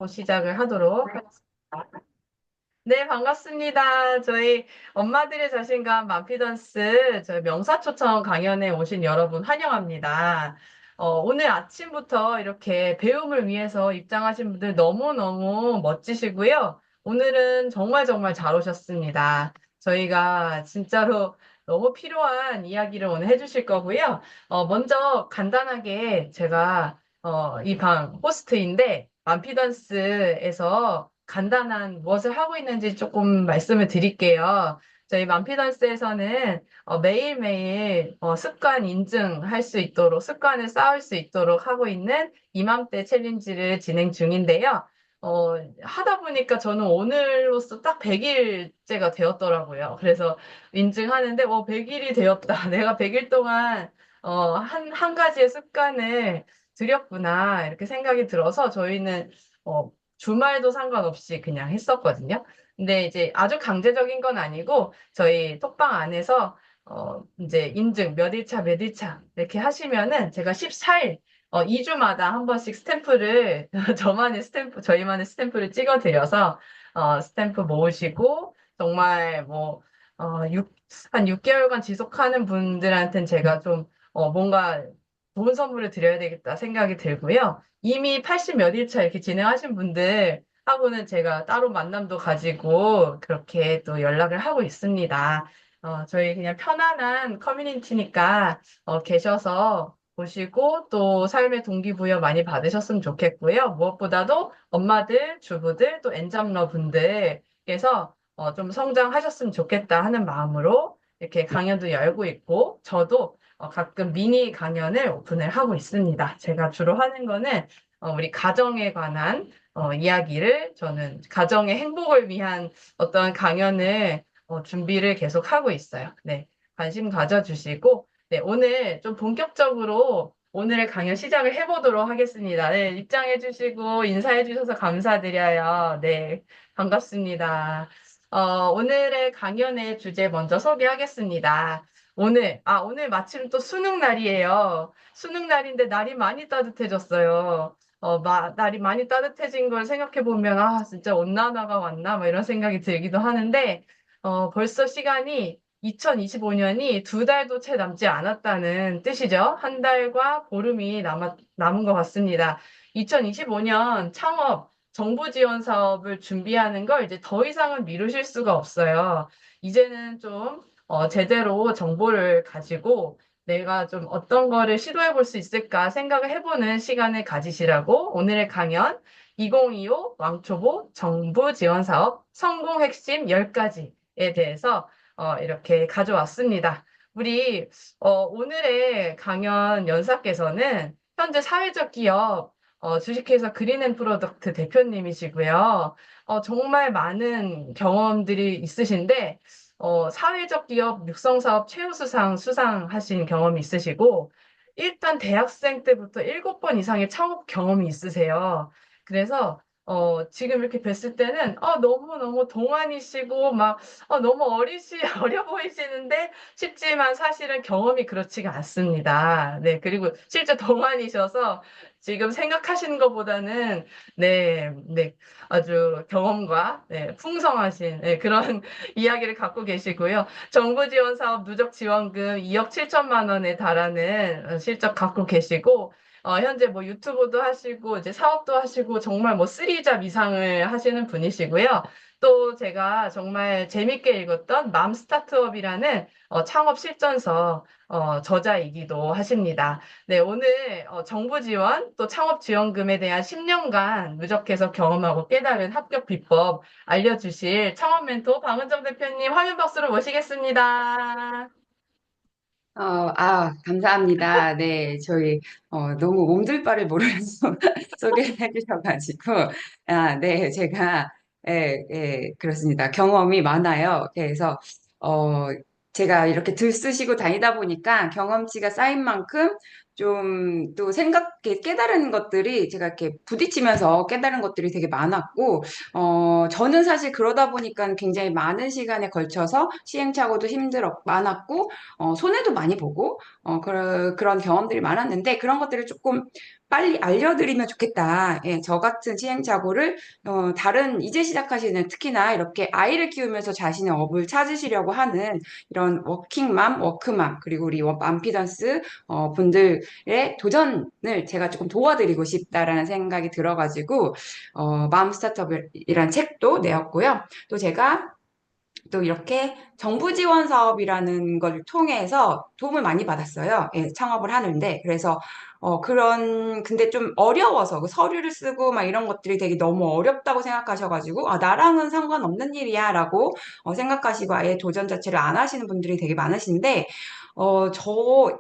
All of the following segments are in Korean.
시작을 하도록 하겠습니다. 네, 반갑습니다. 저희 엄마들의 자신감 만피던스 저희 명사초청 강연에 오신 여러분 환영합니다. 오늘 아침부터 이렇게 배움을 위해서 입장하신 분들 너무너무 멋지시고요. 오늘은 정말 정말 잘 오셨습니다. 저희가 진짜로 너무 필요한 이야기를 오늘 해주실 거고요. 먼저 간단하게 제가 이 방 호스트인데 만피던스에서 간단한 무엇을 하고 있는지 조금 말씀을 드릴게요. 저희 만피던스에서는 매일매일 습관 인증할 수 있도록, 습관을 쌓을 수 있도록 하고 있는 이맘때 챌린지를 진행 중인데요. 어, 하다 보니까 저는 오늘로써 딱 100일째가 되었더라고요. 그래서 인증하는데, 100일이 되었다. 내가 100일 동안 한 가지의 습관을 들였구나. 이렇게 생각이 들어서 저희는 어, 주말도 상관없이 그냥 했었거든요. 근데 이제 아주 강제적인 건 아니고 저희 톡방 안에서 이제 인증 몇 일차 몇 일차 이렇게 하시면은 제가 14일 2주마다 한 번씩 스탬프를 저희만의 스탬프를 찍어 드려서 스탬프 모으시고 정말 뭐 한 6개월간 지속하는 분들한테는 제가 좀 뭔가 좋은 선물을 드려야 되겠다 생각이 들고요. 이미 80 몇 일차 이렇게 진행하신 분들 하고는 제가 따로 만남도 가지고 그렇게 또 연락을 하고 있습니다. 저희 그냥 편안한 커뮤니티니까 계셔서 보시고 또 삶의 동기부여 많이 받으셨으면 좋겠고요. 무엇보다도 엄마들, 주부들, 또 엔잡러 분들께서 좀 성장하셨으면 좋겠다 하는 마음으로 이렇게 강연도 열고 있고 저도 가끔 미니 강연을 오픈을 하고 있습니다. 제가 주로 하는 거는 우리 가정에 관한 이야기를 저는 가정의 행복을 위한 어떤 강연을 준비를 계속 하고 있어요. 네, 관심 가져주시고 네, 오늘 좀 본격적으로 오늘의 강연 시작을 해보도록 하겠습니다. 네, 입장해주시고 인사해주셔서 감사드려요. 네, 반갑습니다. 오늘의 강연의 주제 먼저 소개하겠습니다. 오늘 마침 또 수능 날이에요. 수능 날인데 날이 많이 따뜻해졌어요. 날이 많이 따뜻해진 걸 생각해보면, 진짜 온난화가 왔나? 뭐 이런 생각이 들기도 하는데, 벌써 시간이 2025년이 2달도 채 남지 않았다는 뜻이죠. 한 달과 보름이 남은 것 같습니다. 2025년 창업, 정부 지원 사업을 준비하는 걸 이제 더 이상은 미루실 수가 없어요. 이제는 좀 제대로 정보를 가지고 내가 좀 어떤 거를 시도해 볼 수 있을까 생각을 해보는 시간을 가지시라고 오늘의 강연 2025 왕초보 정부 지원 사업 성공 핵심 10가지에 대해서 이렇게 가져왔습니다. 우리 오늘의 강연 연사께서는 현재 사회적 기업 주식회사 그린앤프로덕트 대표님이시고요. 정말 많은 경험들이 있으신데 사회적 기업 육성사업 최우수상 수상하신 경험이 있으시고, 일단 대학생 때부터 7번 이상의 창업 경험이 있으세요. 그래서, 지금 이렇게 뵀을 때는, 너무너무 동안이시고, 너무 어려 보이시는데, 쉽지만 사실은 경험이 그렇지가 않습니다. 네, 그리고 실제 동안이셔서 지금 생각하시는 것보다는, 네, 네, 아주 경험과, 네, 풍성하신, 네, 그런 이야기를 갖고 계시고요. 정부 지원 사업 누적 지원금 2억 7천만 원에 달하는 실적 갖고 계시고, 현재 뭐 유튜브도 하시고, 이제 사업도 하시고, 정말 뭐 쓰리잡 이상을 하시는 분이시고요. 또 제가 정말 재밌게 읽었던 맘 스타트업이라는 창업 실전서 저자이기도 하십니다. 네, 오늘 정부 지원 또 창업 지원금에 대한 10년간 누적해서 경험하고 깨달은 합격 비법 알려주실 창업 멘토 방은정 대표님 화면 박수로 모시겠습니다. 감사합니다. 네, 너무 몸둘 바를 모르면서 소개를 해주셔가지고, 네, 제가, 그렇습니다. 경험이 많아요. 그래서, 어, 제가 이렇게 들쑤시고 다니다 보니까 경험치가 쌓인 만큼 좀 또 깨달은 것들이 제가 이렇게 부딪히면서 깨달은 것들이 되게 많았고, 저는 사실 그러다 보니까 굉장히 많은 시간에 걸쳐서 시행착오도 많았고, 손해도 많이 보고, 그런 경험들이 많았는데, 그런 것들을 조금 빨리 알려드리면 좋겠다. 예, 저 같은 시행착오를 다른 이제 시작하시는 특히나 이렇게 아이를 키우면서 자신의 업을 찾으시려고 하는 이런 워킹맘, 워크맘 그리고 우리 맘피던스 분들의 도전을 제가 조금 도와드리고 싶다라는 생각이 들어가지고 맘 스타트업이란 책도 내었고요. 또 제가 또 이렇게 정부 지원 사업이라는 걸 통해서 도움을 많이 받았어요. 예, 창업을 하는데. 그래서, 근데 좀 어려워서 그 서류를 쓰고 막 이런 것들이 되게 너무 어렵다고 생각하셔가지고, 아, 나랑은 상관없는 일이야 라고 생각하시고 아예 도전 자체를 안 하시는 분들이 되게 많으신데,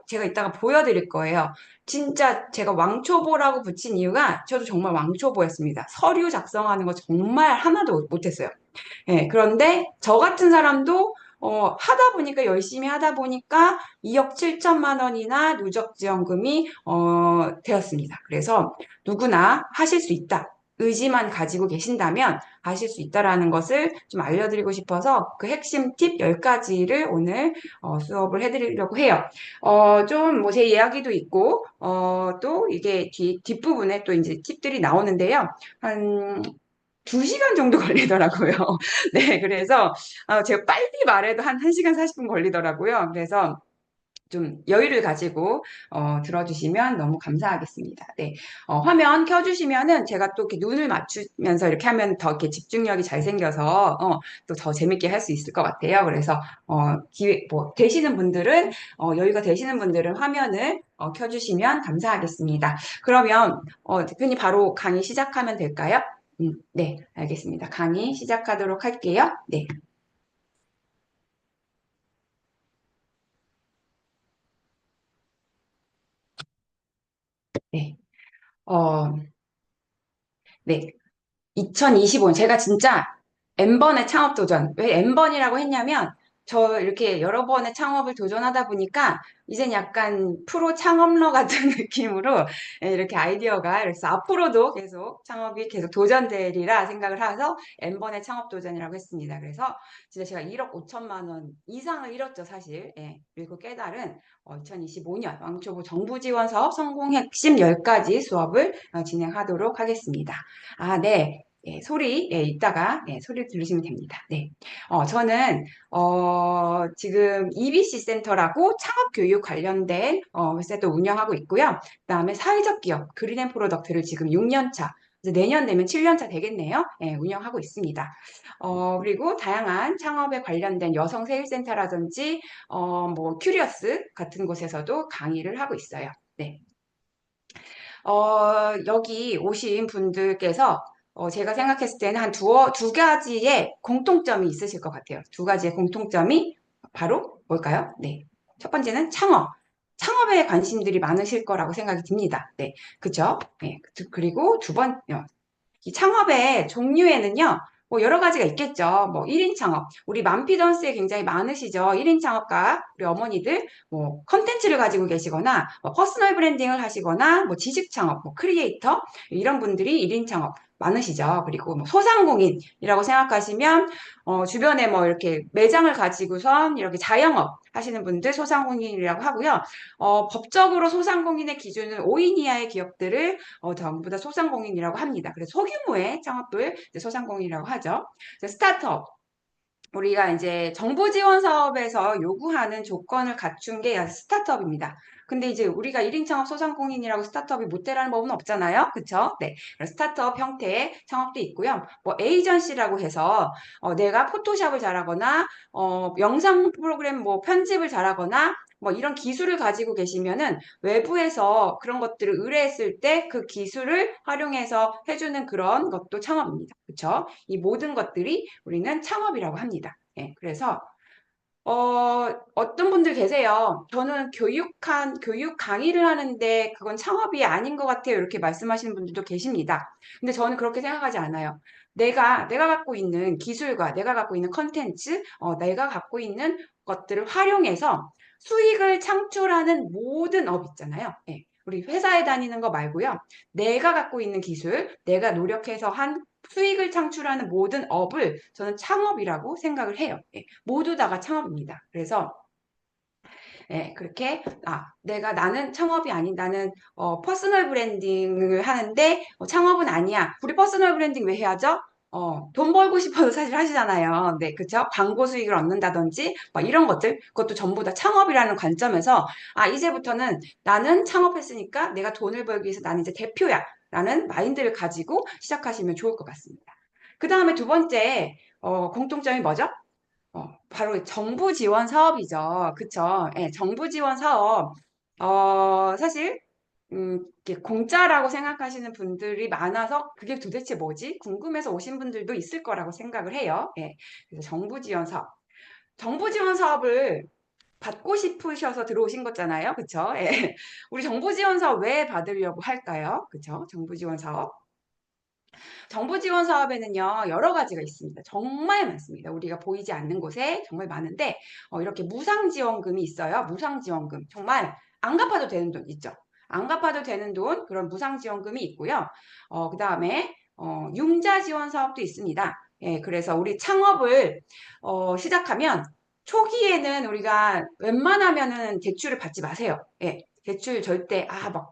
제가 이따가 보여드릴 거예요. 진짜 제가 왕초보라고 붙인 이유가 저도 정말 왕초보였습니다. 서류 작성하는 거 정말 하나도 못했어요. 예, 그런데 저 같은 사람도 하다 보니까 열심히 하다 보니까 2억 7천만 원이나 누적 지원금이 되었습니다. 그래서 누구나 하실 수 있다. 의지만 가지고 계신다면 하실 수 있다라는 것을 좀 알려드리고 싶어서 그 핵심 팁 10가지를 오늘 수업을 해드리려고 해요. 좀 뭐 제 이야기도 있고, 또 이게 뒷부분에 또 이제 팁들이 나오는데요. 한 2시간 정도 걸리더라고요. 네, 그래서 제가 빨리 말해도 한 1시간 40분 걸리더라고요. 그래서 좀 여유를 가지고 들어주시면 너무 감사하겠습니다. 네, 화면 켜주시면은 제가 또 이렇게 눈을 맞추면서 이렇게 하면 더 이렇게 집중력이 잘 생겨서 또 더 재밌게 할 수 있을 것 같아요. 그래서 되시는 분들은 여유가 되시는 분들은 화면을 켜주시면 감사하겠습니다. 그러면 대표님 바로 강의 시작하면 될까요? 네, 알겠습니다. 강의 시작하도록 할게요. 네, 네. 어, 네. 2025년 제가 진짜 N번의 창업 도전. 왜 N번이라고 했냐면 저 이렇게 여러 번의 창업을 도전하다 보니까 이젠 약간 프로 창업러 같은 느낌으로 이렇게 아이디어가 그래서 앞으로도 계속 창업이 계속 도전되리라 생각을 해서 N번의 창업 도전이라고 했습니다. 그래서 진짜 제가 1억 5천만 원 이상을 잃었죠, 사실. 예. 그리고 깨달은 2025년 왕초보 정부 지원 사업 성공 핵심 10가지 수업을 진행하도록 하겠습니다. 아, 네. 예, 소리, 예, 이따가, 예, 소리 들으시면 됩니다. 네. 저는, 지금 EBC 센터라고 창업교육 관련된, 회사도 운영하고 있고요. 그 다음에 사회적 기업, 그린앤 프로덕트를 지금 6년 차, 이제 내년 되면 7년 차 되겠네요. 예, 운영하고 있습니다. 그리고 다양한 창업에 관련된 여성 세일센터라든지, 큐리어스 같은 곳에서도 강의를 하고 있어요. 네. 여기 오신 분들께서 제가 생각했을 때는 한 두 가지의 공통점이 있으실 것 같아요. 두 가지의 공통점이 바로 뭘까요? 네. 첫 번째는 창업. 창업에 관심들이 많으실 거라고 생각이 듭니다. 네. 그쵸? 네. 그리고 이 창업의 종류에는요, 뭐 여러 가지가 있겠죠. 뭐 1인 창업. 우리 맘피던스에 굉장히 많으시죠. 1인 창업가, 우리 어머니들, 뭐 컨텐츠를 가지고 계시거나, 뭐 퍼스널 브랜딩을 하시거나, 뭐 지식 창업, 뭐 크리에이터, 이런 분들이 1인 창업 많으시죠. 그리고 뭐 소상공인이라고 생각하시면, 주변에 뭐 이렇게 매장을 가지고선 이렇게 자영업 하시는 분들 소상공인이라고 하고요. 법적으로 소상공인의 기준은 5인 이하의 기업들을 전부 다 소상공인이라고 합니다. 그래서 소규모의 창업을 이제 소상공인이라고 하죠. 이제 스타트업. 우리가 이제 정부 지원 사업에서 요구하는 조건을 갖춘 게 스타트업입니다. 근데 이제 우리가 1인 창업 소상공인이라고 스타트업이 못 되라는 법은 없잖아요. 그쵸? 네. 그래서 스타트업 형태의 창업도 있고요. 뭐 에이전시라고 해서 내가 포토샵을 잘하거나 영상 프로그램 뭐 편집을 잘하거나 뭐 이런 기술을 가지고 계시면은 외부에서 그런 것들을 의뢰했을 때 그 기술을 활용해서 해주는 그런 것도 창업입니다. 그쵸? 이 모든 것들이 우리는 창업이라고 합니다. 예, 그래서 어떤 분들 계세요. 저는 교육 강의를 하는데 그건 창업이 아닌 것 같아요. 이렇게 말씀하시는 분들도 계십니다. 근데 저는 그렇게 생각하지 않아요. 내가 갖고 있는 기술과 내가 갖고 있는 컨텐츠, 내가 갖고 있는 것들을 활용해서 수익을 창출하는 모든 업 있잖아요. 예. 우리 회사에 다니는 거 말고요. 내가 갖고 있는 기술, 내가 노력해서 한 수익을 창출하는 모든 업을 저는 창업이라고 생각을 해요. 예. 모두 다가 창업입니다. 그래서 예, 그렇게, 나는 창업이 아닌, 나는, 퍼스널 브랜딩을 하는데, 창업은 아니야. 우리 퍼스널 브랜딩 왜 해야죠? 돈 벌고 싶어서 사실 하시잖아요. 네, 그쵸? 광고 수익을 얻는다든지, 막 이런 것들, 그것도 전부 다 창업이라는 관점에서, 이제부터는 나는 창업했으니까 내가 돈을 벌기 위해서 나는 이제 대표야. 라는 마인드를 가지고 시작하시면 좋을 것 같습니다. 그 다음에 두 번째, 공통점이 뭐죠? 바로 정부 지원 사업이죠. 그쵸? 예, 정부 지원 사업. 사실, 이게 공짜라고 생각하시는 분들이 많아서 그게 도대체 뭐지? 궁금해서 오신 분들도 있을 거라고 생각을 해요. 예, 그래서 정부 지원 사업. 정부 지원 사업을 받고 싶으셔서 들어오신 거잖아요. 그쵸? 예. 우리 정부 지원 사업 왜 받으려고 할까요? 그쵸? 정부 지원 사업. 정부 지원 사업에는요, 여러 가지가 있습니다. 정말 많습니다. 우리가 보이지 않는 곳에 정말 많은데, 이렇게 무상지원금이 있어요. 무상지원금. 정말 안 갚아도 되는 돈 있죠. 안 갚아도 되는 돈, 그런 무상지원금이 있고요. 그 다음에, 융자 지원 사업도 있습니다. 예, 그래서 우리 창업을, 시작하면 초기에는 우리가 웬만하면은 대출을 받지 마세요. 예. 대출 절대, 막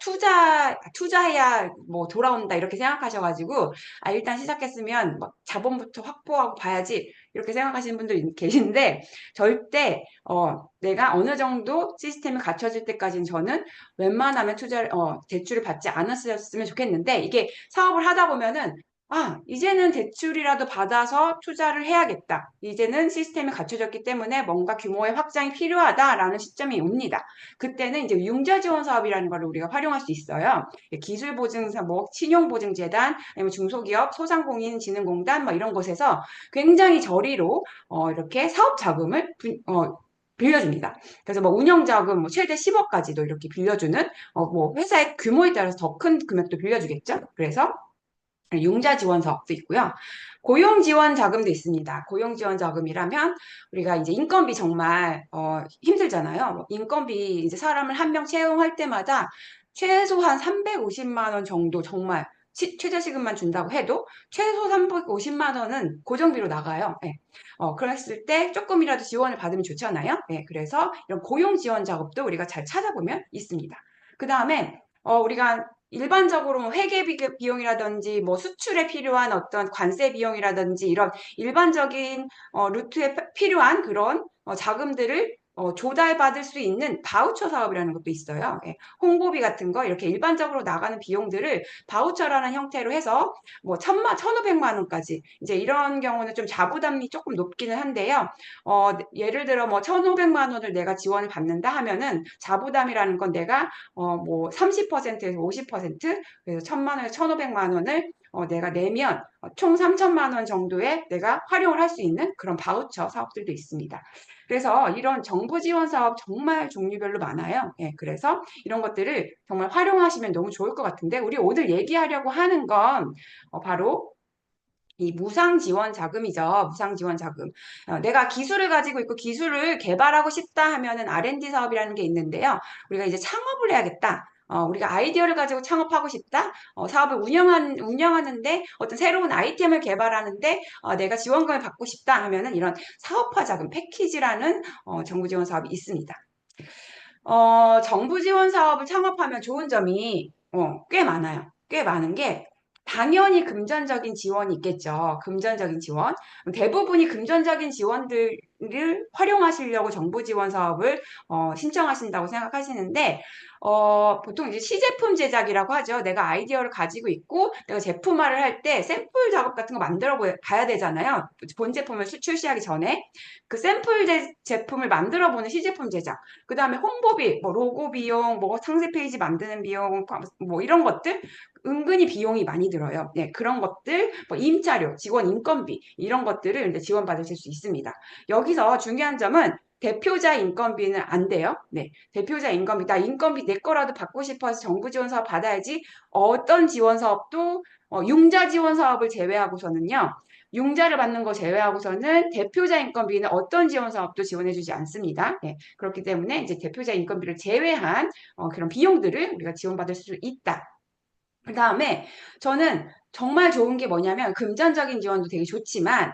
투자해야 뭐 돌아온다, 이렇게 생각하셔가지고, 일단 시작했으면 막 자본부터 확보하고 봐야지 이렇게 생각하시는 분들 계신데 절대 내가 어느 정도 시스템이 갖춰질 때까지는 저는 웬만하면 대출을 받지 않았으면 좋겠는데 이게 사업을 하다 보면은 이제는 대출이라도 받아서 투자를 해야겠다. 이제는 시스템이 갖춰졌기 때문에 뭔가 규모의 확장이 필요하다라는 시점이 옵니다. 그때는 이제 융자 지원 사업이라는 걸 우리가 활용할 수 있어요. 기술보증사, 신용보증재단, 아니면 중소기업, 소상공인진흥공단, 뭐 이런 곳에서 굉장히 저리로, 이렇게 사업 자금을 빌려줍니다. 그래서 뭐 운영자금 최대 10억까지도 이렇게 빌려주는, 뭐 회사의 규모에 따라서 더 큰 금액도 빌려주겠죠. 그래서 융자 지원 사업도 있고요. 고용 지원 자금도 있습니다. 고용 지원 자금이라면 우리가 이제 인건비 정말 힘들잖아요. 인건비 이제 사람을 한 명 채용할 때마다 최소한 350만 원 정도 정말 최저시급만 준다고 해도 최소 350만 원은 고정비로 나가요. 예. 그랬을 때 조금이라도 지원을 받으면 좋잖아요. 예. 그래서 이런 고용 지원 작업도 우리가 잘 찾아보면 있습니다. 그 다음에 우리가 일반적으로 뭐 회계 비용이라든지 뭐 수출에 필요한 어떤 관세 비용이라든지 이런 일반적인 루트에 필요한 그런 자금들을 조달받을 수 있는 바우처 사업이라는 것도 있어요. 예, 홍보비 같은 거 이렇게 일반적으로 나가는 비용들을 바우처라는 형태로 해서 뭐 1,500만 원까지 이제 이런 경우는 좀 자부담이 조금 높기는 한데요. 예를 들어 뭐 1,500만 원을 내가 지원을 받는다 하면은 자부담이라는 건 내가 뭐 30%에서 50% 그래서 1,000만 원에서 1,500만 원을 내가 내면 총 3,000만 원 정도의 내가 활용을 할 수 있는 그런 바우처 사업들도 있습니다. 그래서 이런 정부 지원 사업 정말 종류별로 많아요. 예, 그래서 이런 것들을 정말 활용하시면 너무 좋을 것 같은데 우리 오늘 얘기하려고 하는 건 바로 이 무상 지원 자금이죠. 무상 지원 자금. 내가 기술을 가지고 있고 기술을 개발하고 싶다 하면은 R&D 사업이라는 게 있는데요. 우리가 이제 창업을 해야겠다. 우리가 아이디어를 가지고 창업하고 싶다. 사업을 운영하는데 어떤 새로운 아이템을 개발하는데 내가 지원금을 받고 싶다 하면은 이런 사업화 자금 패키지라는 정부 지원 사업이 있습니다. 정부 지원 사업을 창업하면 좋은 점이 꽤 많아요. 꽤 많은 게 당연히 금전적인 지원이 있겠죠. 금전적인 지원. 대부분이 금전적인 지원들을 활용하시려고 정부 지원 사업을 신청하신다고 생각하시는데 보통 이제 시제품 제작이라고 하죠. 내가 아이디어를 가지고 있고 내가 제품화를 할 때 샘플 작업 같은 거 만들어 봐야 되잖아요. 본 제품을 출시하기 전에 그 샘플 제품을 만들어 보는 시제품 제작. 그 다음에 홍보비, 뭐 로고 비용, 뭐 상세 페이지 만드는 비용, 뭐 이런 것들 은근히 비용이 많이 들어요. 네, 그런 것들, 뭐 임차료, 직원 인건비 이런 것들을 이제 지원받으실 수 있습니다. 여기서 중요한 점은 대표자 인건비는 안 돼요. 네, 대표자 인건비, 나 인건비 내 거라도 받고 싶어서 정부 지원 사업 받아야지. 어떤 지원 사업도 융자 지원 사업을 제외하고서는요. 융자를 받는 거 제외하고서는 대표자 인건비는 어떤 지원 사업도 지원해주지 않습니다. 네, 그렇기 때문에 이제 대표자 인건비를 제외한 그런 비용들을 우리가 지원받을 수 있다. 그 다음에 저는 정말 좋은 게 뭐냐면 금전적인 지원도 되게 좋지만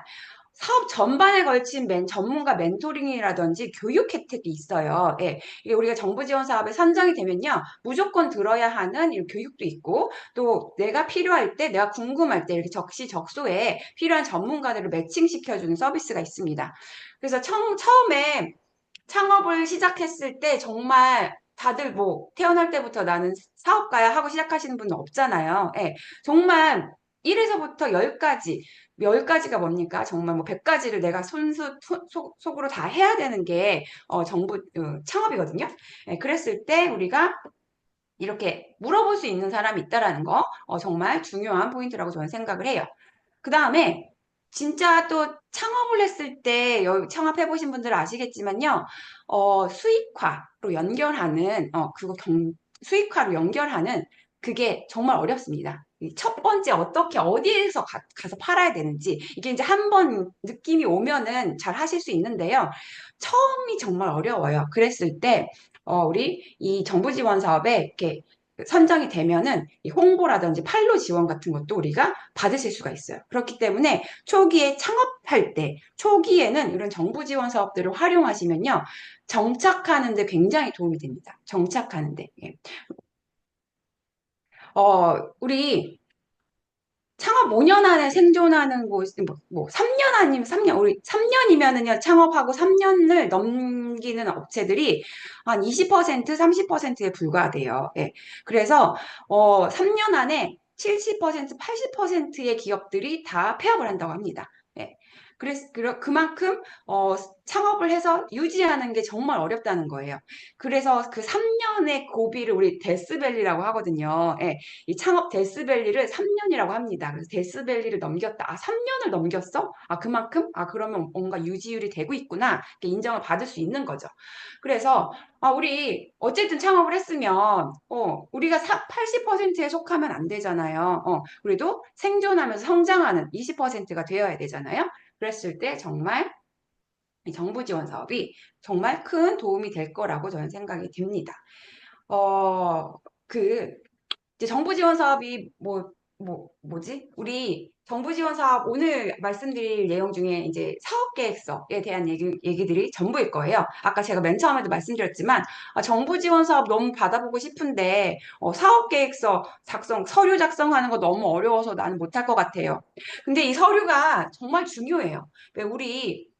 사업 전반에 걸친 전문가 멘토링이라든지 교육 혜택이 있어요. 예, 이게 우리가 정부 지원 사업에 선정이 되면요, 무조건 들어야 하는 이런 교육도 있고, 또 내가 필요할 때, 내가 궁금할 때 이렇게 적시적소에 필요한 전문가들을 매칭시켜주는 서비스가 있습니다. 그래서 처음에 창업을 시작했을 때 정말 다들 뭐 태어날 때부터 나는 사업가야 하고 시작하시는 분은 없잖아요. 예, 정말 1에서부터 10까지, 10가지가 뭡니까? 정말 뭐 100가지를 내가 속으로 다 해야 되는 게 창업이거든요. 예, 그랬을 때 우리가 이렇게 물어볼 수 있는 사람이 있다라는 거 정말 중요한 포인트라고 저는 생각을 해요. 그 다음에 진짜 또 창업을 했을 때 창업해 보신 분들은 아시겠지만요. 수익화로 연결하는 수익화로 연결하는 그게 정말 어렵습니다. 이 첫 번째 어떻게 어디에서 가서 팔아야 되는지 이게 이제 한 번 느낌이 오면은 잘 하실 수 있는데요. 처음이 정말 어려워요. 그랬을 때 우리 이 정부 지원 사업에 이렇게 선정이 되면은 이 홍보라든지 판로 지원 같은 것도 우리가 받으실 수가 있어요. 그렇기 때문에 초기에 창업할 때, 초기에는 이런 정부 지원 사업들을 활용하시면요, 정착하는 데 굉장히 도움이 됩니다. 정착하는 데. 예. 우리 창업 5년 안에 생존하는 곳이 3년 아니면 3년, 우리 3년이면은요, 창업하고 3년을 넘기는 업체들이 한 20%, 30%에 불과하대요. 예. 그래서, 3년 안에 70%, 80%의 기업들이 다 폐업을 한다고 합니다. 예. 그만큼, 창업을 해서 유지하는 게 정말 어렵다는 거예요. 그래서 그 3년의 고비를 우리 데스밸리라고 하거든요. 예. 이 창업 데스밸리를 3년이라고 합니다. 그래서 데스밸리를 넘겼다. 아, 3년을 넘겼어? 아, 그만큼? 아, 그러면 뭔가 유지율이 되고 있구나. 이렇게 인정을 받을 수 있는 거죠. 그래서, 우리, 어쨌든 창업을 했으면, 우리가 80%에 속하면 안 되잖아요. 그래도 생존하면서 성장하는 20%가 되어야 되잖아요. 그랬을 때 정말 이 정부 지원 사업이 정말 큰 도움이 될 거라고 저는 생각이 듭니다. 어, 그, 이제 정부 지원 사업이 뭐지? 우리 정부 지원 사업 오늘 말씀드릴 내용 중에 이제 사업 계획서에 대한 얘기들이 전부일 거예요. 아까 제가 맨 처음에도 말씀드렸지만, 정부 지원 사업 너무 받아보고 싶은데, 사업 계획서 서류 작성하는 거 너무 어려워서 나는 못할 것 같아요. 근데 이 서류가 정말 중요해요. 왜 우리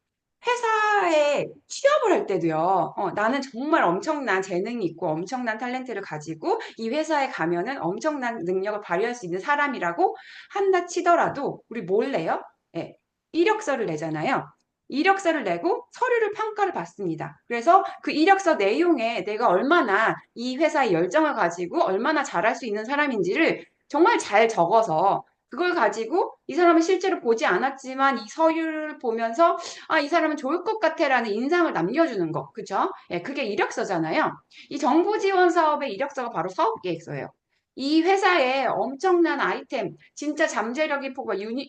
회사에 취업을 할 때도요, 나는 정말 엄청난 재능이 있고 엄청난 탤런트를 가지고 이 회사에 가면은 엄청난 능력을 발휘할 수 있는 사람이라고 한다 치더라도 우리 뭘 내요? 예, 이력서를 내잖아요. 이력서를 내고 서류를 평가를 받습니다. 그래서 그 이력서 내용에 내가 얼마나 이 회사에 열정을 가지고 얼마나 잘할 수 있는 사람인지를 정말 잘 적어서 그걸 가지고 이 사람을 실제로 보지 않았지만 이 서류를 보면서 이 사람은 좋을 것 같아라는 인상을 남겨주는 거. 그죠? 예, 그게 이력서잖아요. 이 정부 지원 사업의 이력서가 바로 사업 계획서예요. 이 회사에 엄청난 아이템, 진짜 잠재력이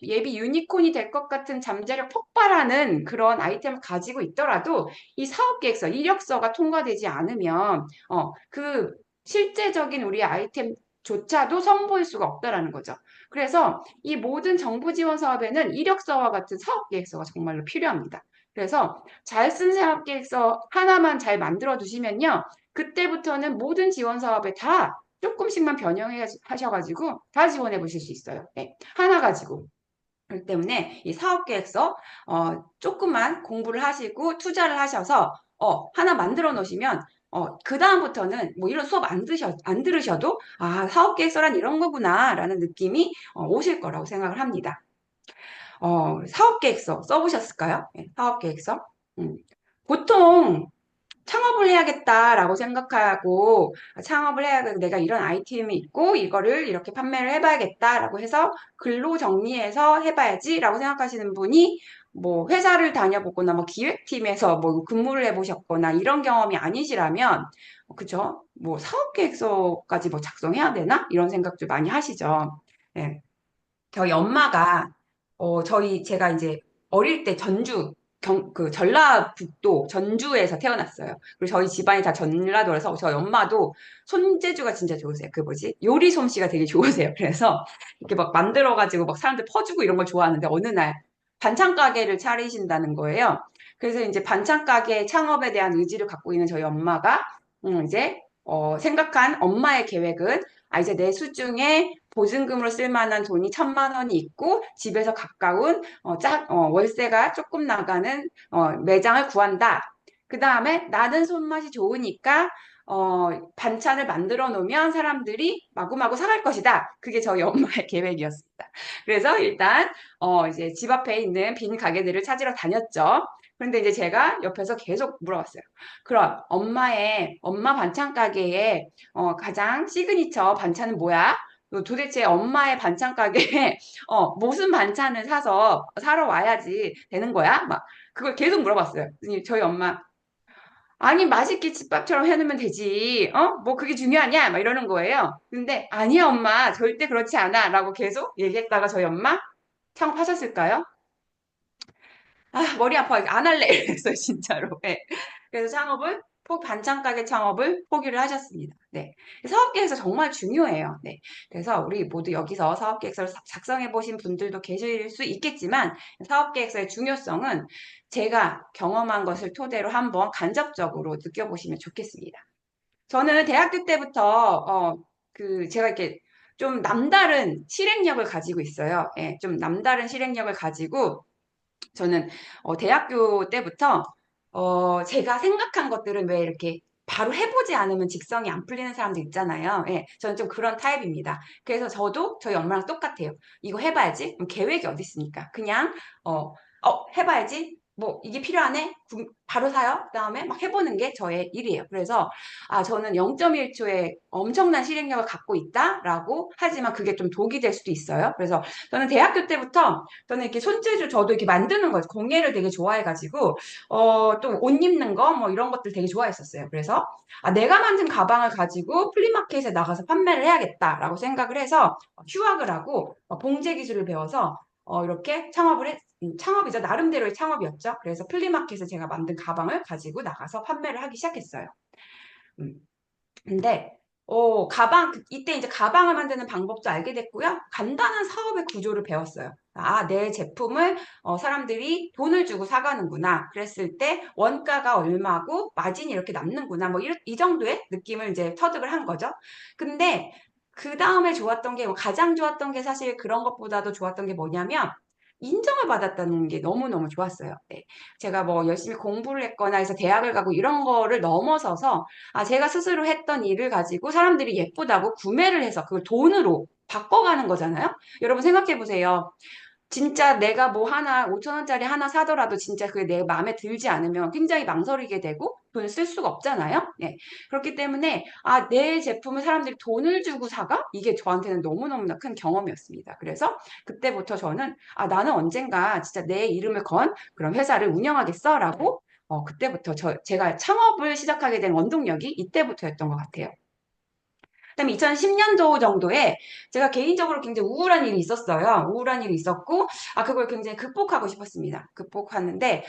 예비 유니콘이 될 것 같은 잠재력 폭발하는 그런 아이템을 가지고 있더라도 이 사업 계획서, 이력서가 통과되지 않으면, 그 실제적인 우리 아이템조차도 선보일 수가 없다라는 거죠. 그래서 이 모든 정부 지원 사업에는 이력서와 같은 사업 계획서가 정말로 필요합니다. 그래서 잘 쓴 사업 계획서 하나만 잘 만들어 두시면요. 그때부터는 모든 지원 사업에 다 조금씩만 변형해 하셔가지고 다 지원해 보실 수 있어요. 네, 하나 가지고. 그렇기 때문에 이 사업 계획서 조금만 공부를 하시고 투자를 하셔서 하나 만들어 놓으시면 그 다음부터는 뭐 이런 수업 안 들으셔도 사업 계획서란 이런 거구나라는 느낌이 오실 거라고 생각을 합니다. 사업 계획서 써보셨을까요? 네, 사업 계획서. 보통 창업을 해야겠다라고 생각하고 창업을 해야 내가 이런 아이템이 있고 이거를 이렇게 판매를 해봐야겠다라고 해서 글로 정리해서 해봐야지라고 생각하시는 분이 뭐 회사를 다녀보거나 뭐 기획팀에서 뭐 근무를 해보셨거나 이런 경험이 아니시라면 그죠? 뭐 사업계획서까지 뭐 작성해야 되나? 이런 생각들 많이 하시죠. 예. 저희 엄마가 제가 이제 어릴 때 그 전라북도 전주에서 태어났어요. 그리고 저희 집안이 다 전라도라서 저희 엄마도 손재주가 진짜 좋으세요. 그 뭐지? 요리 솜씨가 되게 좋으세요. 그래서 이렇게 막 만들어가지고 막 사람들 퍼주고 이런 걸 좋아하는데 어느 날 반찬 가게를 차리신다는 거예요. 그래서 이제 반찬 가게 창업에 대한 의지를 갖고 있는 저희 엄마가 이제 생각한 엄마의 계획은 이제 내 수중에 보증금으로 쓸 만한 돈이 1,000만 원이 있고 집에서 가까운 월세가 조금 나가는 매장을 구한다. 그 다음에 나는 손맛이 좋으니까 반찬을 만들어 놓으면 사람들이 마구마구 사갈 것이다. 그게 저희 엄마의 계획이었습니다. 그래서 일단 이제 집 앞에 있는 빈 가게들을 찾으러 다녔죠. 그런데 이제 제가 옆에서 계속 물어봤어요. 그럼 엄마 반찬 가게에 가장 시그니처 반찬은 뭐야? 도대체 엄마의 반찬 가게에 무슨 반찬을 사러 와야지 되는 거야? 막 그걸 계속 물어봤어요. 그랬더니 저희 엄마 아니, 맛있게 집밥처럼 해놓으면 되지. 뭐 그게 중요하냐? 막 이러는 거예요. 근데 아니야, 엄마. 절대 그렇지 않아. 라고 계속 얘기했다가 저희 엄마 창업하셨을까요? 아, 머리 아파. 안 할래. 이랬어요, 진짜로. 네. 그래서 반찬 가게 창업을 포기를 하셨습니다. 네. 사업 계획서 정말 중요해요. 네. 그래서 우리 모두 여기서 사업 계획서를 작성해 보신 분들도 계실 수 있겠지만 사업 계획서의 중요성은 제가 경험한 것을 토대로 한번 간접적으로 느껴보시면 좋겠습니다. 저는 대학교 때부터 제가 이렇게 좀 남다른 실행력을 가지고 있어요. 예, 좀 남다른 실행력을 가지고 저는 대학교 때부터 제가 생각한 것들은 왜 이렇게 바로 해보지 않으면 직성이 안 풀리는 사람들 있잖아요. 예, 저는 좀 그런 타입입니다. 그래서 저도 저희 엄마랑 똑같아요. 이거 해봐야지. 그럼 계획이 어디 있습니까? 그냥 해봐야지. 뭐 이게 필요하네? 바로 사요. 그다음에 막 해보는 게 저의 일이에요. 그래서 저는 0.1초에 엄청난 실행력을 갖고 있다라고 하지만 그게 좀 독이 될 수도 있어요. 그래서 저는 대학교 때부터 저는 이렇게 손재주 저도 이렇게 만드는 거예요. 공예를 되게 좋아해가지고 또 옷 입는 거 뭐 이런 것들 되게 좋아했었어요. 그래서 내가 만든 가방을 가지고 플리마켓에 나가서 판매를 해야겠다라고 생각을 해서 휴학을 하고 봉제 기술을 배워서 이렇게 창업이죠. 나름대로의 창업이었죠. 그래서 플리마켓에 제가 만든 가방을 가지고 나가서 판매를 하기 시작했어요. 음. 근데 이때 이제 가방을 만드는 방법도 알게 됐고요. 간단한 사업의 구조를 배웠어요. 내 제품을 사람들이 돈을 주고 사가는구나. 그랬을 때 원가가 얼마고 마진이 이렇게 남는구나. 뭐 이 정도의 느낌을 이제 터득을 한 거죠. 근데 그 다음에 좋았던 게 가장 좋았던 게 사실 그런 것보다도 좋았던 게 뭐냐면 인정을 받았다는 게 너무너무 좋았어요. 네. 제가 뭐 열심히 공부를 했거나 해서 대학을 가고 이런 거를 넘어서서 제가 스스로 했던 일을 가지고 사람들이 예쁘다고 구매를 해서 그걸 돈으로 바꿔가는 거잖아요. 여러분 생각해 보세요. 진짜 내가 뭐 하나 5천 원짜리 하나 사더라도 진짜 그게 내 마음에 들지 않으면 굉장히 망설이게 되고 돈을 쓸 수가 없잖아요. 네. 그렇기 때문에 내 제품을 사람들이 돈을 주고 사가? 이게 저한테는 너무너무나 큰 경험이었습니다. 그래서 그때부터 저는 나는 언젠가 진짜 내 이름을 건 그런 회사를 운영하겠어라고 그때부터 제가 창업을 시작하게 된 원동력이 이때부터였던 것 같아요. 그다음에 2010년도 정도에 제가 개인적으로 굉장히 우울한 일이 있었어요. 우울한 일이 있었고, 그걸 굉장히 극복하고 싶었습니다. 극복하는데,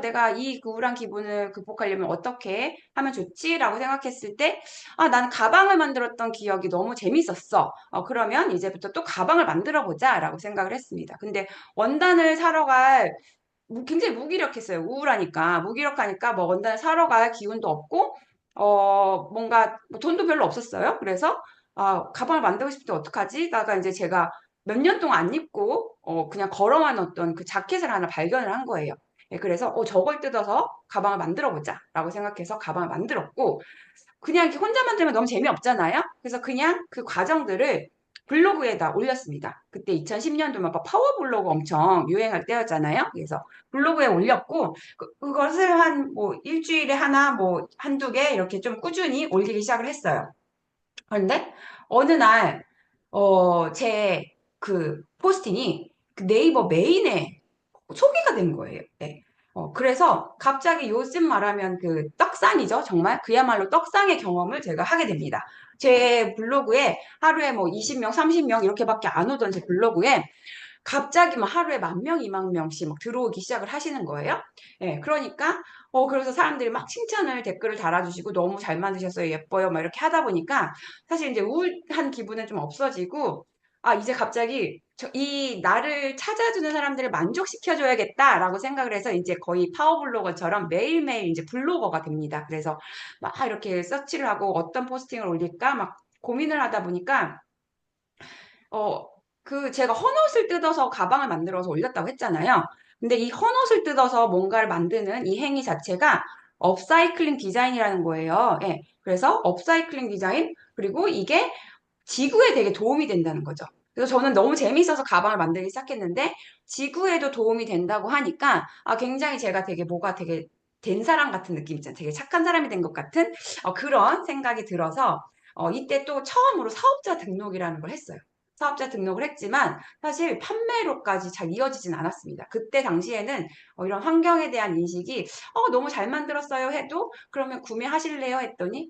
내가 이 우울한 기분을 극복하려면 어떻게 하면 좋지라고 생각했을 때, 나는 가방을 만들었던 기억이 너무 재밌었어. 그러면 이제부터 또 가방을 만들어 보자라고 생각을 했습니다. 근데 원단을 사러 굉장히 무기력했어요. 우울하니까. 무기력하니까 뭐 원단을 사러 갈 기운도 없고, 뭔가 뭐 돈도 별로 없었어요. 그래서, 가방을 만들고 싶을 때 어떡하지? 다가 이제 제가 몇 년 동안 안 입고, 그냥 걸어만 어떤 그 자켓을 하나 발견을 한 거예요. 예, 그래서, 저걸 뜯어서 가방을 만들어 보자. 라고 생각해서 가방을 만들었고, 그냥 이렇게 혼자 만들면 너무 재미없잖아요. 그래서 그냥 그 과정들을 블로그에다 올렸습니다. 그때 2010년도면 파워블로그 엄청 유행할 때였잖아요. 그래서 블로그에 올렸고 그것을 한 뭐 일주일에 하나 뭐 한두 개 이렇게 좀 꾸준히 올리기 시작을 했어요. 그런데 어느 날 제 그 포스팅이 그 네이버 메인에 소개가 된 거예요. 네. 그래서 갑자기 요즘 말하면 그 떡상이죠. 정말 그야말로 떡상의 경험을 제가 하게 됩니다. 제 블로그에 하루에 뭐 20명, 30명 이렇게밖에 안 오던 제 블로그에 갑자기 막 하루에 10,000명, 20,000명씩 막 들어오기 시작을 하시는 거예요. 예, 그러니까, 그래서 사람들이 막 칭찬을 댓글을 달아주시고 너무 잘 만드셨어요. 예뻐요. 막 이렇게 하다 보니까 사실 이제 우울한 기분은 좀 없어지고, 이제 갑자기 이 나를 찾아주는 사람들을 만족시켜줘야겠다라고 생각을 해서 이제 거의 파워블로거처럼 매일매일 이제 블로거가 됩니다. 그래서 막 이렇게 서치를 하고 어떤 포스팅을 올릴까 막 고민을 하다 보니까 어, 제가 헌옷을 뜯어서 가방을 만들어서 올렸다고 했잖아요. 근데 이 헌옷을 뜯어서 뭔가를 만드는 이 행위 자체가 업사이클링 디자인이라는 거예요. 예. 그래서 업사이클링 디자인, 그리고 이게 지구에 되게 도움이 된다는 거죠. 그래서 저는 너무 재미있어서 가방을 만들기 시작했는데, 지구에도 도움이 된다고 하니까, 굉장히 제가 되게 뭐가 되게 된 사람 같은 느낌 있잖아요. 되게 착한 사람이 된 것 같은 그런 생각이 들어서, 이때 또 처음으로 사업자 등록이라는 걸 했어요. 사업자 등록을 했지만 사실 판매로까지 잘 이어지진 않았습니다. 그때 당시에는 이런 환경에 대한 인식이 너무 잘 만들었어요 해도 그러면 구매하실래요 했더니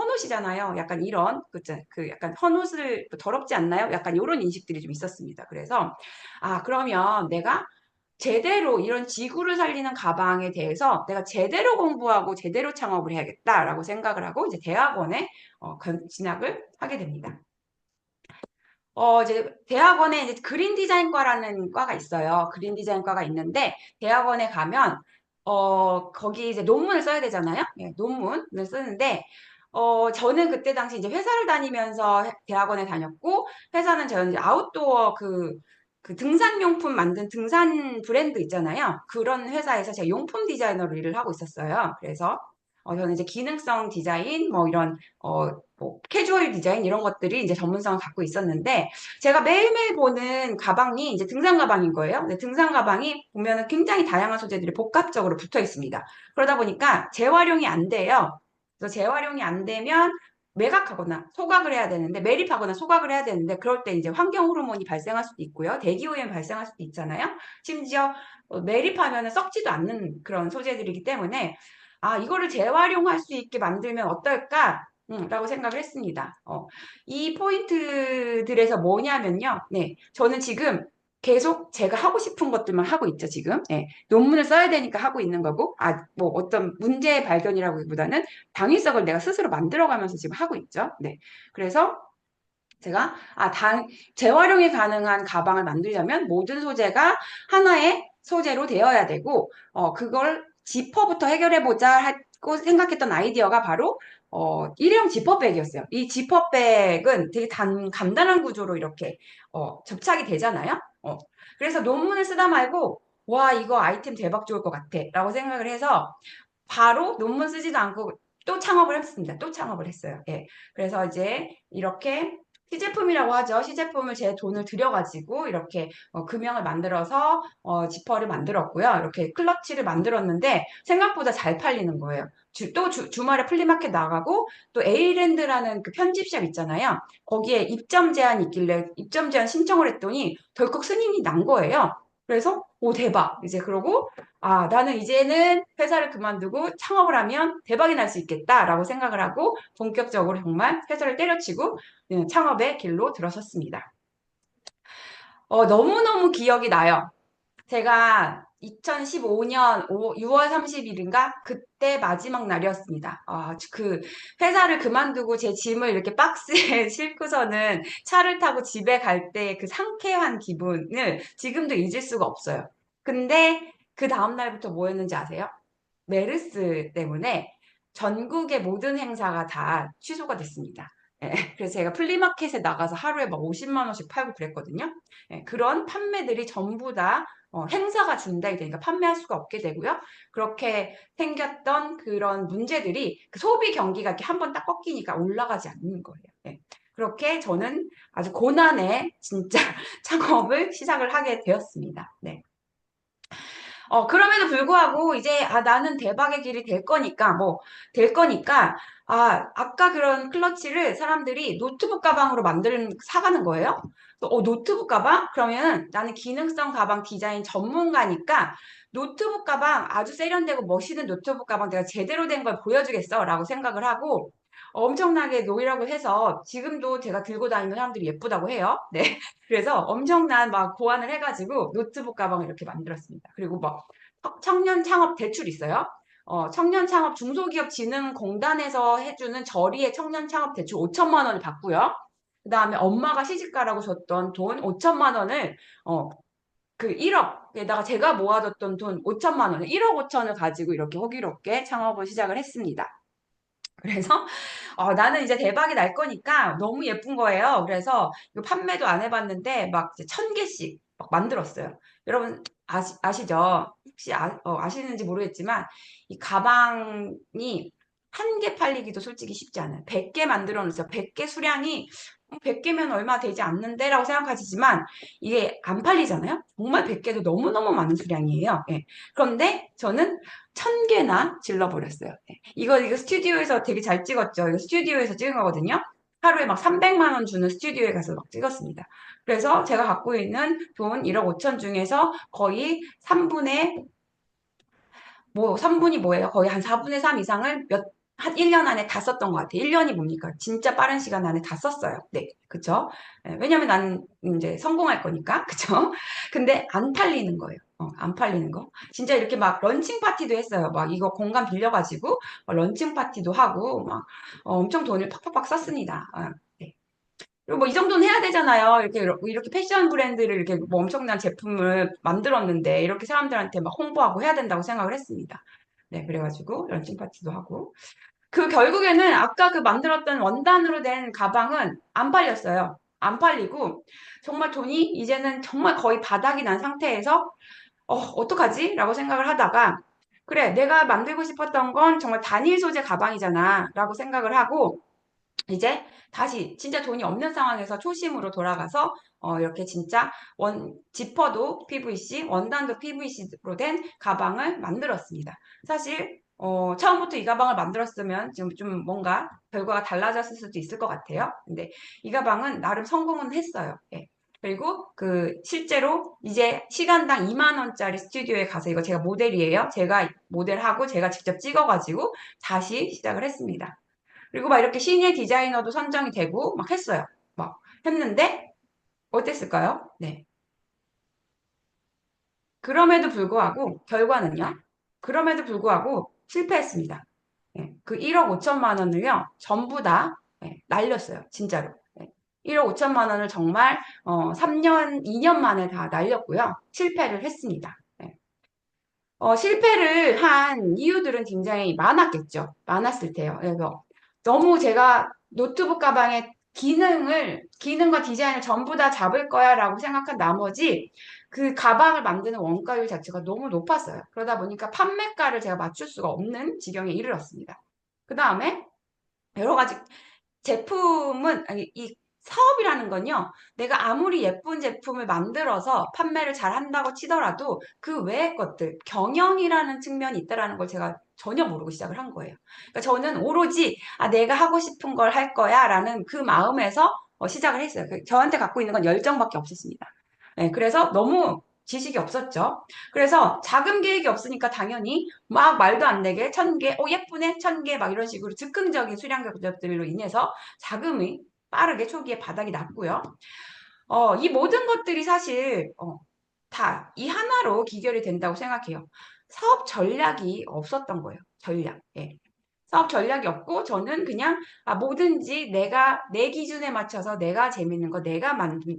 헌옷이잖아요. 약간 이런 그 약간 헌옷을 더럽지 않나요? 약간 이런 인식들이 좀 있었습니다. 그래서 그러면 내가 제대로 이런 지구를 살리는 가방에 대해서 내가 제대로 공부하고 제대로 창업을 해야겠다라고 생각을 하고 이제 대학원에 진학을 하게 됩니다. 이제 대학원에 이제 그린 디자인과라는 과가 있어요. 그린 디자인과가 있는데 대학원에 가면 거기 이제 논문을 써야 되잖아요. 예, 논문을 쓰는데 저는 그때 당시 이제 회사를 다니면서 대학원에 다녔고 회사는 저는 이제 아웃도어 그 등산용품 만든 등산 브랜드 있잖아요. 그런 회사에서 제가 용품 디자이너로 일을 하고 있었어요. 그래서 저는 이제 기능성 디자인 뭐 이런 뭐 캐주얼 디자인 이런 것들이 이제 전문성을 갖고 있었는데 제가 매일매일 보는 가방이 이제 등산 가방인 거예요. 근데 등산 가방이 보면은 굉장히 다양한 소재들이 복합적으로 붙어 있습니다. 그러다 보니까 재활용이 안 돼요. 그래서 재활용이 안 되면 매각하거나 소각을 해야 되는데 매립하거나 소각을 해야 되는데 그럴 때 이제 환경 호르몬이 발생할 수도 있고요. 대기 오염이 발생할 수도 있잖아요. 심지어 매립하면 썩지도 않는 그런 소재들이기 때문에 이거를 재활용할 수 있게 만들면 어떨까? 라고 생각을 했습니다. 이 포인트들에서 뭐냐면요. 네, 저는 지금 계속 제가 하고 싶은 것들만 하고 있죠, 지금. 네, 논문을 써야 되니까 하고 있는 거고, 뭐 어떤 문제 발견이라기보다는 당위성을 내가 스스로 만들어가면서 지금 하고 있죠. 네. 그래서 제가, 재활용이 가능한 가방을 만들려면 모든 소재가 하나의 소재로 되어야 되고, 그걸 지퍼부터 해결해보자 하고 생각했던 아이디어가 바로, 일회용 지퍼백이었어요. 이 지퍼백은 되게 간단한 구조로 이렇게, 접착이 되잖아요. 그래서 논문을 쓰다 말고, 와, 이거 아이템 대박 좋을 것 같아. 라고 생각을 해서, 바로 논문 쓰지도 않고 또 창업을 했습니다. 또 창업을 했어요. 예. 그래서 이제 이렇게 시제품이라고 하죠. 시제품을 제 돈을 들여가지고 이렇게 금형을 만들어서 지퍼를 만들었고요. 이렇게 클러치를 만들었는데 생각보다 잘 팔리는 거예요. 주말에 플리마켓 나가고 또 에이랜드라는 그 편집샵 있잖아요. 거기에 입점 제한이 있길래 입점 제한 신청을 했더니 덜컥 승인이 난 거예요. 그래서 오 대박 이제 그러고 나는 이제는 회사를 그만두고 창업을 하면 대박이 날 수 있겠다라고 생각을 하고 본격적으로 정말 회사를 때려치고 창업의 길로 들어섰습니다. 너무너무 기억이 나요. 제가 2015년 6월 30일인가? 그때 마지막 날이었습니다. 그 회사를 그만두고 제 짐을 이렇게 박스에 싣고서는 차를 타고 집에 갈 때 그 상쾌한 기분을 지금도 잊을 수가 없어요. 근데 그 다음날부터 뭐였는지 아세요? 메르스 때문에 전국의 모든 행사가 다 취소가 됐습니다. 예, 그래서 제가 플리마켓에 나가서 하루에 막 50만 원씩 팔고 그랬거든요. 그런 판매들이 전부 다 행사가 중단이 되니까 판매할 수가 없게 되고요. 그렇게 생겼던 그런 문제들이 그 소비 경기가 이렇게 한번 딱 꺾이니까 올라가지 않는 거예요. 예. 그렇게 저는 아주 고난의 진짜 창업을 시작을 하게 되었습니다. 네. 그럼에도 불구하고 이제 나는 대박의 길이 될 거니까 될 거니까 아까 그런 클러치를 사람들이 노트북 가방으로 사가는 거예요. 노트북 가방? 그러면 나는 기능성 가방 디자인 전문가니까 노트북 가방 아주 세련되고 멋있는 노트북 가방 내가 제대로 된 걸 보여주겠어라고 생각을 하고 엄청나게 노력을 해서 지금도 제가 들고 다니는 사람들이 예쁘다고 해요. 네. 그래서 엄청난 막 고안을 해가지고 노트북 가방을 이렇게 만들었습니다. 그리고 뭐 청년 창업 대출 있어요. 청년 창업 중소기업 진흥공단에서 해주는 저리의 청년 창업 대출 5천만 원을 받고요. 그다음에 엄마가 시집가라고 줬던 돈 5천만 원을 그 1억에다가 제가 모아뒀던 돈 5천만 원을 1억 5천을 가지고 이렇게 호기롭게 창업을 시작을 했습니다. 그래서 나는 이제 대박이 날 거니까 너무 예쁜 거예요. 그래서 이거 판매도 안 해봤는데 막 이제 1,000개씩 막 만들었어요. 여러분 아시죠? 혹시 아시는지 모르겠지만 이 가방이 한 개 팔리기도 솔직히 쉽지 않아요. 100개 만들어 놓으세요. 100개 수량이 100개면 얼마 되지 않는데라고 생각하시지만 이게 안 팔리잖아요. 정말 100개도 너무너무 많은 수량이에요. 예. 그런데 저는 1,000개나 질러버렸어요. 예. 이거 스튜디오에서 되게 잘 찍었죠. 이거 스튜디오에서 찍은 거거든요. 하루에 막 300만 원 주는 스튜디오에 가서 막 찍었습니다. 그래서 제가 갖고 있는 돈 1억 5천 중에서 거의 3분이 뭐예요? 거의 한 4분의 3 이상을 한 1년 안에 다 썼던 것 같아요. 1년이 뭡니까? 진짜 빠른 시간 안에 다 썼어요. 네, 그쵸? 예, 왜냐면 나는 이제 성공할 거니까, 그쵸? 근데 안 팔리는 거예요. 안 팔리는 거. 진짜 이렇게 막 런칭 파티도 했어요. 막 이거 공간 빌려가지고 런칭 파티도 하고 막 엄청 돈을 팍팍팍 썼습니다. 네. 그리고 뭐 이 정도는 해야 되잖아요. 이렇게 패션 브랜드를 이렇게 뭐 엄청난 제품을 만들었는데 이렇게 사람들한테 막 홍보하고 해야 된다고 생각을 했습니다. 네, 그래가지고 런칭 파티도 하고. 그 결국에는 아까 그 만들었던 원단으로 된 가방은 안 팔렸어요. 안 팔리고 정말 돈이 이제는 정말 거의 바닥이 난 상태에서 어떡하지? 라고 생각을 하다가 그래, 내가 만들고 싶었던 건 정말 단일 소재 가방이잖아. 라고 생각을 하고 이제 다시 진짜 돈이 없는 상황에서 초심으로 돌아가서 이렇게 진짜 지퍼도 PVC, 원단도 PVC로 된 가방을 만들었습니다. 사실 처음부터 이 가방을 만들었으면 지금 좀 뭔가 결과가 달라졌을 수도 있을 것 같아요. 근데 이 가방은 나름 성공은 했어요. 예. 그리고 그 실제로 이제 시간당 2만 원짜리 스튜디오에 가서 이거 제가 모델이에요. 제가 모델하고 제가 직접 찍어가지고 다시 시작을 했습니다. 그리고 막 이렇게 시니어 디자이너도 선정이 되고 막 했어요. 막 했는데 어땠을까요? 네. 그럼에도 불구하고 결과는요. 그럼에도 불구하고 실패했습니다. 예, 그 1억 5천만 원을요. 전부 다 날렸어요. 진짜로. 1억 5천만 원을 정말 3년, 2년 만에 다 날렸고요. 실패를 했습니다. 실패를 한 이유들은 굉장히 많았겠죠. 많았을 테요. 그래서 너무 제가 노트북 가방의 기능과 디자인을 전부 다 잡을 거야 라고 생각한 나머지 그 가방을 만드는 원가율 자체가 너무 높았어요. 그러다 보니까 판매가를 제가 맞출 수가 없는 지경에 이르렀습니다. 그 다음에 여러 가지 제품은, 아니, 이 사업이라는 건요, 내가 아무리 예쁜 제품을 만들어서 판매를 잘 한다고 치더라도 그 외의 것들, 경영이라는 측면이 있다라는 걸 제가 전혀 모르고 시작을 한 거예요. 그러니까 저는 오로지, 내가 하고 싶은 걸 할 거야 라는 그 마음에서 시작을 했어요. 저한테 갖고 있는 건 열정밖에 없었습니다. 네, 그래서 너무 지식이 없었죠. 그래서 자금 계획이 없으니까 당연히 막 말도 안 되게 1,000개, 예쁘네, 1,000개 막 이런 식으로 즉흥적인 수량 경쟁들로 인해서 자금이 빠르게 초기에 바닥이 났고요. 이 모든 것들이 사실 다 이 하나로 기결이 된다고 생각해요. 사업 전략이 없었던 거예요. 전략. 예. 사업 전략이 없고 저는 그냥 뭐든지 내가 내 기준에 맞춰서 내가 재밌는 거, 내가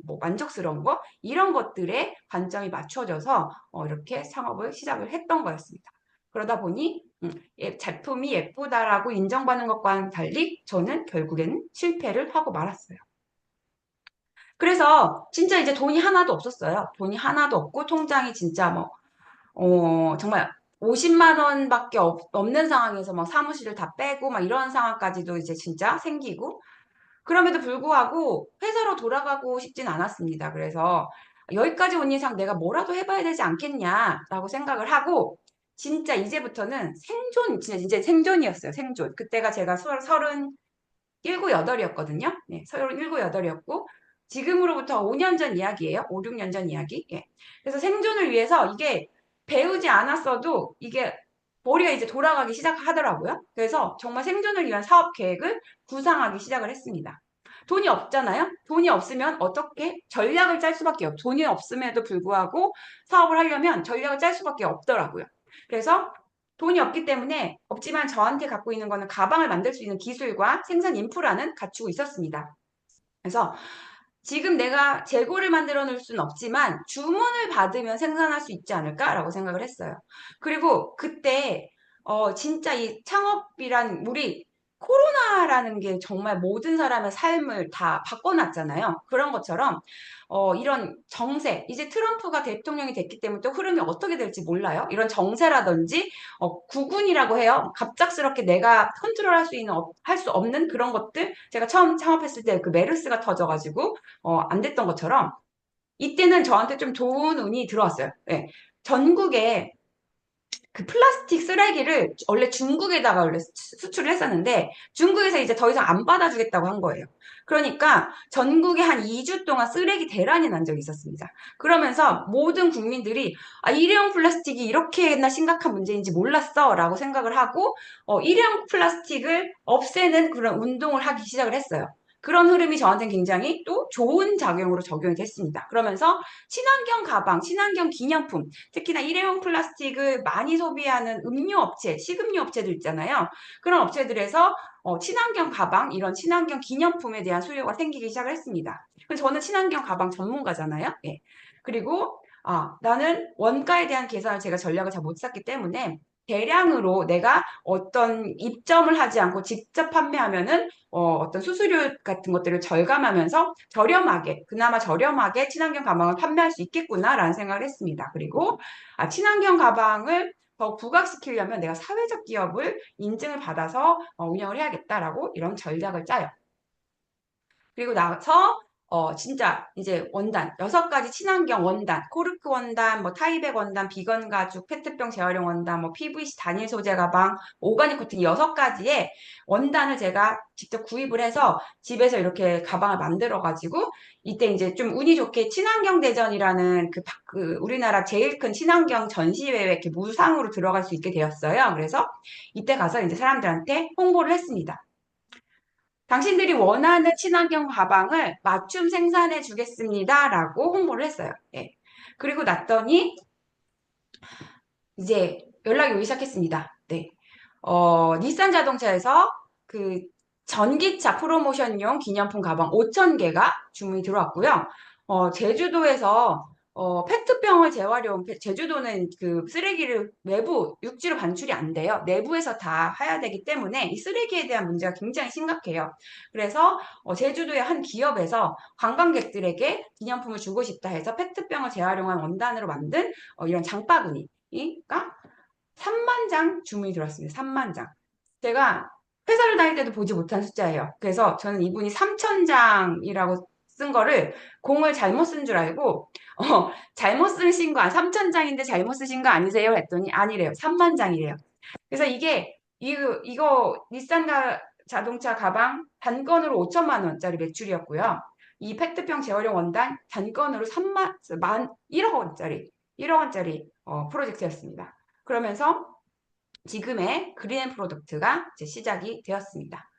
뭐 만족스러운 거 이런 것들에 관점이 맞춰져서 이렇게 창업을 시작을 했던 거였습니다. 그러다 보니 제품이 예쁘다라고 인정받는 것과는 달리 저는 결국에는 실패를 하고 말았어요. 그래서 진짜 이제 돈이 하나도 없었어요. 돈이 하나도 없고 통장이 진짜 뭐 정말 50만 원밖에 없는 상황에서 막 사무실을 다 빼고 막 이런 상황까지도 이제 진짜 생기고 그럼에도 불구하고 회사로 돌아가고 싶진 않았습니다. 그래서 여기까지 온 이상 내가 뭐라도 해봐야 되지 않겠냐라고 생각을 하고 진짜 이제부터는 생존, 진짜 이제 생존이었어요. 생존. 그때가 제가 37, 8이었거든요. 네, 37, 8이었고 지금으로부터 5년 전 이야기예요. 5, 6년 전 이야기. 예. 그래서 생존을 위해서 이게 배우지 않았어도 이게 머리가 이제 돌아가기 시작하더라고요. 그래서 정말 생존을 위한 사업 계획을 구상하기 시작을 했습니다. 돈이 없잖아요. 돈이 없으면 어떻게 전략을 짤 수밖에 없. 돈이 없음에도 불구하고 사업을 하려면 전략을 짤 수밖에 없더라고요. 그래서 돈이 없기 때문에 없지만 저한테 갖고 있는 거는 가방을 만들 수 있는 기술과 생산 인프라는 갖추고 있었습니다. 그래서 지금 내가 재고를 만들어 놓을 수는 없지만 주문을 받으면 생산할 수 있지 않을까라고 생각을 했어요. 그리고 그때 진짜 이 창업이란 우리 코로나라는 게 정말 모든 사람의 삶을 다 바꿔놨잖아요. 그런 것처럼 이런 정세, 이제 트럼프가 대통령이 됐기 때문에 또 흐름이 어떻게 될지 몰라요. 이런 정세라든지 구군이라고 해요. 갑작스럽게 내가 컨트롤할 수 있는 할 수 없는 그런 것들. 제가 처음 창업했을 때 그 메르스가 터져가지고 안 됐던 것처럼 이때는 저한테 좀 좋은 운이 들어왔어요. 예. 전국에 그 플라스틱 쓰레기를 원래 중국에다가 원래 수출을 했었는데 중국에서 이제 더 이상 안 받아주겠다고 한 거예요. 그러니까 전국에 한 2주 동안 쓰레기 대란이 난 적이 있었습니다. 그러면서 모든 국민들이 일회용 플라스틱이 이렇게나 심각한 문제인지 몰랐어 라고 생각을 하고 일회용 플라스틱을 없애는 그런 운동을 하기 시작을 했어요. 그런 흐름이 저한테는 굉장히 또 좋은 작용으로 적용이 됐습니다. 그러면서 친환경 가방, 친환경 기념품, 특히나 일회용 플라스틱을 많이 소비하는 음료 업체, 식음료 업체들 있잖아요. 그런 업체들에서 친환경 가방, 이런 친환경 기념품에 대한 수요가 생기기 시작을 했습니다. 그래서 저는 친환경 가방 전문가잖아요. 예. 그리고 나는 원가에 대한 계산을 제가 전략을 잘 못 짰기 때문에 대량으로 내가 어떤 입점을 하지 않고 직접 판매하면은 어떤 수수료 같은 것들을 절감하면서 저렴하게, 그나마 저렴하게 친환경 가방을 판매할 수 있겠구나라는 생각을 했습니다. 그리고 친환경 가방을 더 부각시키려면 내가 사회적 기업을 인증을 받아서 운영을 해야겠다라고 이런 전략을 짜요. 그리고 나서 진짜 이제 원단 6가지 친환경 원단, 코르크 원단, 뭐 타이백 원단, 비건 가죽, 페트병 재활용 원단, 뭐 PVC 단일 소재 가방, 오가닉 코튼 6가지의 원단을 제가 직접 구입을 해서 집에서 이렇게 가방을 만들어 가지고 이때 이제 좀 운이 좋게 친환경 대전이라는 그 우리나라 제일 큰 친환경 전시회에 이렇게 무상으로 들어갈 수 있게 되었어요. 그래서 이때 가서 이제 사람들한테 홍보를 했습니다. 당신들이 원하는 친환경 가방을 맞춤 생산해 주겠습니다. 라고 홍보를 했어요. 예. 그리고 났더니 이제 연락이 오기 시작했습니다. 네. 닛산 자동차에서 그 전기차 프로모션용 기념품 가방 5,000개가 주문이 들어왔고요. 제주도에서 페트병을 재활용, 제주도는 그 쓰레기를 외부 육지로 반출이 안 돼요. 내부에서 다 해야 되기 때문에 이 쓰레기에 대한 문제가 굉장히 심각해요. 그래서 제주도의 한 기업에서 관광객들에게 기념품을 주고 싶다 해서 페트병을 재활용한 원단으로 만든 이런 장바구니가 3만 장 주문이 들어왔습니다. 3만 장. 제가 회사를 다닐 때도 보지 못한 숫자예요. 그래서 저는 이분이 3천 장이라고 쓴 거를 공을 잘못 쓴 줄 알고 잘못 쓰신 거, 3천 장인데 잘못 쓰신 거 아니세요? 했더니 아니래요. 3만 장이래요. 그래서 이거 닛산 자동차 가방 단건으로 5천만 원짜리 매출이었고요. 이 페트병 재활용 원단 단건으로 1억 원짜리, 1억 원짜리 프로젝트였습니다. 그러면서 지금의 그린 프로덕트가 이제 시작이 되었습니다.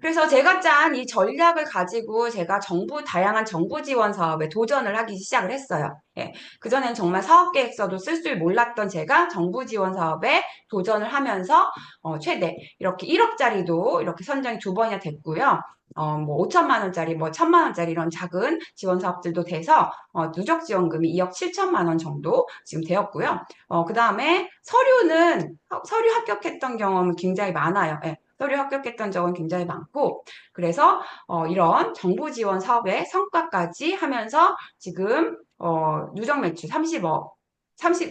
그래서 제가 짠 이 전략을 가지고 제가 다양한 정부 지원 사업에 도전을 하기 시작을 했어요. 예. 그전엔 정말 사업 계획서도 쓸 줄 몰랐던 제가 정부 지원 사업에 도전을 하면서 최대 이렇게 1억짜리도 이렇게 선정이 2번이나 됐고요. 뭐 5천만 원짜리, 뭐 1천만 원짜리 이런 작은 지원 사업들도 돼서 누적 지원금이 2억 7천만 원 정도 지금 되었고요. 그 다음에 서류 합격했던 경험은 굉장히 많아요. 예. 서류 합격했던 적은 굉장히 많고, 그래서 이런 정부 지원 사업의 성과까지 하면서 지금 누적 매출 30억,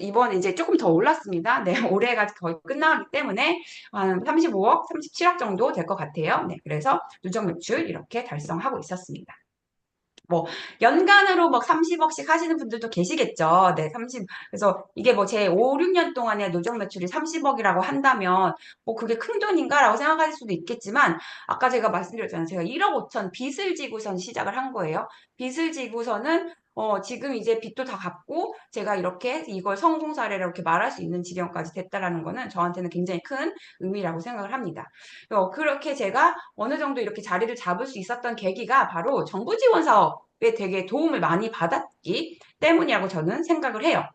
이번 이제 조금 더 올랐습니다. 네, 올해가 거의 끝나기 때문에 한 35억, 37억 정도 될 것 같아요. 네, 그래서 누적 매출 이렇게 달성하고 있었습니다. 뭐 연간으로 막 30억씩 하시는 분들도 계시겠죠. 네, 그래서 이게 뭐 제 5, 6년 동안의 누적 매출이 30억이라고 한다면 뭐 그게 큰 돈인가라고 생각하실 수도 있겠지만 아까 제가 말씀드렸잖아요. 제가 1억 5천 빚을 지고선 시작을 한 거예요. 빚을 지고서는 지금 이제 빚도 다 갚고 제가 이렇게 이걸 성공 사례로 이렇게 말할 수 있는 지경까지 됐다라는 거는 저한테는 굉장히 큰 의미라고 생각을 합니다. 그렇게 제가 어느 정도 이렇게 자리를 잡을 수 있었던 계기가 바로 정부 지원 사업에 되게 도움을 많이 받았기 때문이라고 저는 생각을 해요.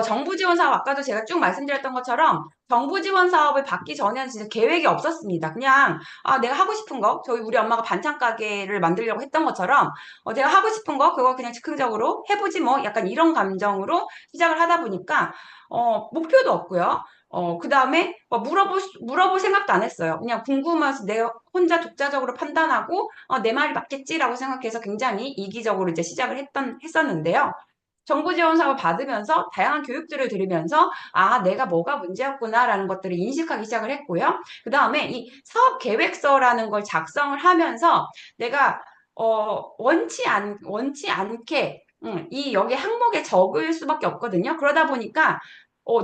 정부 지원 사업, 아까도 제가 쭉 말씀드렸던 것처럼, 정부 지원 사업을 받기 전에는 진짜 계획이 없었습니다. 그냥, 내가 하고 싶은 거, 저희 우리 엄마가 반찬 가게를 만들려고 했던 것처럼, 내가 하고 싶은 거, 그거 그냥 즉흥적으로 해보지 뭐, 약간 이런 감정으로 시작을 하다 보니까, 목표도 없고요. 그 다음에 물어볼 생각도 안 했어요. 그냥 궁금해서 내가 혼자 독자적으로 판단하고, 내 말이 맞겠지라고 생각해서 굉장히 이기적으로 이제 시작을 했었는데요. 정부 지원 사업을 받으면서 다양한 교육들을 들으면서 내가 뭐가 문제였구나라는 것들을 인식하기 시작을 했고요. 그 다음에 이 사업 계획서라는 걸 작성을 하면서 내가 원치 않게 이 여기 항목에 적을 수밖에 없거든요. 그러다 보니까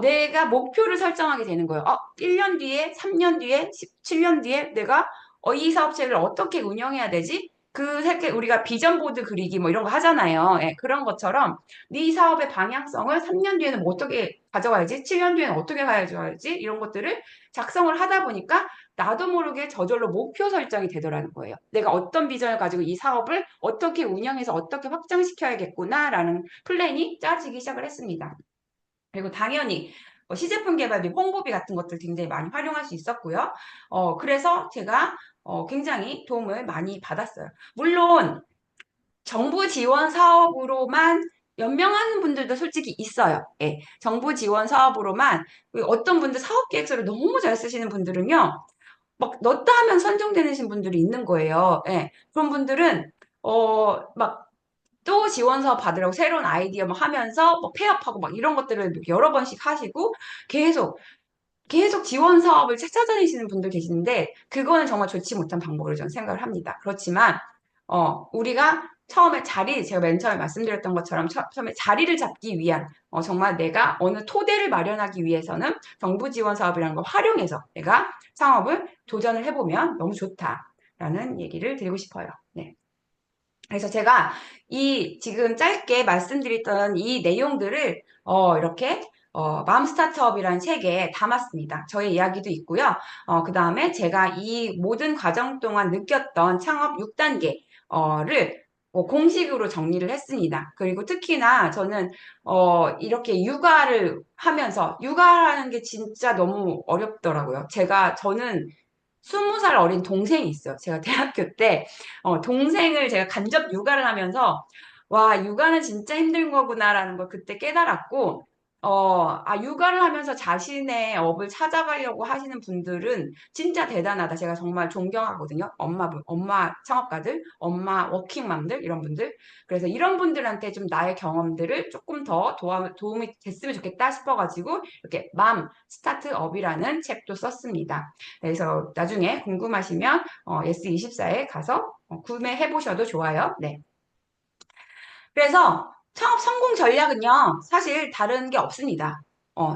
내가 목표를 설정하게 되는 거예요. 1년 뒤에, 3년 뒤에, 17년 뒤에 내가 이 사업체를 어떻게 운영해야 되지? 그 우리가 비전 보드 그리기 뭐 이런 거 하잖아요. 예, 그런 것처럼 네 사업의 방향성을 3년 뒤에는 뭐 어떻게 가져가야지, 7년 뒤에는 어떻게 가져가야지 이런 것들을 작성을 하다 보니까 나도 모르게 저절로 목표 설정이 되더라는 거예요. 내가 어떤 비전을 가지고 이 사업을 어떻게 운영해서 어떻게 확장시켜야겠구나라는 플랜이 짜지기 시작을 했습니다. 그리고 당연히 시제품 개발비, 홍보비 같은 것들 굉장히 많이 활용할 수 있었고요. 그래서 제가 굉장히 도움을 많이 받았어요. 물론 정부 지원 사업으로만 연명하는 분들도 솔직히 있어요. 예, 정부 지원 사업으로만 어떤 분들 사업 계획서를 너무 잘 쓰시는 분들은요. 막 넣었다 하면 선정되는 분들이 있는 거예요. 예, 그런 분들은 막 또 지원 사업 받으라고 새로운 아이디어 막 하면서 뭐 폐업하고 막 이런 것들을 여러 번씩 하시고 계속 계속 지원 사업을 찾아다니시는 분들 계시는데 그거는 정말 좋지 못한 방법으로 저는 생각을 합니다. 그렇지만 우리가 처음에 제가 맨 처음에 말씀드렸던 것처럼 처음에 자리를 잡기 위한 정말 내가 어느 토대를 마련하기 위해서는 정부 지원 사업이라는 걸 활용해서 내가 창업을 도전을 해보면 너무 좋다라는 얘기를 드리고 싶어요. 네. 그래서 제가 이 지금 짧게 말씀드렸던 이 내용들을 이렇게 맘 스타트업이라는 책에 담았습니다. 저의 이야기도 있고요. 그 다음에 제가 이 모든 과정 동안 느꼈던 창업 6단계를 공식으로 정리를 했습니다. 그리고 특히나 저는 이렇게 육아를 하면서 육아라는 게 진짜 너무 어렵더라고요. 저는 20살 어린 동생이 있어요. 제가 대학교 때 동생을 제가 간접 육아를 하면서 와, 육아는 진짜 힘든 거구나라는 걸 그때 깨달았고 육아를 하면서 자신의 업을 찾아가려고 하시는 분들은 진짜 대단하다. 제가 정말 존경하거든요. 엄마 창업가들, 엄마 워킹맘들 이런 분들. 그래서 이런 분들한테 좀 나의 경험들을 조금 더 도움이 됐으면 좋겠다 싶어가지고 이렇게 맘 스타트업이라는 책도 썼습니다. 그래서 나중에 궁금하시면 S24에 가서 구매해 보셔도 좋아요. 네. 그래서 창업 성공 전략은요, 사실 다른 게 없습니다.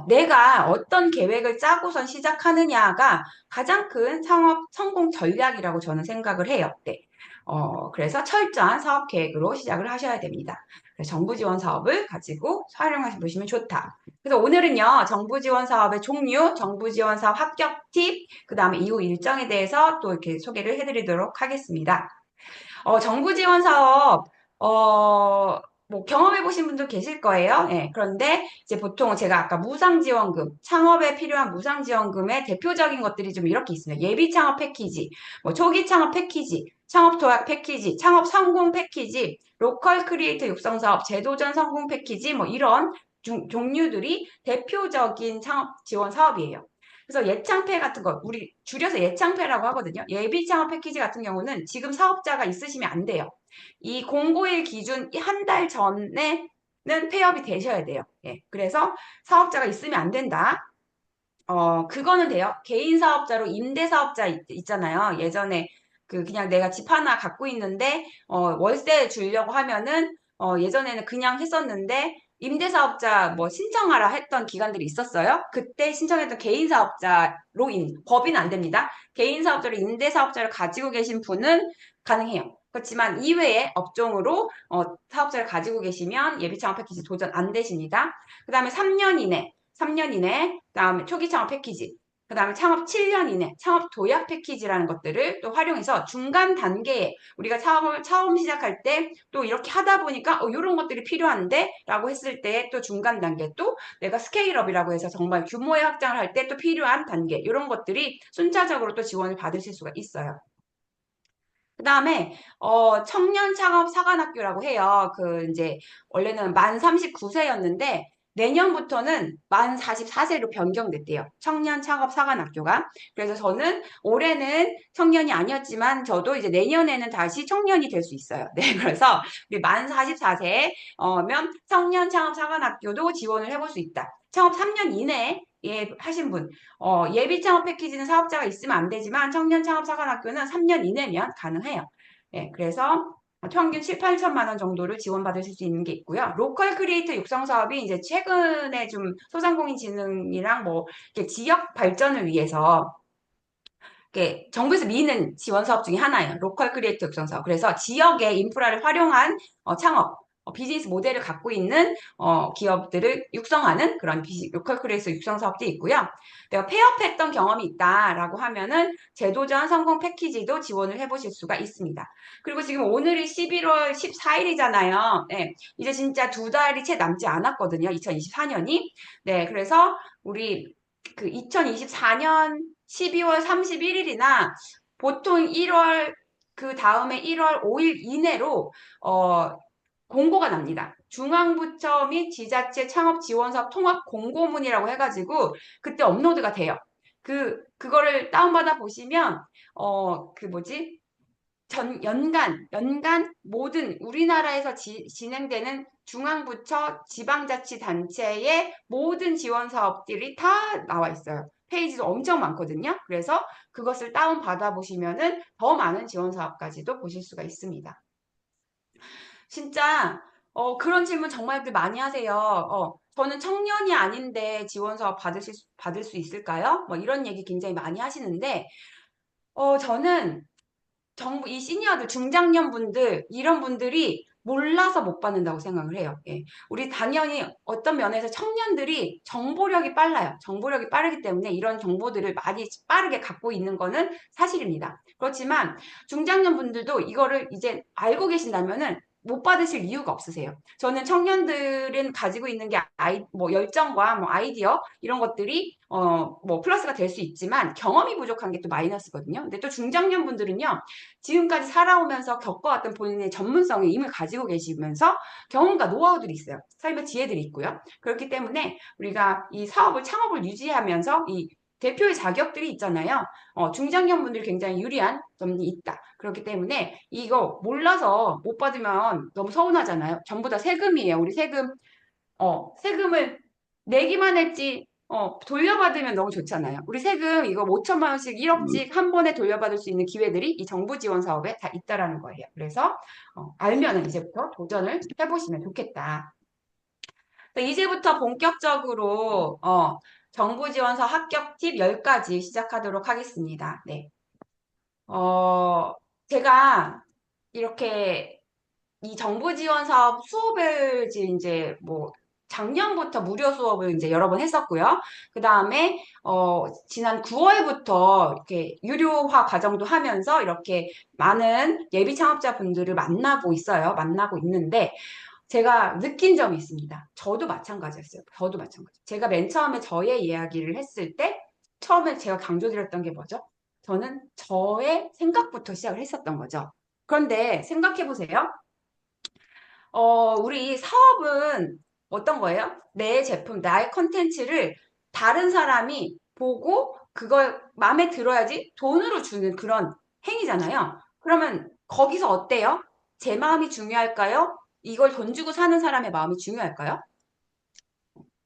내가 어떤 계획을 짜고선 시작하느냐가 가장 큰 창업 성공 전략이라고 저는 생각을 해요. 네. 그래서 철저한 사업 계획으로 시작을 하셔야 됩니다. 그래서 정부 지원 사업을 가지고 활용해 보시면 좋다. 그래서 오늘은요, 정부 지원 사업의 종류, 정부 지원 사업 합격 팁, 그 다음에 이후 일정에 대해서 또 이렇게 소개를 해드리도록 하겠습니다. 정부 지원 사업, 뭐 경험해 보신 분도 계실 거예요. 예, 그런데 이제 보통 제가 아까 무상지원금, 창업에 필요한 무상지원금의 대표적인 것들이 좀 이렇게 있습니다. 예비 창업 패키지, 뭐 초기 창업 패키지, 창업 도약 패키지, 창업 성공 패키지, 로컬 크리에이터 육성 사업, 재도전 성공 패키지, 뭐 이런 종류들이 대표적인 창업 지원 사업이에요. 그래서 예창패 같은 거, 우리 줄여서 예창패라고 하거든요. 예비 창업 패키지 같은 경우는 지금 사업자가 있으시면 안 돼요. 이 공고일 기준 한 달 전에는 폐업이 되셔야 돼요. 예. 그래서 사업자가 있으면 안 된다. 그거는 돼요. 개인 사업자로 임대 사업자 있잖아요. 예전에 그냥 내가 집 하나 갖고 있는데 월세 주려고 하면은 예전에는 그냥 했었는데 임대사업자 뭐 신청하라 했던 기간들이 있었어요. 그때 신청했던 개인사업자로 법인은 안 됩니다. 개인사업자로 임대사업자를 가지고 계신 분은 가능해요. 그렇지만 이외에 업종으로 사업자를 가지고 계시면 예비창업 패키지 도전 안 되십니다. 그 다음에 3년 이내, 그다음에 초기 창업 패키지. 그 다음에 창업 7년 이내, 창업 도약 패키지라는 것들을 또 활용해서 중간 단계에 우리가 창업을 처음 시작할 때 또 이렇게 하다 보니까 이런 것들이 필요한데 라고 했을 때 또 중간 단계 또 내가 스케일업이라고 해서 정말 규모의 확장을 할 때 또 필요한 단계 이런 것들이 순차적으로 또 지원을 받으실 수가 있어요. 그 다음에 청년 창업 사관학교라고 해요. 그 이제 원래는 만 39세였는데 내년부터는 만 44세로 변경됐대요. 청년 창업 사관학교가. 그래서 저는 올해는 청년이 아니었지만 저도 이제 내년에는 다시 청년이 될 수 있어요. 네, 그래서 우리 만 44세면 청년 창업 사관학교도 지원을 해볼 수 있다. 창업 3년 이내에 하신 분, 예비 창업 패키지는 사업자가 있으면 안 되지만 청년 창업 사관학교는 3년 이내면 가능해요. 예, 그래서 평균 7, 8천만 원 정도를 지원받으실 수 있는 게 있고요. 로컬 크리에이터 육성 사업이 이제 최근에 좀 소상공인진흥이랑 뭐 이렇게 지역 발전을 위해서 이렇게 정부에서 미는 지원 사업 중에 하나예요. 로컬 크리에이터 육성 사업. 그래서 지역의 인프라를 활용한 창업, 비즈니스 모델을 갖고 있는 기업들을 육성하는 그런 로컬 크리에이터 육성 사업도 있고요. 내가 폐업했던 경험이 있다라고 하면은 제도전 성공 패키지도 지원을 해보실 수가 있습니다. 그리고 지금 오늘이 11월 14일이잖아요. 네, 이제 진짜 두 달이 채 남지 않았거든요. 2024년이. 네, 그래서 우리 그 2024년 12월 31일이나 보통 1월 그 다음에 1월 5일 이내로 공고가 납니다. 중앙부처 및 지자체 창업 지원사업 통합 공고문이라고 해가지고 그때 업로드가 돼요. 그거를 다운받아 보시면 그 뭐지? 연간 모든 우리나라에서 진행되는 중앙부처 지방자치단체의 모든 지원 사업들이 다 나와 있어요. 페이지도 엄청 많거든요. 그래서 그것을 다운받아 보시면은 더 많은 지원 사업까지도 보실 수가 있습니다. 진짜 그런 질문 정말들 많이 하세요. 저는 청년이 아닌데 지원 사업 받을 수 있을까요? 뭐 이런 얘기 굉장히 많이 하시는데 저는 정부 이 시니어들 중장년 분들 이런 분들이 몰라서 못 받는다고 생각을 해요. 예. 우리 당연히 어떤 면에서 청년들이 정보력이 빨라요. 정보력이 빠르기 때문에 이런 정보들을 많이 빠르게 갖고 있는 거는 사실입니다. 그렇지만 중장년 분들도 이거를 이제 알고 계신다면은 못 받으실 이유가 없으세요. 저는 청년들은 가지고 있는 게 뭐 열정과 뭐 아이디어 이런 것들이 뭐 플러스가 될 수 있지만 경험이 부족한 게 또 마이너스거든요. 근데 또 중장년 분들은요. 지금까지 살아오면서 겪어왔던 본인의 전문성의 힘을 가지고 계시면서 경험과 노하우들이 있어요. 삶의 지혜들이 있고요. 그렇기 때문에 우리가 이 사업을, 창업을 유지하면서 이 대표의 자격들이 있잖아요. 중장년 분들이 굉장히 유리한 점이 있다. 그렇기 때문에 이거 몰라서 못 받으면 너무 서운하잖아요. 전부 다 세금이에요. 우리 세금을 내기만 했지, 돌려받으면 너무 좋잖아요. 우리 세금 이거 5천만 원씩 1억씩 한 번에 돌려받을 수 있는 기회들이 이 정부 지원 사업에 다 있다라는 거예요. 그래서, 알면은 이제부터 도전을 해보시면 좋겠다. 이제부터 본격적으로, 정부 지원서 합격 팁 10가지 시작하도록 하겠습니다. 네. 어, 제가 이렇게 이 정부 지원 사업 수업을 이제 뭐 작년부터 무료 수업을 이제 여러 번 했었고요. 그 다음에 지난 9월부터 이렇게 유료화 과정도 하면서 이렇게 많은 예비 창업자 분들을 만나고 있어요. 만나고 있는데 제가 느낀 점이 있습니다. 저도 마찬가지였어요. 저도 마찬가지. 제가 맨 처음에 저의 이야기를 했을 때 처음에 제가 강조드렸던 게 뭐죠? 저는 저의 생각부터 시작을 했었던 거죠. 그런데 생각해 보세요. 우리 사업은 어떤 거예요? 내 제품, 나의 컨텐츠를 다른 사람이 보고 그걸 마음에 들어야지 돈으로 주는 그런 행위잖아요. 그러면 거기서 어때요? 제 마음이 중요할까요? 이걸 돈 주고 사는 사람의 마음이 중요할까요?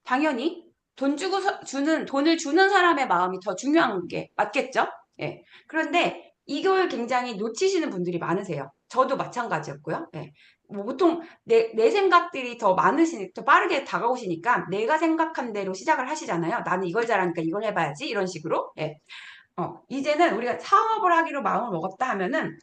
당연히 돈을 주는 사람의 마음이 더 중요한 게 맞겠죠? 예. 그런데 이걸 굉장히 놓치시는 분들이 많으세요. 저도 마찬가지였고요. 예. 뭐 보통 내 생각들이 더 빠르게 다가오시니까 내가 생각한 대로 시작을 하시잖아요. 나는 이걸 잘하니까 이걸 해봐야지. 이런 식으로. 예. 이제는 우리가 사업을 하기로 마음을 먹었다 하면은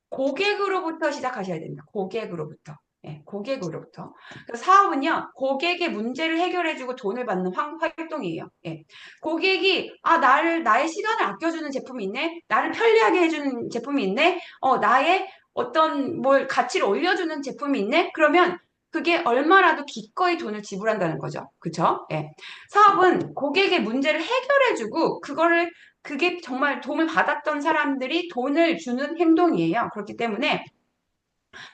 고객으로부터 시작하셔야 됩니다. 고객으로부터. 예, 고객으로부터. 그래서 사업은요, 고객의 문제를 해결해주고 돈을 받는 활동이에요. 예. 고객이, 나의 시간을 아껴주는 제품이 있네? 나를 편리하게 해주는 제품이 있네? 나의 어떤 뭘 가치를 올려주는 제품이 있네? 그러면 그게 얼마라도 기꺼이 돈을 지불한다는 거죠. 그쵸? 예. 사업은 고객의 문제를 해결해주고, 그게 정말 도움을 받았던 사람들이 돈을 주는 행동이에요. 그렇기 때문에,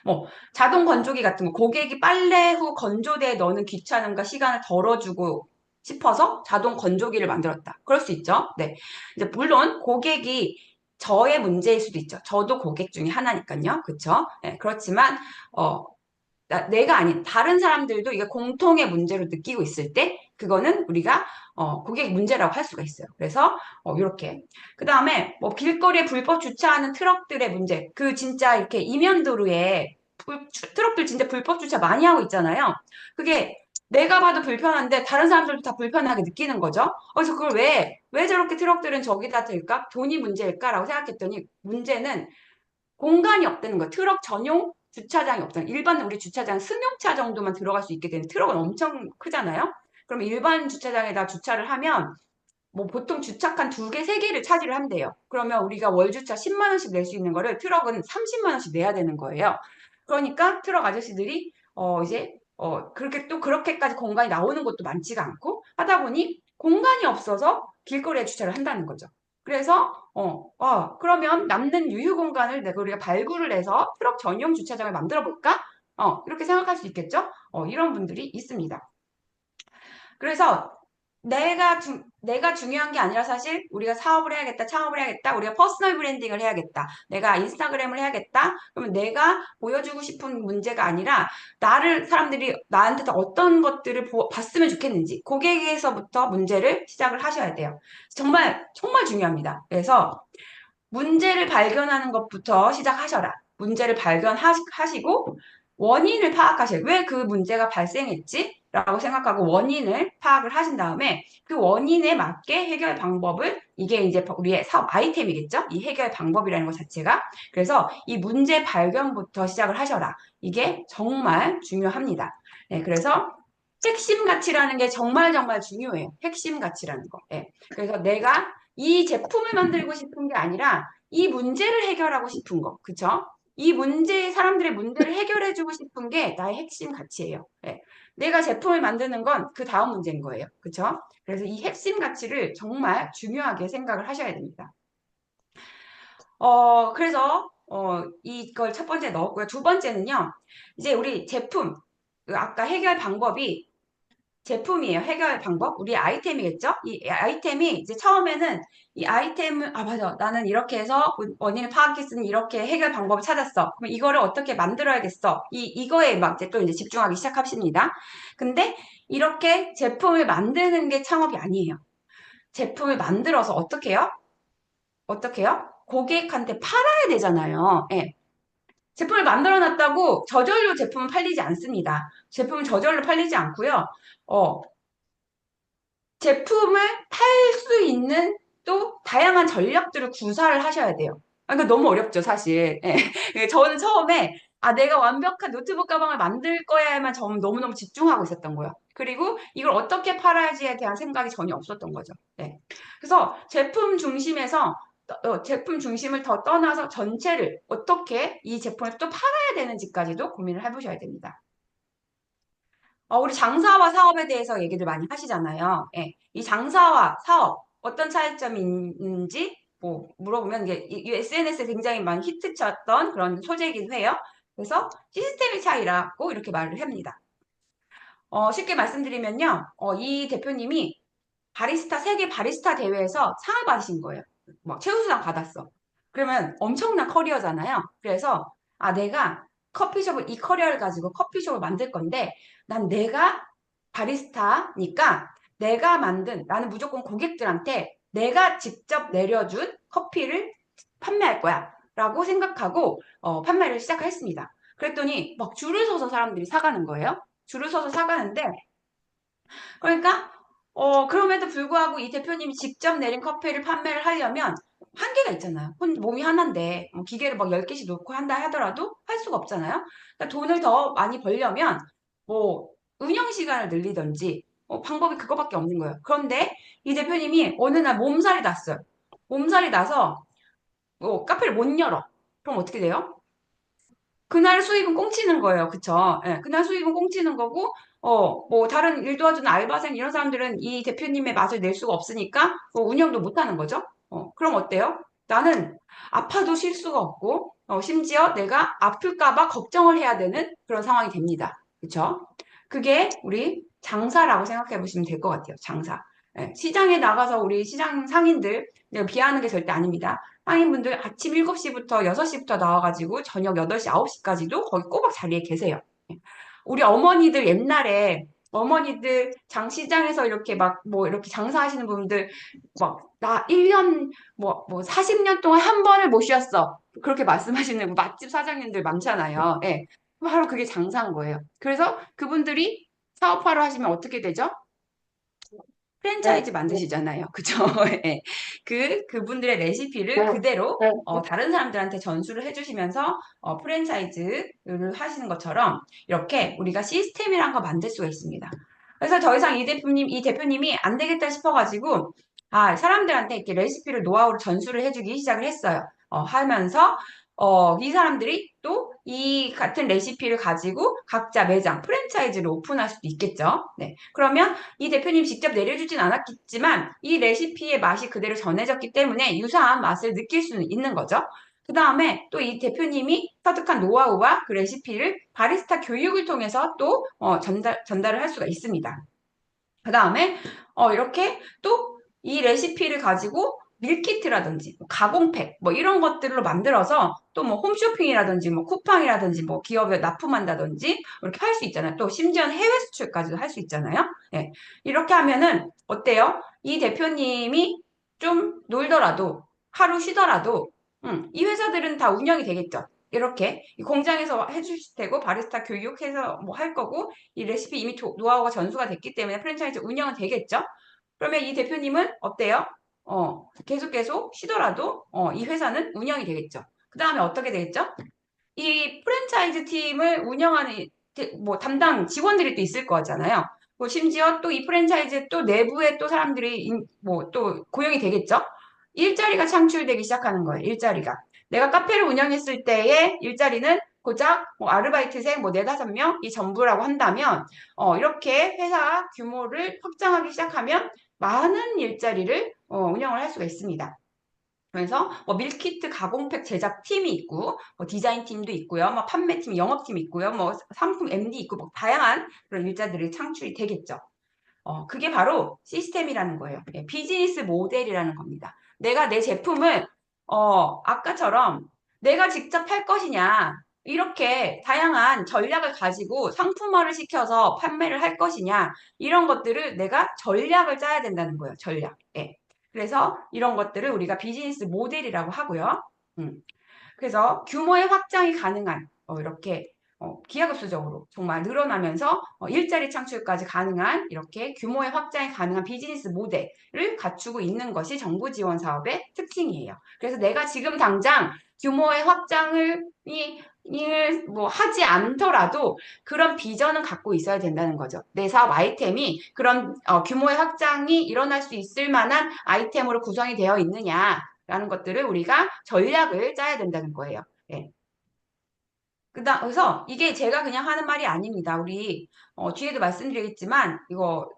뭐 자동 건조기 같은 거 고객이 빨래 후 건조대에 넣는 귀찮음과 시간을 덜어주고 싶어서 자동 건조기를 만들었다. 그럴 수 있죠. 네. 이제 물론 고객이 저의 문제일 수도 있죠. 저도 고객 중에 하나니까요. 그쵸? 네, 그렇지만 어, 내가 아닌 다른 사람들도 이게 공통의 문제로 느끼고 있을 때 그거는 우리가 고객 문제라고 할 수가 있어요. 그래서 이렇게 그 다음에 뭐 길거리에 불법 주차하는 트럭들의 문제 그 진짜 이렇게 이면도로에 트럭들 진짜 불법 주차 많이 하고 있잖아요. 그게 내가 봐도 불편한데 다른 사람들도 다 불편하게 느끼는 거죠. 그래서 그걸 왜 저렇게 트럭들은 저기다 들까? 돈이 문제일까라고 생각했더니 문제는 공간이 없다는 거예요. 트럭 전용 주차장이 없다는 거예요. 일반 우리 주차장 승용차 정도만 들어갈 수 있게 되는 트럭은 엄청 크잖아요. 그럼 일반 주차장에다 주차를 하면 뭐 보통 주차칸 2개, 3개를 차지를 한대요. 그러면 우리가 월주차 10만 원씩 낼 수 있는 거를 트럭은 30만 원씩 내야 되는 거예요. 그러니까 트럭 아저씨들이 그렇게 또 그렇게까지 공간이 나오는 것도 많지가 않고 하다 보니 공간이 없어서 길거리에 주차를 한다는 거죠. 그래서 그러면 남는 유휴 공간을 내가 우리가 발굴을 해서 트럭 전용 주차장을 만들어 볼까? 이렇게 생각할 수 있겠죠? 이런 분들이 있습니다. 그래서 내가 중요한 게 아니라 사실 우리가 사업을 해야겠다, 창업을 해야겠다, 우리가 퍼스널 브랜딩을 해야겠다, 내가 인스타그램을 해야겠다, 그러면 내가 보여주고 싶은 문제가 아니라 사람들이 나한테 어떤 것들을 봤으면 좋겠는지, 고객에서부터 문제를 시작을 하셔야 돼요. 정말, 정말 중요합니다. 그래서 문제를 발견하는 것부터 시작하셔라. 문제를 발견하시고 원인을 파악하셔요. 왜 그 문제가 발생했지? 라고 생각하고 원인을 파악을 하신 다음에 그 원인에 맞게 해결 방법을 이게 이제 우리의 사업 아이템이겠죠? 이 해결 방법이라는 것 자체가. 그래서 이 문제 발견부터 시작을 하셔라. 이게 정말 중요합니다. 네, 그래서 핵심 가치라는 게 정말 정말 중요해요. 핵심 가치라는 거. 네, 그래서 내가 이 제품을 만들고 싶은 게 아니라 이 문제를 해결하고 싶은 거. 그쵸? 사람들의 문제를 해결해주고 싶은 게 나의 핵심 가치예요. 네. 내가 제품을 만드는 건 그 다음 문제인 거예요. 그쵸? 그래서 이 핵심 가치를 정말 중요하게 생각을 하셔야 됩니다. 그래서, 이걸 첫 번째 넣었고요. 두 번째는요, 이제 우리 제품, 아까 해결 방법이 제품이에요. 해결 방법. 우리 아이템이겠죠? 이 아이템이 이제 처음에는 이 아이템을, 맞아. 나는 이렇게 해서 원인을 파악했으니 이렇게 해결 방법을 찾았어. 그럼 이거를 어떻게 만들어야겠어. 이거에 막 이제 또 이제 집중하기 시작하십니다. 근데 이렇게 제품을 만드는 게 창업이 아니에요. 제품을 만들어서 어떻게 해요? 어떻게 해요? 고객한테 팔아야 되잖아요. 예. 제품을 만들어 놨다고 저절로 제품은 팔리지 않습니다. 제품은 저절로 팔리지 않고요. 어, 제품을 팔 수 있는 또 다양한 전략들을 구사를 하셔야 돼요. 그러니까 너무 어렵죠, 사실. 예. 저는 처음에 내가 완벽한 노트북 가방을 만들 거야에만 저는 너무너무 집중하고 있었던 거예요. 그리고 이걸 어떻게 팔아야지에 대한 생각이 전혀 없었던 거죠. 예. 그래서 제품 중심을 더 떠나서 전체를 어떻게 이 제품을 또 팔아야 되는지까지도 고민을 해보셔야 됩니다. 우리 장사와 사업에 대해서 얘기들 많이 하시잖아요. 예. 이 장사와 사업, 어떤 차이점이 있는지 뭐 물어보면 이 SNS에 굉장히 많이 히트쳤던 그런 소재이기도 해요. 그래서 시스템의 차이라고 이렇게 말을 합니다. 쉽게 말씀드리면요. 이 대표님이 세계 바리스타 대회에서 상을 받으신 거예요. 막 최우수상 받았어. 그러면 엄청난 커리어잖아요. 그래서 내가 이 커리어를 가지고 커피숍을 만들 건데 내가 바리스타니까 나는 무조건 고객들한테 내가 직접 내려준 커피를 판매할 거야. 라고 생각하고 판매를 시작했습니다. 그랬더니 막 줄을 서서 사람들이 사가는 거예요. 줄을 서서 사가는데 그러니까 그럼에도 불구하고 이 대표님이 직접 내린 커피를 판매를 하려면 한계가 있잖아요. 몸이 하나인데 기계를 막 10개씩 놓고 한다 하더라도 할 수가 없잖아요. 그러니까 돈을 더 많이 벌려면 뭐 운영 시간을 늘리든지 방법이 그거밖에 없는 거예요. 그런데 이 대표님이 어느 날 몸살이 났어요. 몸살이 나서 카페를 못 열어. 그럼 어떻게 돼요? 그날 수입은 꽁치는 거예요. 그쵸? 예, 그날 수입은 꽁치는 거고, 뭐, 다른 일 도와주는 알바생 이런 사람들은 이 대표님의 맛을 낼 수가 없으니까, 운영도 못 하는 거죠? 그럼 어때요? 나는 아파도 쉴 수가 없고, 심지어 내가 아플까봐 걱정을 해야 되는 그런 상황이 됩니다. 그쵸? 그게 우리 장사라고 생각해 보시면 될 것 같아요. 장사. 예, 시장에 나가서 우리 시장 상인들, 내가 비하하는 게 절대 아닙니다. 상인분들 아침 7시부터 6시부터 나와가지고 저녁 8시, 9시까지도 거기 꼬박 자리에 계세요. 우리 어머니들 옛날에 어머니들 장시장에서 이렇게 막 뭐 이렇게 장사하시는 분들 막 나 1년 40년 동안 한 번을 못 쉬었어. 그렇게 말씀하시는 맛집 사장님들 많잖아요. 예. 바로 그게 장사인 거예요. 그래서 그분들이 사업화를 하시면 어떻게 되죠? 프랜차이즈 만드시잖아요. 그죠? 예. 그분들의 레시피를 그대로 다른 사람들한테 전수를 해주시면서 프랜차이즈를 하시는 것처럼 이렇게 우리가 시스템이란 거 만들 수가 있습니다. 그래서 더 이상 이 대표님이 안 되겠다 싶어가지고 사람들한테 이렇게 레시피를 노하우를 전수를 해주기 시작을 했어요. 하면서 이 사람들이 또 이 같은 레시피를 가지고 각자 매장, 프랜차이즈를 오픈할 수도 있겠죠. 네. 그러면 이 대표님 직접 내려주진 않았겠지만 이 레시피의 맛이 그대로 전해졌기 때문에 유사한 맛을 느낄 수는 있는 거죠. 그 다음에 또 이 대표님이 터득한 노하우와 그 레시피를 바리스타 교육을 통해서 또 전달을 할 수가 있습니다. 그 다음에 이렇게 또 이 레시피를 가지고 밀키트라든지 뭐 가공팩 뭐 이런 것들로 만들어서 또 뭐 홈쇼핑이라든지 뭐 쿠팡이라든지 뭐 기업에 납품한다든지 이렇게 할 수 있잖아요. 또 심지어는 해외 수출까지도 할 수 있잖아요. 네. 이렇게 하면은 어때요? 이 대표님이 좀 놀더라도 하루 쉬더라도 이 회사들은 다 운영이 되겠죠. 이렇게 이 공장에서 해주실 테고 바리스타 교육해서 뭐 할 거고 이 레시피 이미 노하우가 전수가 됐기 때문에 프랜차이즈 운영은 되겠죠? 그러면 이 대표님은 어때요? 계속 쉬더라도 이 회사는 운영이 되겠죠. 그 다음에 어떻게 되겠죠? 이 프랜차이즈 팀을 운영하는 뭐 담당 직원들이 또 있을 거잖아요. 뭐 심지어 또 이 프랜차이즈 또 내부에 또 사람들이 뭐 또 고용이 되겠죠. 일자리가 창출되기 시작하는 거예요. 일자리가. 내가 카페를 운영했을 때의 일자리는 고작 뭐 아르바이트생 뭐 네다섯 명이 전부라고 한다면 이렇게 회사 규모를 확장하기 시작하면 많은 일자리를 운영을 할 수가 있습니다. 그래서 뭐 밀키트 가공팩 제작 팀이 있고 뭐 디자인 팀도 있고요. 뭐 판매팀, 영업팀 있고요. 뭐 상품 MD 있고 뭐 다양한 그런 일자들이 창출이 되겠죠. 그게 바로 시스템이라는 거예요. 예, 비즈니스 모델이라는 겁니다. 내가 내 제품을 아까처럼 내가 직접 팔 것이냐 이렇게 다양한 전략을 가지고 상품화를 시켜서 판매를 할 것이냐 이런 것들을 내가 전략을 짜야 된다는 거예요. 전략. 예. 그래서 이런 것들을 우리가 비즈니스 모델이라고 하고요. 음. 그래서 규모의 확장이 가능한 이렇게 기하급수적으로 정말 늘어나면서 일자리 창출까지 가능한 이렇게 규모의 확장이 가능한 비즈니스 모델을 갖추고 있는 것이 정부 지원 사업의 특징이에요. 그래서 내가 지금 당장 규모의 확장을 뭐 하지 않더라도 그런 비전은 갖고 있어야 된다는 거죠. 내 사업 아이템이 그런 규모의 확장이 일어날 수 있을 만한 아이템으로 구성이 되어 있느냐라는 것들을 우리가 전략을 짜야 된다는 거예요. 예. 그래서 이게 제가 그냥 하는 말이 아닙니다. 우리 뒤에도 말씀드리겠지만 이거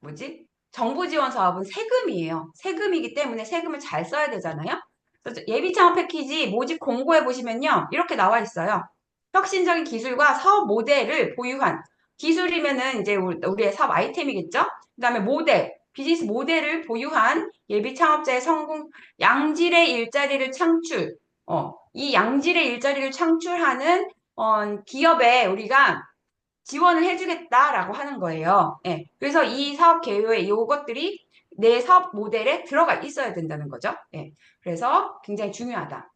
뭐지? 정부 지원 사업은 세금이에요. 세금이기 때문에 세금을 잘 써야 되잖아요. 그래서 예비 창업 패키지 모집 공고에 보시면요. 이렇게 나와 있어요. 혁신적인 기술과 사업 모델을 보유한 기술이면은 이제 우리의 사업 아이템이겠죠? 그다음에 모델, 비즈니스 모델을 보유한 예비 창업자의 성공, 양질의 일자리를 창출, 이 양질의 일자리를 창출하는 기업에 우리가 지원을 해주겠다라고 하는 거예요. 예. 그래서 이 사업 계획에 이것들이 내 사업 모델에 들어가 있어야 된다는 거죠. 예. 그래서 굉장히 중요하다.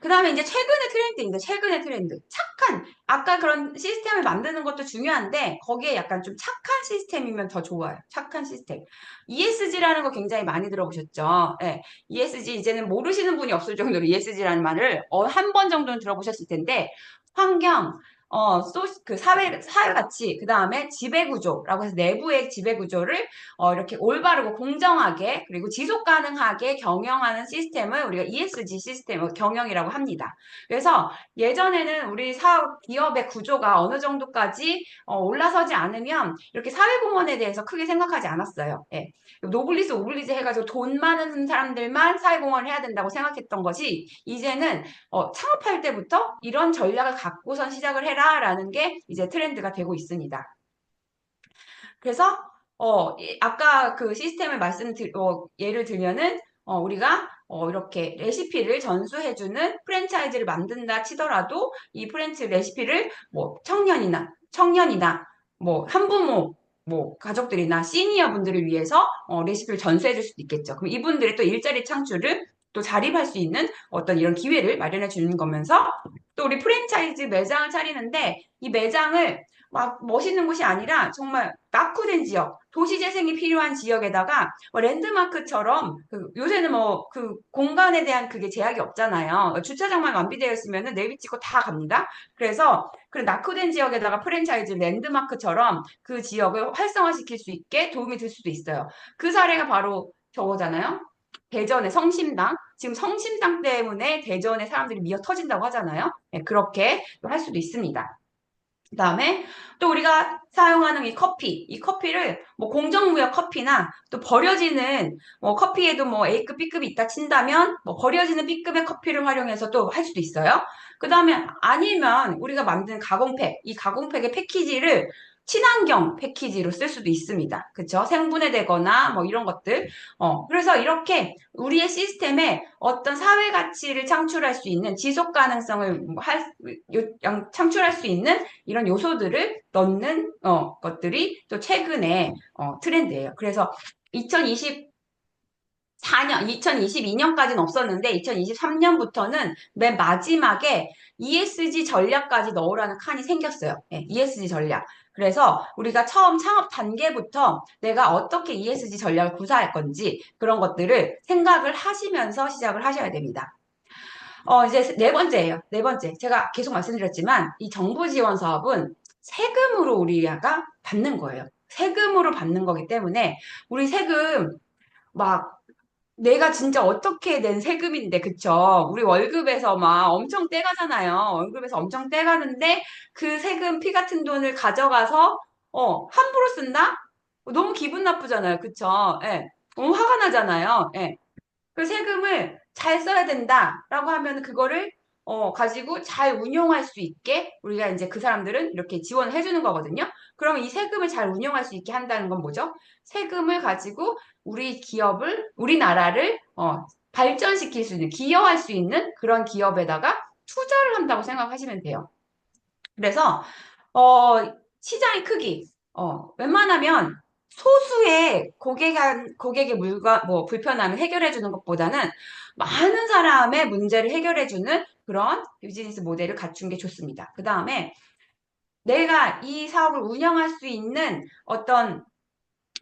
그 다음에 이제 최근의 트렌드입니다. 최근의 트렌드. 착한, 아까 그런 시스템을 만드는 것도 중요한데, 거기에 약간 좀 착한 시스템이면 더 좋아요. 착한 시스템. ESG라는 거 굉장히 많이 들어보셨죠? 예. ESG, 이제는 모르시는 분이 없을 정도로 ESG라는 말을 한 번 정도는 들어보셨을 텐데, 환경, 그 사회 가치, 그 다음에 지배구조라고 해서 내부의 지배구조를 이렇게 올바르고 공정하게 그리고 지속 가능하게 경영하는 시스템을 우리가 ESG 시스템 경영이라고 합니다. 그래서 예전에는 우리 사업 기업의 구조가 어느 정도까지 올라서지 않으면 이렇게 사회공헌에 대해서 크게 생각하지 않았어요. 예. 노블리스 오블리주 해가지고 돈 많은 사람들만 사회공헌을 해야 된다고 생각했던 것이 이제는 창업할 때부터 이런 전략을 갖고선 시작을 해라라는 게 이제 트렌드가 되고 있습니다. 그래서 아까 그 시스템을 예를 들면은 우리가 이렇게 레시피를 전수해주는 프랜차이즈를 만든다 치더라도 이 프랜차이즈 레시피를 뭐 청년이나 뭐 한부모 뭐 가족들이나 시니어 분들을 위해서 레시피를 전수해줄 수도 있겠죠. 그럼 이분들의 또 일자리 창출을 또 자립할 수 있는 어떤 이런 기회를 마련해 주는 거면서 또 우리 프랜차이즈 매장을 차리는데 이 매장을 막 멋있는 곳이 아니라 정말 낙후된 지역, 도시 재생이 필요한 지역에다가 뭐 랜드마크처럼 요새는 뭐 그 공간에 대한 그게 제약이 없잖아요. 주차장만 완비되어 있으면 내비 찍고 다 갑니다. 그래서 그 낙후된 지역에다가 프랜차이즈 랜드마크처럼 그 지역을 활성화시킬 수 있게 도움이 될 수도 있어요. 그 사례가 바로 저거잖아요. 대전의 성심당. 지금 성심당 때문에 대전에 사람들이 미어 터진다고 하잖아요. 네, 그렇게 할 수도 있습니다. 그다음에 또 우리가 사용하는 이 커피를 뭐 공정무역 커피나 또 버려지는 뭐 커피에도 뭐 A급, B급이 있다 친다면 뭐 버려지는 B급의 커피를 활용해서 또 할 수도 있어요. 그다음에 아니면 우리가 만든 가공팩, 이 가공팩의 패키지를 친환경 패키지로 쓸 수도 있습니다. 그쵸? 생분해되거나 뭐 이런 것들. 그래서 이렇게 우리의 시스템에 어떤 사회 가치를 창출할 수 있는 지속 가능성을 창출할 수 있는 이런 요소들을 넣는 것들이 또 최근에 트렌드예요. 그래서 2022년까지는 없었는데 2023년부터는 맨 마지막에 ESG 전략까지 넣으라는 칸이 생겼어요. 네, ESG 전략. 그래서 우리가 처음 창업 단계부터 내가 어떻게 ESG 전략을 구사할 건지 그런 것들을 생각을 하시면서 시작을 하셔야 됩니다. 이제 네 번째예요. 네 번째. 제가 계속 말씀드렸지만 이 정부 지원 사업은 세금으로 우리가 받는 거예요. 세금으로 받는 거기 때문에 우리 세금 막 내가 진짜 어떻게 낸 세금인데, 그쵸? 우리 월급에서 막 엄청 떼가잖아요. 월급에서 엄청 떼가는데 그 세금 피 같은 돈을 가져가서 함부로 쓴다? 너무 기분 나쁘잖아요. 그쵸? 예. 너무 화가 나잖아요. 예. 그 세금을 잘 써야 된다라고 하면 그거를 가지고 잘 운용할 수 있게 우리가 이제 그 사람들은 이렇게 지원을 해주는 거거든요. 그러면 이 세금을 잘 운용할 수 있게 한다는 건 뭐죠? 세금을 가지고 우리나라를 발전시킬 수 있는, 기여할 수 있는 그런 기업에다가 투자를 한다고 생각하시면 돼요. 그래서 어, 시장의 크기, 웬만하면 소수의 고객의 뭐, 불편함을 해결해주는 것보다는 많은 사람의 문제를 해결해주는 그런 비즈니스 모델을 갖춘 게 좋습니다. 그 다음에 내가 이 사업을 운영할 수 있는 어떤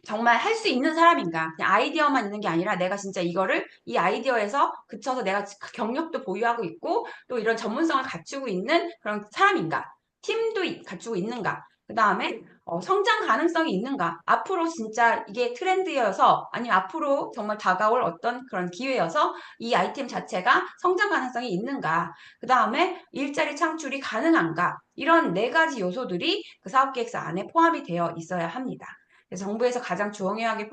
정말 할 수 있는 사람인가? 그냥 아이디어만 있는 게 아니라 내가 진짜 이 아이디어에서 그쳐서 내가 경력도 보유하고 있고 또 이런 전문성을 갖추고 있는 그런 사람인가? 팀도 갖추고 있는가? 그 다음에 성장 가능성이 있는가? 앞으로 진짜 이게 트렌드여서 아니면 앞으로 정말 다가올 어떤 그런 기회여서 이 아이템 자체가 성장 가능성이 있는가? 그 다음에 일자리 창출이 가능한가? 이런 네 가지 요소들이 그 사업계획서 안에 포함이 되어 있어야 합니다. 그래서 정부에서 가장 중요하게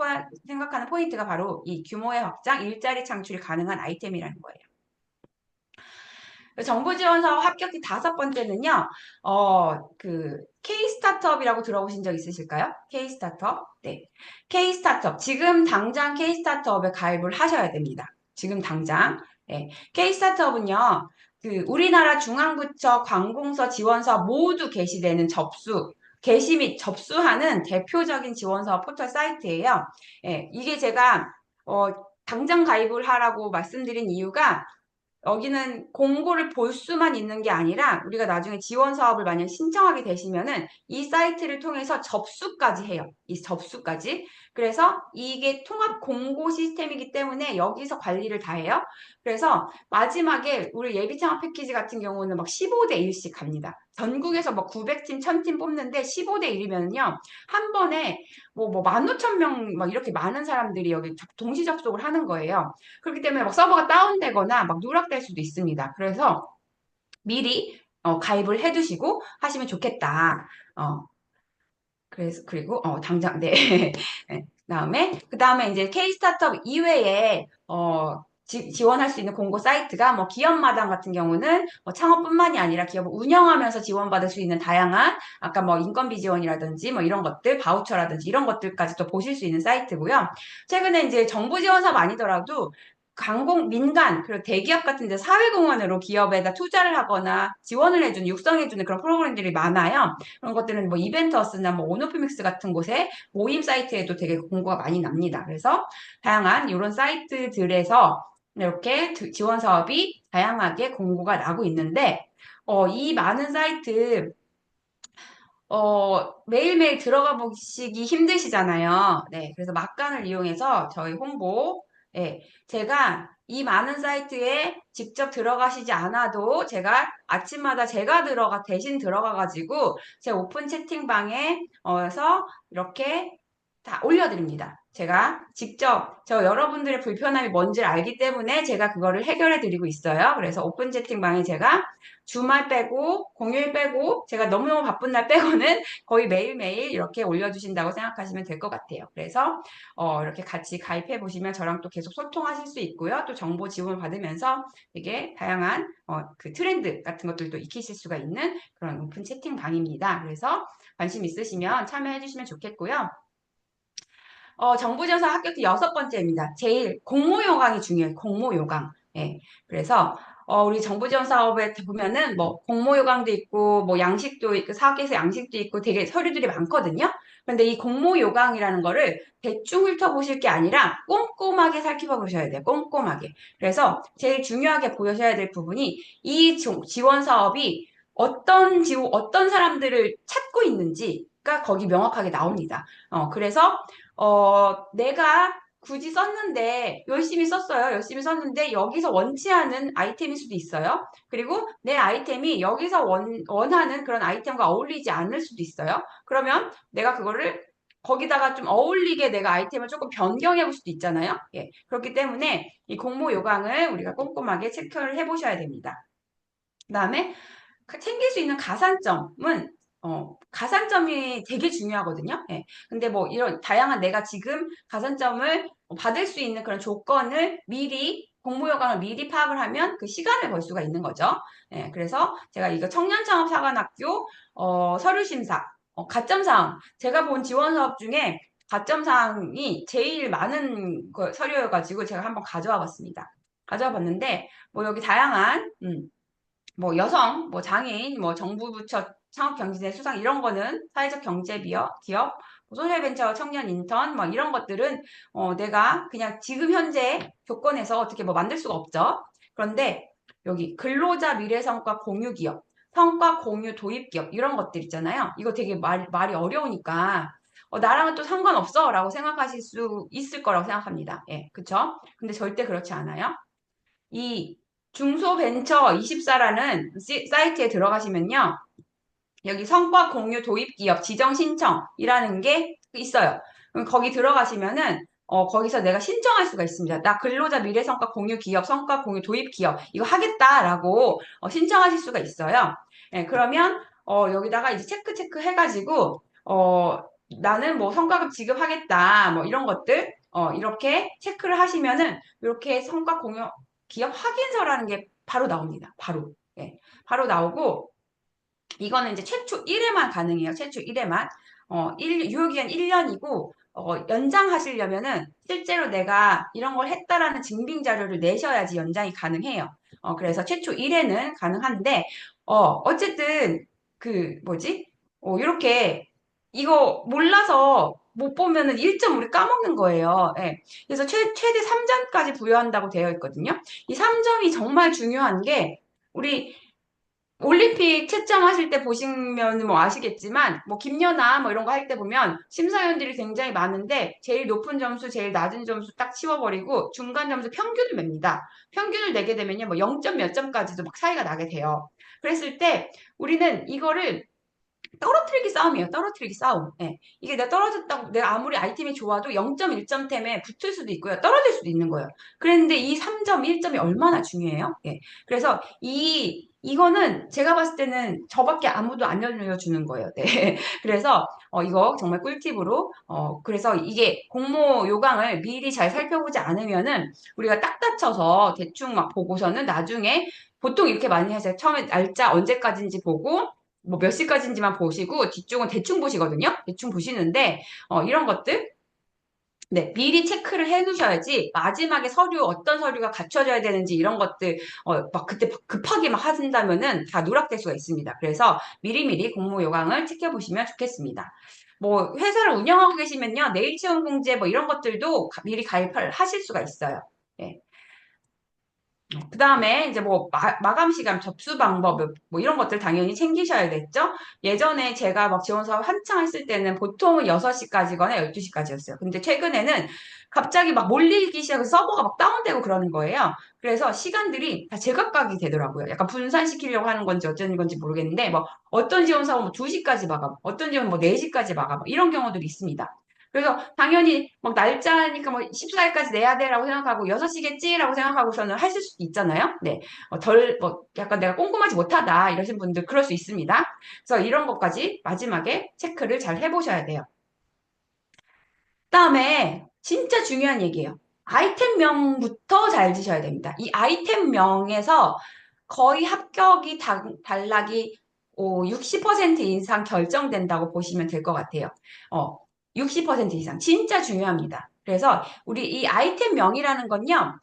생각하는 포인트가 바로 이 규모의 확장, 일자리 창출이 가능한 아이템이라는 거예요. 정부 지원 사업 합격지 다섯 번째는요, K 스타트업이라고 들어보신 적 있으실까요? K 스타트업? 네. K 스타트업. 지금 당장 K 스타트업에 가입을 하셔야 됩니다. 지금 당장. 네. K 스타트업은요, 우리나라 중앙부처 관공서 지원사업 모두 게시 및 접수하는 대표적인 지원사업 포털 사이트예요. 예, 이게 제가 당장 가입을 하라고 말씀드린 이유가 여기는 공고를 볼 수만 있는 게 아니라 우리가 나중에 지원 사업을 만약 신청하게 되시면은 이 사이트를 통해서 접수까지 해요. 이 접수까지. 그래서 이게 통합 공고 시스템이기 때문에 여기서 관리를 다 해요. 그래서 마지막에 우리 예비 창업 패키지 같은 경우는 막 15대 1씩 갑니다. 전국에서 뭐 900팀, 1000팀 뽑는데 15대 1이면요. 한 번에 뭐 15,000명 막 이렇게 많은 사람들이 여기 동시 접속을 하는 거예요. 그렇기 때문에 막 서버가 다운되거나 막 누락될 수도 있습니다. 그래서 미리 가입을 해두시고 하시면 좋겠다. 어, 그래서 그리고 당장 네. 네. 그다음에 이제 K 스타트업 이외에 지원할 수 있는 공고 사이트가 뭐 기업마당 같은 경우는 뭐 창업뿐만이 아니라 기업을 운영하면서 지원받을 수 있는 다양한 아까 뭐 인건비 지원이라든지 뭐 이런 것들 바우처라든지 이런 것들까지 또 보실 수 있는 사이트고요. 최근에 이제 정부 지원 사업 아니더라도 민간, 그리고 대기업 같은 데 사회공헌으로 기업에다 투자를 하거나 지원을 해주는, 육성해주는 그런 프로그램들이 많아요. 그런 것들은 뭐 이벤트허스나 뭐 온오프믹스 같은 곳에 모임 사이트에도 되게 공고가 많이 납니다. 그래서 다양한 이런 사이트들에서 이렇게 지원 사업이 다양하게 공고가 나고 있는데, 이 많은 사이트, 매일매일 들어가 보시기 힘드시잖아요. 네. 그래서 막간을 이용해서 저희 홍보, 예, 제가 이 많은 사이트에 직접 들어가시지 않아도 제가 아침마다 제가 대신 들어가가지고 제 오픈 채팅방에 어서 이렇게 다 올려드립니다. 제가 직접 여러분들의 불편함이 뭔지를 알기 때문에 제가 그거를 해결해 드리고 있어요. 그래서 오픈 채팅방에 제가 주말 빼고 공휴일 빼고 제가 너무너무 바쁜 날 빼고는 거의 매일매일 이렇게 올려주신다고 생각하시면 될 것 같아요. 그래서 이렇게 같이 가입해 보시면 저랑 또 계속 소통하실 수 있고요. 또 정보 지원을 받으면서 되게 다양한 그 트렌드 같은 것들도 익히실 수가 있는 그런 오픈 채팅방입니다. 그래서 관심 있으시면 참여해 주시면 좋겠고요. 정부전사 합격트 6번째입니다. 제일 공모 요강이 중요해요. 공모 요강. 예. 그래서 우리 정부지원 사업에 보면은 뭐 공모 요강도 있고 뭐 양식도 있고 사학에서 양식도 있고 되게 서류들이 많거든요. 그런데 이 공모 요강이라는 거를 대충 훑어보실 게 아니라 꼼꼼하게 살펴보셔야 돼요. 꼼꼼하게. 그래서 제일 중요하게 보셔야 될 부분이 이 지원 사업이 어떤 사람들을 찾고 있는지가 거기 명확하게 나옵니다. 그래서 내가 굳이 썼는데, 열심히 썼어요. 열심히 썼는데, 여기서 원치 않은 아이템일 수도 있어요. 그리고 내 아이템이 여기서 원하는 그런 아이템과 어울리지 않을 수도 있어요. 그러면 내가 그거를 거기다가 좀 어울리게 내가 아이템을 조금 변경해 볼 수도 있잖아요. 예. 그렇기 때문에 이 공모 요강을 우리가 꼼꼼하게 체크를 해 보셔야 됩니다. 그 다음에 챙길 수 있는 가산점은 가산점이 되게 중요하거든요. 예. 근데 뭐 이런 다양한 내가 지금 가산점을 받을 수 있는 그런 조건을 공모요강을 미리 파악을 하면 그 시간을 벌 수가 있는 거죠. 예. 그래서 제가 이거 청년창업사관학교 서류심사 가점사항 제가 본 지원사업 중에 가점사항이 제일 많은 서류여가지고 제가 한번 가져와 봤습니다. 가져와 봤는데 뭐 여기 다양한 뭐 여성, 뭐 장애인, 뭐 정부 부처 창업경제제 수상 이런 거는 사회적 경제 기업, 뭐 소셜벤처 청년 인턴 뭐 이런 것들은 내가 그냥 지금 현재 조건에서 어떻게 뭐 만들 수가 없죠. 그런데 여기 근로자 미래성과 공유 기업, 성과 공유 도입 기업 이런 것들 있잖아요. 이거 되게 말이 어려우니까 나랑은 또 상관없어 라고 생각하실 수 있을 거라고 생각합니다. 예, 그쵸? 근데 절대 그렇지 않아요. 이 중소벤처24라는 사이트에 들어가시면요. 여기 성과 공유 도입 기업 지정 신청이라는 게 있어요. 그럼 거기 들어가시면은 거기서 내가 신청할 수가 있습니다. 나 근로자 미래성과 공유 기업, 성과 공유 도입 기업 이거 하겠다라고 신청하실 수가 있어요. 예, 그러면 여기다가 이제 체크 해가지고 나는 뭐 성과급 지급하겠다 뭐 이런 것들 이렇게 체크를 하시면은 이렇게 성과 공유 기업 확인서라는 게 바로 나옵니다. 바로. 예. 바로 나오고, 이거는 이제 최초 1회만 가능해요. 최초 1회만. 유효기간 1년이고, 연장하시려면은 실제로 내가 이런 걸 했다라는 증빙 자료를 내셔야지 연장이 가능해요. 그래서 최초 1회는 가능한데, 어쨌든, 이렇게, 이거 몰라서 못 보면은 1점 우리 까먹는 거예요. 예. 그래서 최대 3점까지 부여한다고 되어 있거든요. 이 3점이 정말 중요한 게 우리 올림픽 채점하실 때 보시면 뭐 아시겠지만 뭐 김연아 뭐 이런 거 할 때 보면 심사위원들이 굉장히 많은데 제일 높은 점수, 제일 낮은 점수 딱 치워버리고 중간 점수 평균을 맵니다. 평균을 내게 되면요 뭐 0점 몇 점까지도 막 차이가 나게 돼요. 그랬을 때 우리는 이거를 떨어뜨리기 싸움이에요. 떨어뜨리기 싸움. 예. 이게 내가 떨어졌다고 내가 아무리 아이템이 좋아도 0.1점 템에 붙을 수도 있고요. 떨어질 수도 있는 거예요. 그런데 이 3점, 1점이 얼마나 중요해요? 예. 그래서 이거는 제가 봤을 때는 저밖에 아무도 안 알려주는 거예요. 네. 그래서 이거 정말 꿀팁으로 그래서 이게 공모 요강을 미리 잘 살펴보지 않으면은 우리가 딱 다쳐서 대충 막 보고서는 나중에 보통 이렇게 많이 하세요. 처음에 날짜 언제까지인지 보고 뭐 몇 시까지인지만 보시고 뒤쪽은 대충 보시거든요. 대충 보시는데 이런 것들 네, 미리 체크를 해 두셔야지 마지막에 서류 어떤 서류가 갖춰져야 되는지 이런 것들 막 그때 급하게 막 하신다면은 다 누락될 수가 있습니다. 그래서 미리미리 공모 요강을 체크해 보시면 좋겠습니다. 뭐 회사를 운영하고 계시면요. 내일치원공제 뭐 이런 것들도 미리 가입을 하실 수가 있어요. 예. 그 다음에 이제 뭐 마감 시간, 접수 방법 뭐 이런 것들 당연히 챙기셔야겠죠? 예전에 제가 막 지원 사업 한창 했을 때는 보통은 6시까지거나 12시까지였어요. 근데 최근에는 갑자기 막 몰리기 시작해서 서버가 막 다운되고 그러는 거예요. 그래서 시간들이 다 제각각이 되더라고요. 약간 분산시키려고 하는 건지 어쩐 건지 모르겠는데 뭐 어떤 지원 사업은 뭐 2시까지 마감, 어떤 지원은 뭐 4시까지 마감 이런 경우들이 있습니다. 그래서 당연히 막 날짜니까 뭐 14일까지 내야 돼라고 생각하고 6시겠지라고 생각하고서는 하실 수도 있잖아요. 네. 뭐 약간 내가 꼼꼼하지 못하다 이러신 분들 그럴 수 있습니다. 그래서 이런 것까지 마지막에 체크를 잘 해보셔야 돼요. 그다음에 진짜 중요한 얘기예요. 아이템명부터 잘 지셔야 됩니다. 이 아이템명에서 거의 합격이 단락이 60% 이상 결정된다고 보시면 될 것 같아요. 어, 60% 이상. 진짜 중요합니다. 그래서 우리 이 아이템명이라는 건요,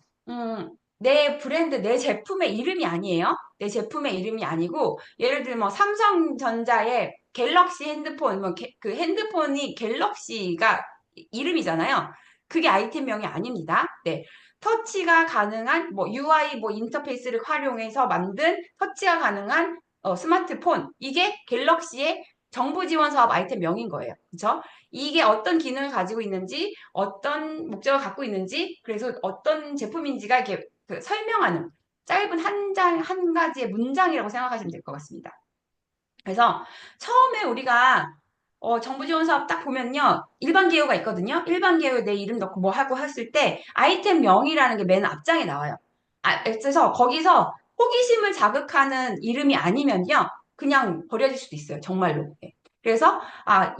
내 브랜드, 내 제품의 이름이 아니에요. 내 제품의 이름이 아니고, 예를 들면 뭐 삼성전자의 갤럭시 핸드폰, 그 핸드폰이 갤럭시가 이름이잖아요. 그게 아이템명이 아닙니다. 네. 터치가 가능한 뭐 UI 뭐 인터페이스를 활용해서 만든 터치가 가능한 스마트폰 이게 갤럭시의 정보 지원 사업 아이템명인 거예요. 그렇죠? 이게 어떤 기능을 가지고 있는지 어떤 목적을 갖고 있는지 그래서 어떤 제품인지가 이렇게 그 설명하는 짧은 한 가지의 문장이라고 생각하시면 될 것 같습니다. 그래서 처음에 우리가 정부 지원 사업 딱 보면요. 일반 개요가 있거든요. 일반 개요에 내 이름 넣고 뭐 하고 했을 때 아이템명이라는 게 맨 앞장에 나와요. 그래서 거기서 호기심을 자극하는 이름이 아니면요. 그냥 버려질 수도 있어요. 정말로. 예. 그래서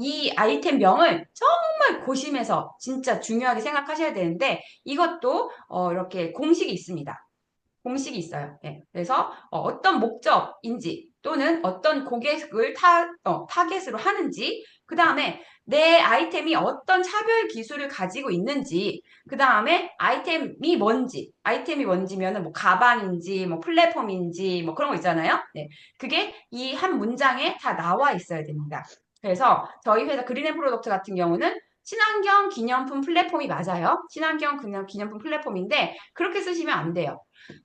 이 아이템명을 정말 고심해서 진짜 중요하게 생각하셔야 되는데 이것도 이렇게 공식이 있습니다. 공식이 있어요. 예. 그래서 어떤 목적인지 또는 어떤 고객을 타겟으로 하는지 그 다음에 내 아이템이 어떤 차별 기술을 가지고 있는지 그 다음에 아이템이 뭔지면은 뭐 가방인지 뭐 플랫폼인지 뭐 그런 거 있잖아요. 네. 그게 이 한 문장에 다 나와 있어야 됩니다. 그래서 저희 회사 그린앤 프로덕트 같은 경우는 친환경 기념품 플랫폼이 맞아요. 친환경 기념품 플랫폼인데 그렇게 쓰시면 안 돼요.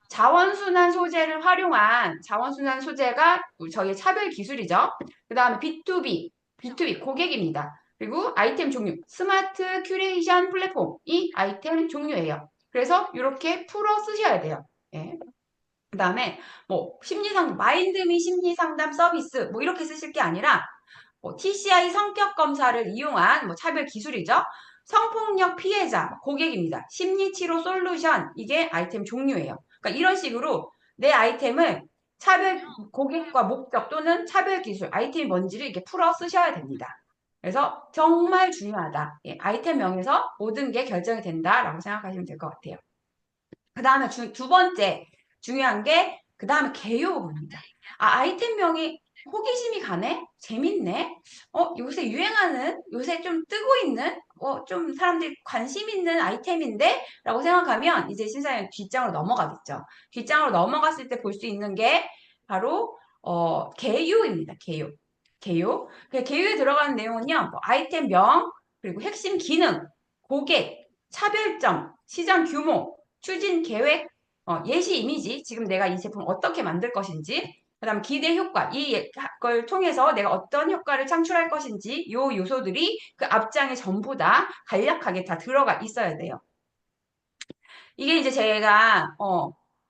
자원순환 소재를 활용한 자원순환 소재가 저희의 차별 기술이죠. 그 다음에 B2B 고객입니다. 그리고 아이템 종류, 스마트 큐레이션 플랫폼이 아이템 종류예요. 그래서 이렇게 풀어 쓰셔야 돼요. 예. 그 다음에 뭐 마인드미 심리상담 서비스 뭐 이렇게 쓰실 게 아니라 뭐 TCI 성격 검사를 이용한 뭐 차별 기술이죠. 성폭력 피해자 고객입니다. 심리치료 솔루션 이게 아이템 종류예요. 그러니까 이런 식으로 내 아이템을 차별 고객과 목적 또는 차별 기술 아이템이 뭔지를 이렇게 풀어 쓰셔야 됩니다. 그래서 정말 중요하다. 예, 아이템명에서 모든 게 결정이 된다라고 생각하시면 될 것 같아요. 그 다음에 두 번째 중요한 게 그 다음에 개요입니다. 아이템명이 호기심이 가네? 재밌네? 요새 유행하는, 요새 좀 뜨고 있는, 좀 사람들이 관심 있는 아이템인데? 라고 생각하면 이제 신사님 뒷장으로 넘어가겠죠. 뒷장으로 넘어갔을 때 볼 수 있는 게 바로, 개요입니다. 개요. 개요. 개요에 들어가는 내용은요, 뭐 아이템명, 그리고 핵심 기능, 고객, 차별점, 시장 규모, 추진 계획, 예시 이미지, 지금 내가 이 제품 어떻게 만들 것인지, 그다음 기대 효과, 이걸 통해서 내가 어떤 효과를 창출할 것인지, 요 요소들이 그 앞장에 전부 다 간략하게 다 들어가 있어야 돼요. 이게 이제 제가,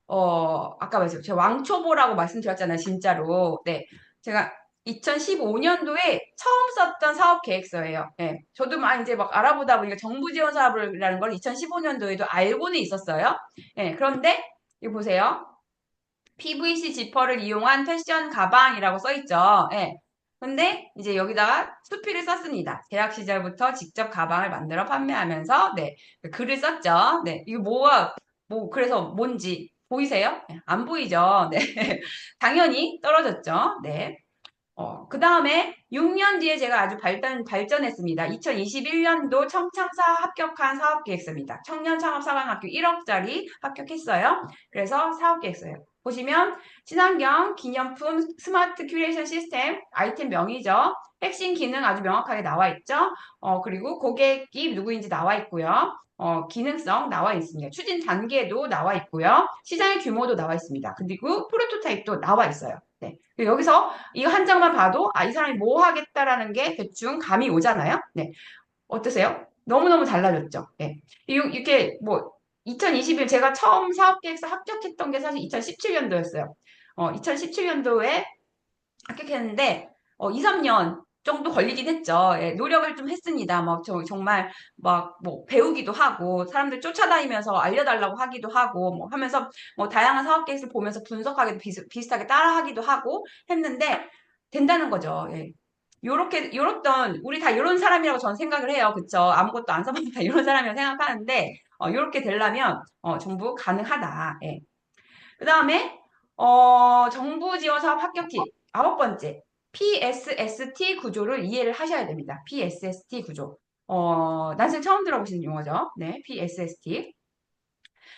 아까 말했죠. 제가 왕초보라고 말씀드렸잖아요, 진짜로. 네. 제가 2015년도에 처음 썼던 사업 계획서예요. 네. 저도 막 이제 막 알아보다 보니까 정부 지원 사업이라는 걸 2015년도에도 알고는 있었어요. 네. 그런데, 이거 보세요. PVC 지퍼를 이용한 패션 가방이라고 써있죠. 예. 근데 이제 여기다가 수필을 썼습니다. 대학 시절부터 직접 가방을 만들어 판매하면서 네, 글을 썼죠. 네, 이거 그래서 뭔지 보이세요? 네, 안 보이죠? 네, 당연히 떨어졌죠. 네. 그 다음에 6년 뒤에 제가 아주 발전했습니다. 2021년도 청창사 합격한 사업계획서입니다. 청년 창업 사관학교 1억짜리 합격했어요. 그래서 사업계획서예요. 보시면 친환경, 기념품, 스마트 큐레이션 시스템, 아이템 명이죠. 핵심 기능 아주 명확하게 나와 있죠. 그리고 고객이 누구인지 나와 있고요. 기능성 나와 있습니다. 추진 단계도 나와 있고요. 시장의 규모도 나와 있습니다. 그리고 프로토타입도 나와 있어요. 네. 여기서 이거 한 장만 봐도 이 사람이 뭐 하겠다라는 게 대충 감이 오잖아요. 네. 어떠세요? 너무너무 달라졌죠. 네. 이렇게 뭐 2021 제가 처음 사업계획서 합격했던 게 사실 2017년도였어요. 2017년도에 합격했는데 2, 3년 정도 걸리긴 했죠. 예, 노력을 좀 했습니다. 정말 막 뭐 배우기도 하고 사람들 쫓아다니면서 알려달라고 하기도 하고 뭐 하면서 뭐 다양한 사업 케이스를 보면서 분석하기도 비슷하게 따라하기도 하고 했는데 된다는 거죠. 예. 요렇던 우리 다 요런 사람이라고 저는 생각을 해요. 그쵸? 아무것도 안 써봐도 다 요런 사람이라고 생각하는데 요렇게 되려면 전부 가능하다. 예. 그 다음에 정부 지원 사업 합격 팁. 아홉 번째. PSST 구조를 이해를 하셔야 됩니다. PSST 구조. 난생 처음 들어보시는 용어죠. 네, PSST.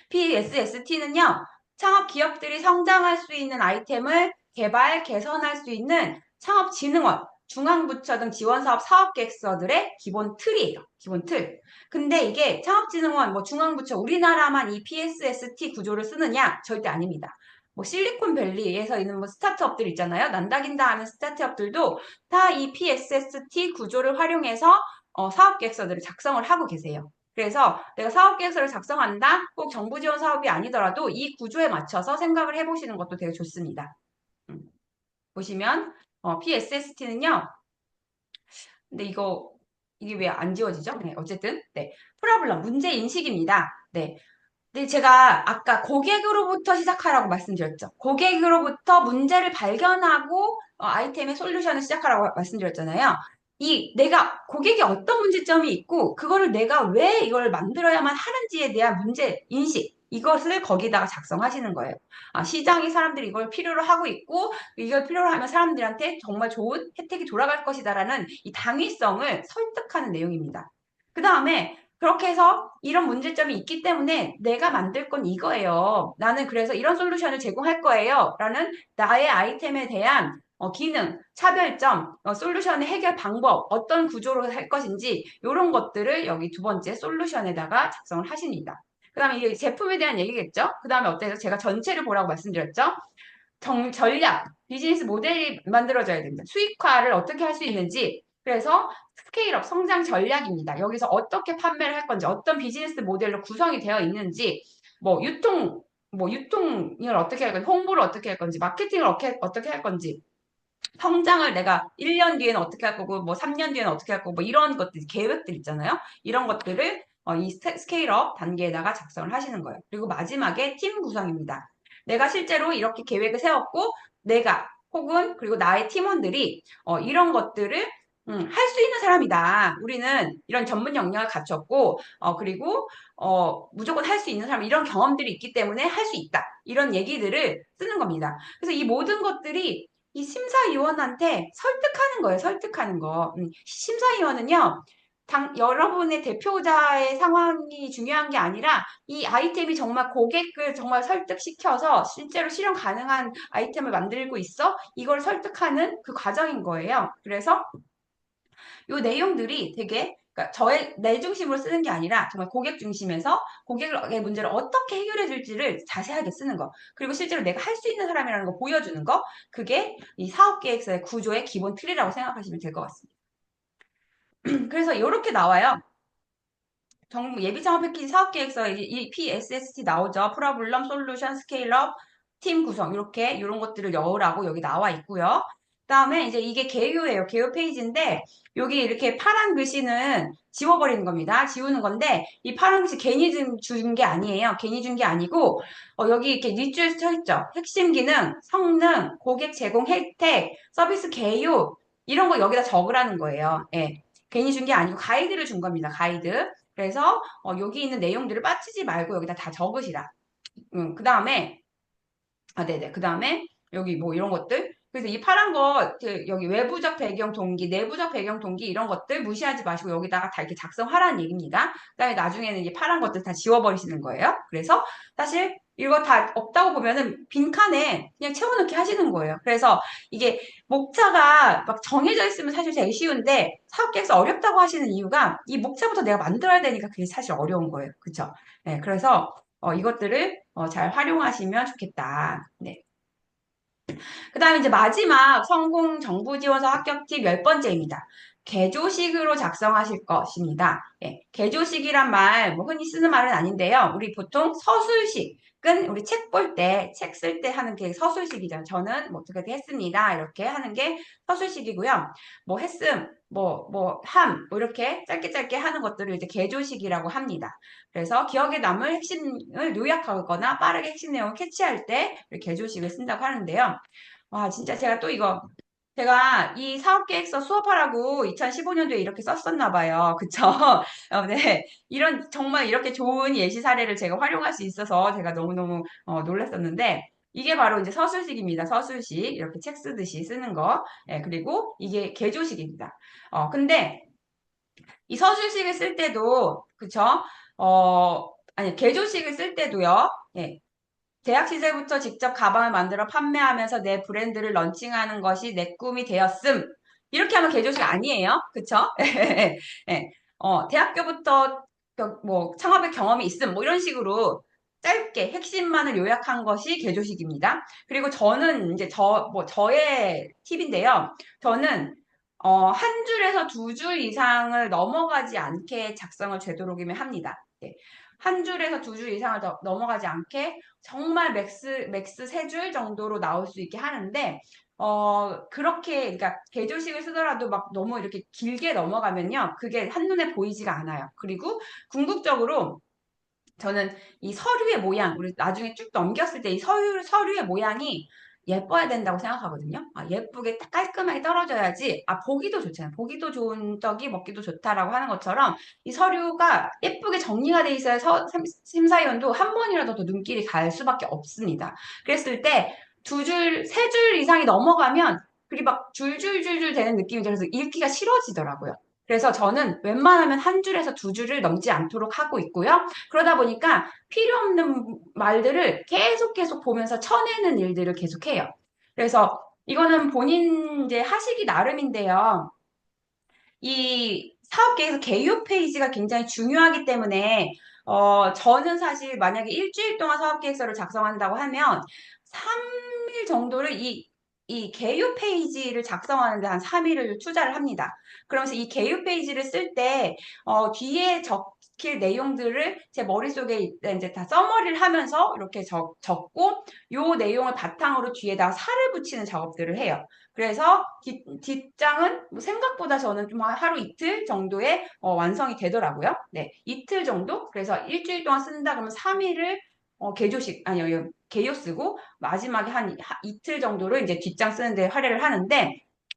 PSST는요, 창업 기업들이 성장할 수 있는 아이템을 개발, 개선할 수 있는 창업진흥원, 중앙부처 등 지원사업 사업계획서들의 기본 틀이에요. 기본 틀. 근데 이게 창업진흥원, 뭐 중앙부처, 우리나라만 이 PSST 구조를 쓰느냐? 절대 아닙니다. 뭐 실리콘밸리에서 있는 뭐 스타트업들 있잖아요. 난다긴다 하는 스타트업들도 다 이 PSST 구조를 활용해서 사업계획서들을 작성을 하고 계세요. 그래서 내가 사업계획서를 작성한다? 꼭 정부 지원 사업이 아니더라도 이 구조에 맞춰서 생각을 해보시는 것도 되게 좋습니다. 보시면 PSST는요. 근데 이게 왜 안 지워지죠? 네, 어쨌든 네, 프로블럼 문제 인식입니다. 네. 근데 제가 아까 고객으로부터 시작하라고 말씀드렸죠. 고객으로부터 문제를 발견하고 아이템의 솔루션을 시작하라고 말씀드렸잖아요. 내가 고객이 어떤 문제점이 있고 그거를 내가 왜 이걸 만들어야만 하는지에 대한 문제 인식 이것을 거기다가 작성하시는 거예요. 시장이 사람들이 이걸 필요로 하고 있고 이걸 필요로 하면 사람들한테 정말 좋은 혜택이 돌아갈 것이다라는 이 당위성을 설득하는 내용입니다. 그 다음에 그렇게 해서 이런 문제점이 있기 때문에 내가 만들 건 이거예요. 나는 그래서 이런 솔루션을 제공할 거예요. 라는 나의 아이템에 대한 기능, 차별점, 솔루션의 해결 방법, 어떤 구조로 할 것인지 이런 것들을 여기 두 번째 솔루션에다가 작성을 하십니다. 그 다음에 이게 제품에 대한 얘기겠죠? 그 다음에 어때요? 제가 전체를 보라고 말씀드렸죠? 전략, 비즈니스 모델이 만들어져야 됩니다. 수익화를 어떻게 할 수 있는지. 그래서 스케일업, 성장 전략입니다. 여기서 어떻게 판매를 할 건지, 어떤 비즈니스 모델로 구성이 되어 있는지, 유통을 어떻게 할 건지, 홍보를 어떻게 할 건지, 마케팅을 어떻게 할 건지, 성장을 내가 1년 뒤에는 어떻게 할 거고, 뭐 3년 뒤에는 어떻게 할 거고, 뭐 이런 것들, 계획들 있잖아요. 이런 것들을 이 스케일업 단계에다가 작성을 하시는 거예요. 그리고 마지막에 팀 구성입니다. 내가 실제로 이렇게 계획을 세웠고, 내가 혹은 그리고 나의 팀원들이 이런 것들을 할 수 있는 사람이다. 우리는 이런 전문 역량을 갖췄고, 그리고 무조건 할 수 있는 사람, 이런 경험들이 있기 때문에 할 수 있다. 이런 얘기들을 쓰는 겁니다. 그래서 이 모든 것들이 이 심사위원한테 설득하는 거예요. 설득하는 거. 심사위원은요. 여러분의 대표자의 상황이 중요한 게 아니라 이 아이템이 정말 고객을 정말 설득시켜서 실제로 실현 가능한 아이템을 만들고 있어? 이걸 설득하는 그 과정인 거예요. 그래서 이 내용들이 되게 그러니까 내 중심으로 쓰는 게 아니라 정말 고객 중심에서 고객의 문제를 어떻게 해결해 줄지를 자세하게 쓰는 거. 그리고 실제로 내가 할 수 있는 사람이라는 거 보여주는 거. 그게 이 사업계획서의 구조의 기본 틀이라고 생각하시면 될 것 같습니다. 그래서 이렇게 나와요. 예비 창업 패키지 사업 계획서에 이 PSST 나오죠. 프로블럼, 솔루션, 스케일업, 팀 구성 이렇게 이런 것들을 넣으라고 여기 나와 있고요. 그다음에 이제 이게 개요예요. 개요 페이지인데 여기 이렇게 파란 글씨는 지워버리는 겁니다. 지우는 건데 이 파란 글씨 괜히 준 게 아니에요. 괜히 준 게 아니고 여기 이렇게 밑줄에 쳐 있죠. 핵심 기능, 성능, 고객 제공 혜택, 서비스 개요 이런 거 여기다 적으라는 거예요. 예. 괜히 준 게 아니고 가이드를 준 겁니다. 가이드. 그래서 여기 있는 내용들을 빠뜨리지 말고 여기다 다 적으시라. 그 다음에 네네. 그 다음에 여기 뭐 이런 것들. 그래서 이 파란 거 여기 외부적 배경 동기, 내부적 배경 동기 이런 것들 무시하지 마시고 여기다가 다 이렇게 작성하라는 얘기입니다. 그다음에 나중에는 이제 파란 것들 다 지워버리시는 거예요. 그래서 사실 이거 다 없다고 보면은 빈칸에 그냥 채워넣기 하시는 거예요. 그래서 이게 목차가 막 정해져 있으면 사실 제일 쉬운데 사업계획서 어렵다고 하시는 이유가 이 목차부터 내가 만들어야 되니까 그게 사실 어려운 거예요. 그쵸? 네, 그래서 이것들을 잘 활용하시면 좋겠다. 네. 그 다음에 이제 마지막 성공 정부 지원서 합격 팁 10번째입니다. 개조식으로 작성하실 것입니다. 예, 개조식이란 말, 뭐 흔히 쓰는 말은 아닌데요. 우리 보통 서술식은 우리 책 볼 때, 책 쓸 때 하는 게 서술식이죠. 저는 뭐 어떻게 했습니다. 이렇게 하는 게 서술식이고요. 뭐 했음, 뭐 이렇게 짧게 짧게 하는 것들을 이제 개조식이라고 합니다. 그래서 기억에 남을 핵심을 요약하거나 빠르게 핵심 내용을 캐치할 때 개조식을 쓴다고 하는데요. 와, 진짜 제가 이 사업계획서 수업하라고 2015년도에 이렇게 썼었나 봐요. 그쵸? 네. 정말 이렇게 좋은 예시 사례를 제가 활용할 수 있어서 제가 너무너무 놀랐었는데, 이게 바로 이제 서술식입니다. 서술식. 이렇게 책 쓰듯이 쓰는 거. 예, 그리고 이게 개조식입니다. 근데 이 서술식을 쓸 때도, 그쵸? 아니, 개조식을 쓸 때도요. 예, 대학 시절부터 직접 가방을 만들어 판매하면서 내 브랜드를 런칭하는 것이 내 꿈이 되었음. 이렇게 하면 개조식 아니에요. 그쵸? 예. 대학교부터 뭐 창업의 경험이 있음. 뭐 이런 식으로 짧게 핵심만을 요약한 것이 개조식입니다. 그리고 저는 이제 저의 팁인데요. 저는 한 줄에서 두 줄 이상을 넘어가지 않게 작성을 되도록이면 합니다. 예. 한 줄에서 두 줄 이상을 넘어가지 않게 정말 맥스 세 줄 정도로 나올 수 있게 하는데, 그렇게, 그러니까, 개조식을 쓰더라도 막 너무 이렇게 길게 넘어가면요. 그게 한눈에 보이지가 않아요. 그리고 궁극적으로 저는 이 서류의 모양, 우리 나중에 쭉 넘겼을 때 이 서류의 모양이 예뻐야 된다고 생각하거든요. 예쁘게 딱 깔끔하게 떨어져야지, 보기도 좋잖아요. 보기도 좋은 떡이 먹기도 좋다라고 하는 것처럼 이 서류가 예쁘게 정리가 돼 있어야 심사위원도 한 번이라도 더 눈길이 갈 수밖에 없습니다. 그랬을 때 세 줄 이상이 넘어가면 글이 막 줄줄줄줄 되는 느낌이 들어서 읽기가 싫어지더라고요. 그래서 저는 웬만하면 한 줄에서 두 줄을 넘지 않도록 하고 있고요. 그러다 보니까 필요 없는 말들을 계속 보면서 쳐내는 일들을 계속해요. 그래서 이거는 본인 이제 하시기 나름인데요. 이 사업계획에서 개요 페이지가 굉장히 중요하기 때문에 저는 사실 만약에 일주일 동안 사업계획서를 작성한다고 하면 3일 정도를 이 개요 페이지를 작성하는데 한 3일을 투자를 합니다. 그러면서 이 개요 페이지를 쓸 때 뒤에 적힐 내용들을 제 머릿속에 이제 다 써머리를 하면서 이렇게 적고 요 내용을 바탕으로 뒤에다 살을 붙이는 작업들을 해요. 그래서 뒷장은 뭐 생각보다 저는 좀 하루 이틀 정도에 완성이 되더라고요. 네, 이틀 정도? 그래서 일주일 동안 쓴다 그러면 3일을 개요 쓰고 마지막에 한 이틀 정도를 이제 뒷장 쓰는데 할애를 하는데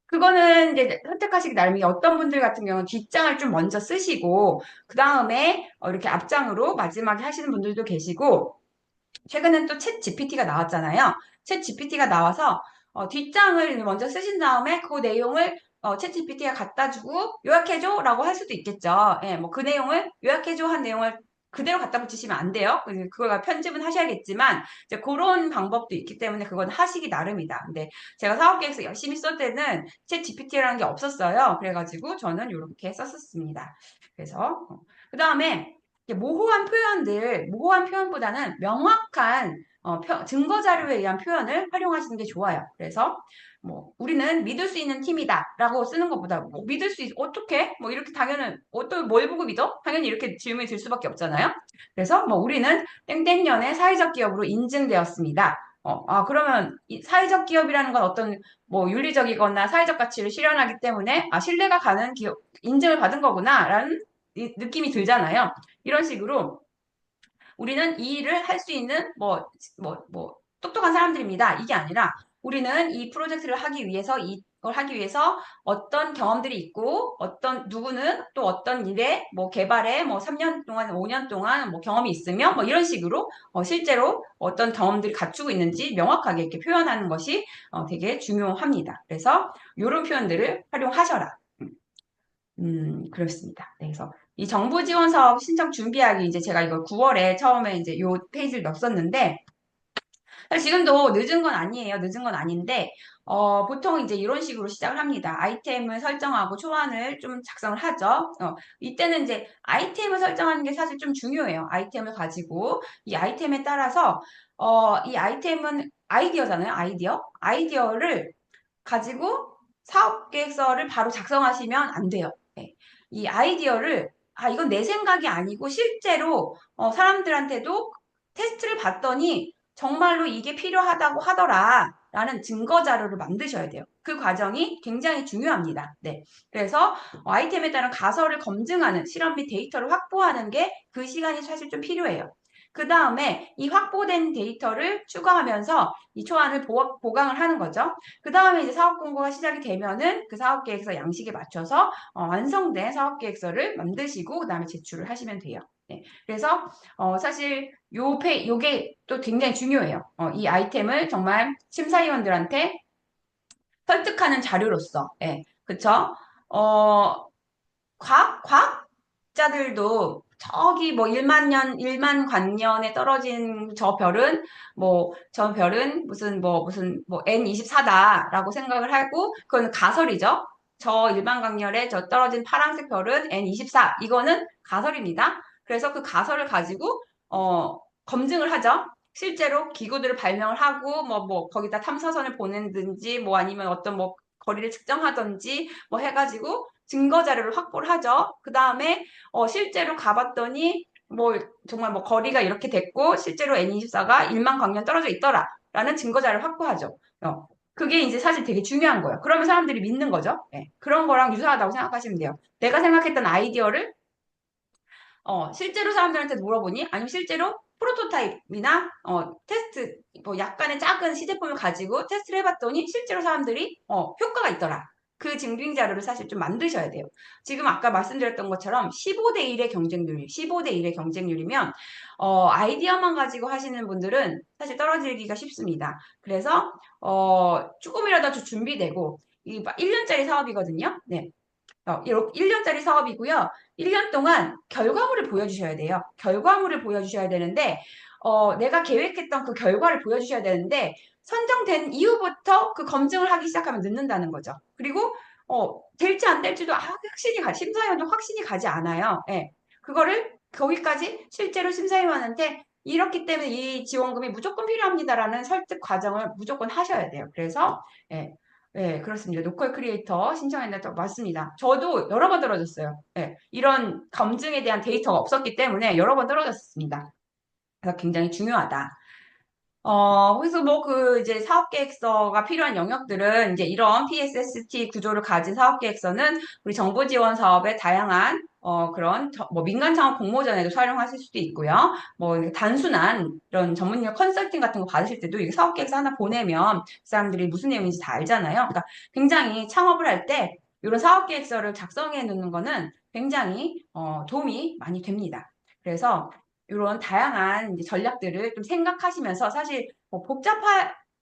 그거는 이제 선택하시기 나름이에요. 어떤 분들 같은 경우는 뒷장을 좀 먼저 쓰시고 그 다음에 이렇게 앞장으로 마지막에 하시는 분들도 계시고 최근엔 또 챗 GPT가 나왔잖아요. 챗 GPT가 나와서 뒷장을 먼저 쓰신 다음에 그 내용을 챗 GPT가 갖다 주고 요약해줘 라고 할 수도 있겠죠. 예, 뭐 그 내용을 요약해줘 한 내용을 그대로 갖다 붙이시면 안 돼요. 그걸 편집은 하셔야겠지만 이제 그런 방법도 있기 때문에 그건 하시기 나름이다. 근데 제가 사업계획서 열심히 쓸 때는 챗 GPT라는 게 없었어요. 그래가지고 저는 이렇게 썼었습니다. 그래서 그다음에 모호한 표현보다는 명확한 증거 자료에 의한 표현을 활용하시는 게 좋아요. 그래서 뭐 우리는 믿을 수 있는 팀이다라고 쓰는 것보다 뭐 믿을 수 어떻게 뭐 이렇게 당연히 어떤 뭘 보고 믿어? 당연히 이렇게 질문이 들 수밖에 없잖아요. 그래서 뭐 우리는 땡땡년의 사회적 기업으로 인증되었습니다. 그러면 이 사회적 기업이라는 건 어떤 뭐 윤리적이거나 사회적 가치를 실현하기 때문에 신뢰가 가는 기업 인증을 받은 거구나라는 느낌이 들잖아요. 이런 식으로 우리는 이 일을 할 수 있는 똑똑한 사람들입니다. 이게 아니라 우리는 이 프로젝트를 하기 위해서 이걸 하기 위해서 어떤 경험들이 있고 누구는 또 어떤 일에 뭐 개발에 뭐 3년 동안 5년 동안 뭐 경험이 있으며 뭐 이런 식으로 실제로 어떤 경험들이 갖추고 있는지 명확하게 이렇게 표현하는 것이 되게 중요합니다. 그래서 이런 표현들을 활용하셔라. 그렇습니다. 네, 그래서 이 정부 지원 사업 신청 준비하기 이제 제가 이걸 9월에 처음에 이제 요 페이지를 넣었었는데 사실 지금도 늦은 건 아니에요. 늦은 건 아닌데 보통 이제 이런 식으로 시작을 합니다. 아이템을 설정하고 초안을 좀 작성을 하죠. 이때는 이제 아이템을 설정하는 게 사실 좀 중요해요. 아이템을 가지고 이 아이템에 따라서 이 아이템은 아이디어잖아요. 아이디어를 가지고 사업 계획서를 바로 작성하시면 안 돼요. 네. 이 아이디어를 이건 내 생각이 아니고 실제로 사람들한테도 테스트를 봤더니 정말로 이게 필요하다고 하더라 라는 증거 자료를 만드셔야 돼요. 그 과정이 굉장히 중요합니다. 네. 그래서 아이템에 따른 가설을 검증하는 실험 및 데이터를 확보하는 게 그 시간이 사실 좀 필요해요. 그 다음에 이 확보된 데이터를 추가하면서 이 초안을 보강을 하는 거죠. 그 다음에 이제 사업 공고가 시작이 되면은 그 사업 계획서 양식에 맞춰서 완성된 사업 계획서를 만드시고 그 다음에 제출을 하시면 돼요. 네. 그래서 사실 요게 또 굉장히 중요해요. 이 아이템을 정말 심사위원들한테 설득하는 자료로서, 예, 그쵸? 어, 과학자들도 저기 뭐 1만 광년에 떨어진 저 별은 무슨 N24다라고 생각을 하고, 그건 가설이죠. 저 1만 광년에 저 떨어진 파란색 별은 N24. 이거는 가설입니다. 그래서 그 가설을 가지고, 검증을 하죠. 실제로 기구들을 발명을 하고, 거기다 탐사선을 보내든지, 뭐 아니면 어떤 뭐 거리를 측정하든지, 뭐 해가지고, 증거 자료를 확보를 하죠. 그 다음에 실제로 가봤더니 정말 거리가 이렇게 됐고 실제로 N24가 1만 광년 떨어져 있더라라는 증거 자료를 확보하죠. 그게 이제 사실 되게 중요한 거예요. 그러면 사람들이 믿는 거죠. 네. 그런 거랑 유사하다고 생각하시면 돼요. 내가 생각했던 아이디어를 실제로 사람들한테 물어보니 아니면 실제로 프로토타입이나 테스트 약간의 작은 시제품을 가지고 테스트를 해봤더니 실제로 사람들이 효과가 있더라. 그 증빙 자료를 사실 좀 만드셔야 돼요. 지금 아까 말씀드렸던 것처럼 15대 1의 경쟁률이 15대 1의 경쟁률이면 아이디어만 가지고 하시는 분들은 사실 떨어지기가 쉽습니다. 그래서 조금이라도 준비되고 이 1년짜리 사업이거든요. 네. 1년짜리 사업이고요. 1년 동안 결과물을 보여주셔야 돼요. 결과물을 보여주셔야 되는데, 내가 계획했던 그 결과를 보여주셔야 되는데, 선정된 이후부터 그 검증을 하기 시작하면 늦는다는 거죠. 그리고, 될지 안 될지도 심사위원도 확신이 가지 않아요. 예. 그거를 거기까지 실제로 심사위원한테 이렇기 때문에 이 지원금이 무조건 필요합니다라는 설득 과정을 무조건 하셔야 돼요. 그래서, 예. 네, 그렇습니다. 로컬 크리에이터 신청했는데 맞습니다. 저도 여러 번 떨어졌어요. 네, 이런 검증에 대한 데이터가 없었기 때문에 여러 번 떨어졌습니다. 그래서 굉장히 중요하다. 그래서 이제 사업계획서가 필요한 영역들은 이제 이런 PSST 구조를 가진 사업계획서는 우리 정부 지원 사업의 다양한 그런 민간 창업 공모전에도 활용하실 수도 있고요. 단순한 이런 전문용 컨설팅 같은 거 받으실 때도 이 사업계획서 하나 보내면 그 사람들이 무슨 내용인지 다 알잖아요. 그러니까 굉장히 창업을 할 때 이런 사업계획서를 작성해 놓는 거는 굉장히 도움이 많이 됩니다. 그래서 이런 다양한 이제 전략들을 좀 생각하시면서 사실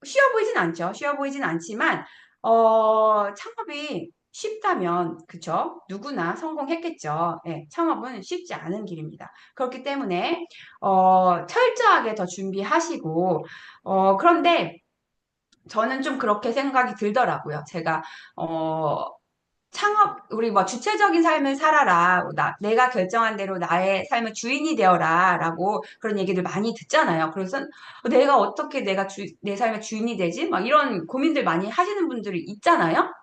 쉬워 보이진 않죠. 쉬워 보이진 않지만 창업이 쉽다면, 그쵸? 누구나 성공했겠죠. 예, 창업은 쉽지 않은 길입니다. 그렇기 때문에, 철저하게 더 준비하시고, 그런데 저는 좀 그렇게 생각이 들더라고요. 제가, 어, 우리 뭐 주체적인 삶을 살아라. 내가 결정한 대로 나의 삶의 주인이 되어라. 라고 그런 얘기들 많이 듣잖아요. 그래서 내가 어떻게 내 삶의 주인이 되지? 막 이런 고민들 많이 하시는 분들이 있잖아요.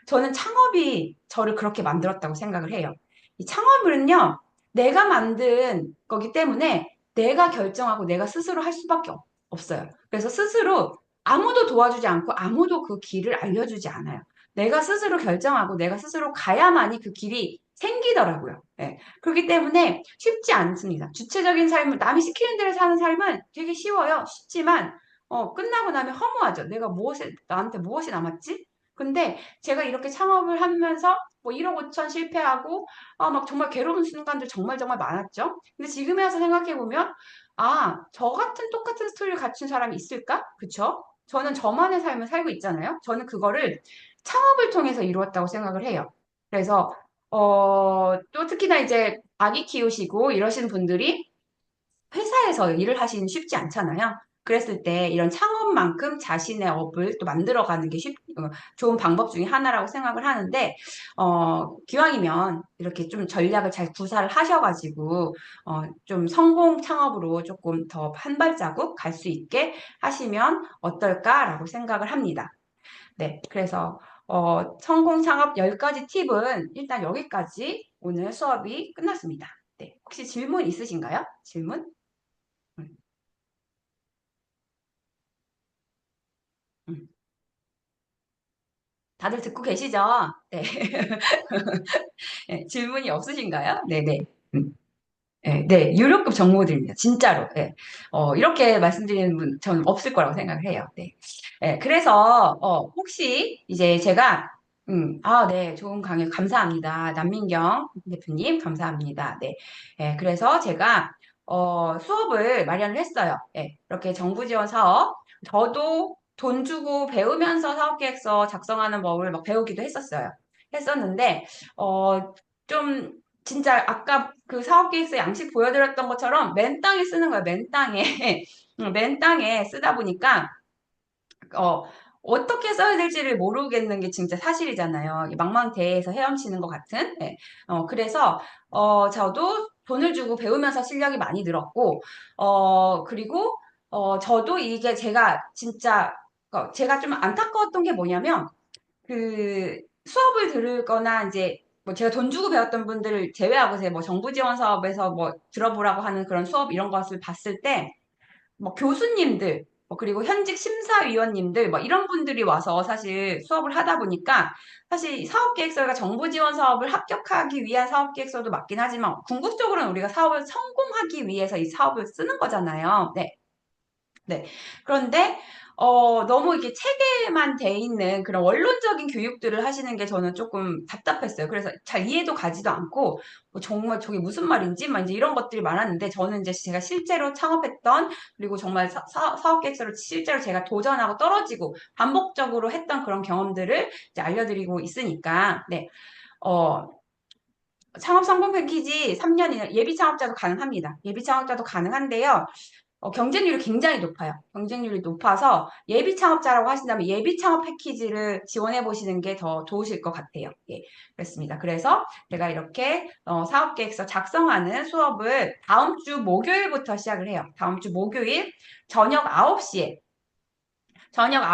저는 창업이 저를 그렇게 만들었다고 생각을 해요. 이 창업은요, 내가 만든 거기 때문에 내가 결정하고 내가 스스로 할 수밖에 없어요. 그래서 스스로 아무도 도와주지 않고 아무도 그 길을 알려주지 않아요. 내가 스스로 결정하고 내가 스스로 가야만이 그 길이 생기더라고요. 예. 그렇기 때문에 쉽지 않습니다. 주체적인 삶을, 남이 시키는 대로 사는 삶은 되게 쉬워요. 쉽지만, 끝나고 나면 허무하죠. 나한테 무엇이 남았지? 근데 제가 이렇게 창업을 하면서 뭐 1억 5천 실패하고 막 정말 괴로운 순간들 정말 정말 많았죠. 근데 지금에 와서 생각해 보면 저 같은 똑같은 스토리를 갖춘 사람이 있을까? 그쵸? 저는 저만의 삶을 살고 있잖아요. 저는 그거를 창업을 통해서 이루었다고 생각을 해요. 그래서 또 특히나 이제 아기 키우시고 이러신 분들이 회사에서 일을 하시는 쉽지 않잖아요. 그랬을 때 이런 창업만큼 자신의 업을 또 만들어가는 게 좋은 방법 중에 하나라고 생각을 하는데, 기왕이면 이렇게 좀 전략을 잘 구사를 하셔가지고, 좀 성공 창업으로 조금 더 한 발자국 갈 수 있게 하시면 어떨까라고 생각을 합니다. 네. 그래서, 성공 창업 10가지 팁은 일단 여기까지 오늘 수업이 끝났습니다. 네. 혹시 질문 있으신가요? 질문? 음. 음. 다들 듣고 계시죠? 네. 네, 질문이 없으신가요? 네네. 음, 네, 네, 유료급 정보들입니다. 진짜로. 네. 이렇게 말씀드리는 분 저는 없을 거라고 생각을 해요. 네. 네, 그래서, 혹시 이제 제가, 네, 좋은 강의 감사합니다. 남민경 대표님, 감사합니다. 네. 네, 그래서 제가, 수업을 마련을 했어요. 네, 이렇게 정부 지원 사업. 저도 돈 주고 배우면서 사업계획서 작성하는 법을 막 배우기도 했었는데, 좀, 진짜 아까 그 사업계획서 양식 보여드렸던 것처럼 맨 땅에 쓰는 거예요. 맨 땅에. 맨 땅에 쓰다 보니까 어, 어떻게 써야 될지를 모르겠는 게 진짜 사실이잖아요. 이 망망대해에서 헤엄치는 것 같은. 네. 그래서, 저도 돈을 주고 배우면서 실력이 많이 늘었고, 그리고, 저도 이게 제가 좀 안타까웠던 게 뭐냐면, 그, 수업을 들거나 이제, 뭐 제가 돈 주고 배웠던 분들을 제외하고, 뭐 정부 지원 사업에서 뭐 들어보라고 하는 그런 수업 이런 것을 봤을 때, 뭐 교수님들, 그리고 현직 심사위원님들, 뭐 이런 분들이 와서 사실 수업을 하다 보니까 사실 사업계획서가 정부 지원 사업을 합격하기 위한 사업계획서도 맞긴 하지만 궁극적으로는 우리가 사업을 성공하기 위해서 이 사업을 쓰는 거잖아요. 네. 네. 그런데, 너무 이게 체계만 돼 있는 그런 원론적인 교육들을 하시는 게 저는 조금 답답했어요. 그래서 잘 이해도 가지도 않고, 정말 저게 무슨 말인지, 막 이제 이런 것들이 많았는데, 저는 이제 제가 실제로 창업했던, 그리고 정말 사업 계획서를 실제로 제가 도전하고 떨어지고, 반복적으로 했던 그런 경험들을 이제 알려드리고 있으니까, 네. 어, 창업 성공 패키지 3년이나 예비 창업자도 가능합니다. 예비 창업자도 가능한데요. 경쟁률이 굉장히 높아요. 경쟁률이 높아서 예비 창업자라고 하신다면 예비 창업 패키지를 지원해 보시는 게 더 좋으실 것 같아요. 예, 그렇습니다. 그래서 제가 이렇게 사업 계획서 작성하는 수업을 다음 주 목요일부터 시작을 해요. 다음 주 목요일 저녁 9시에 저녁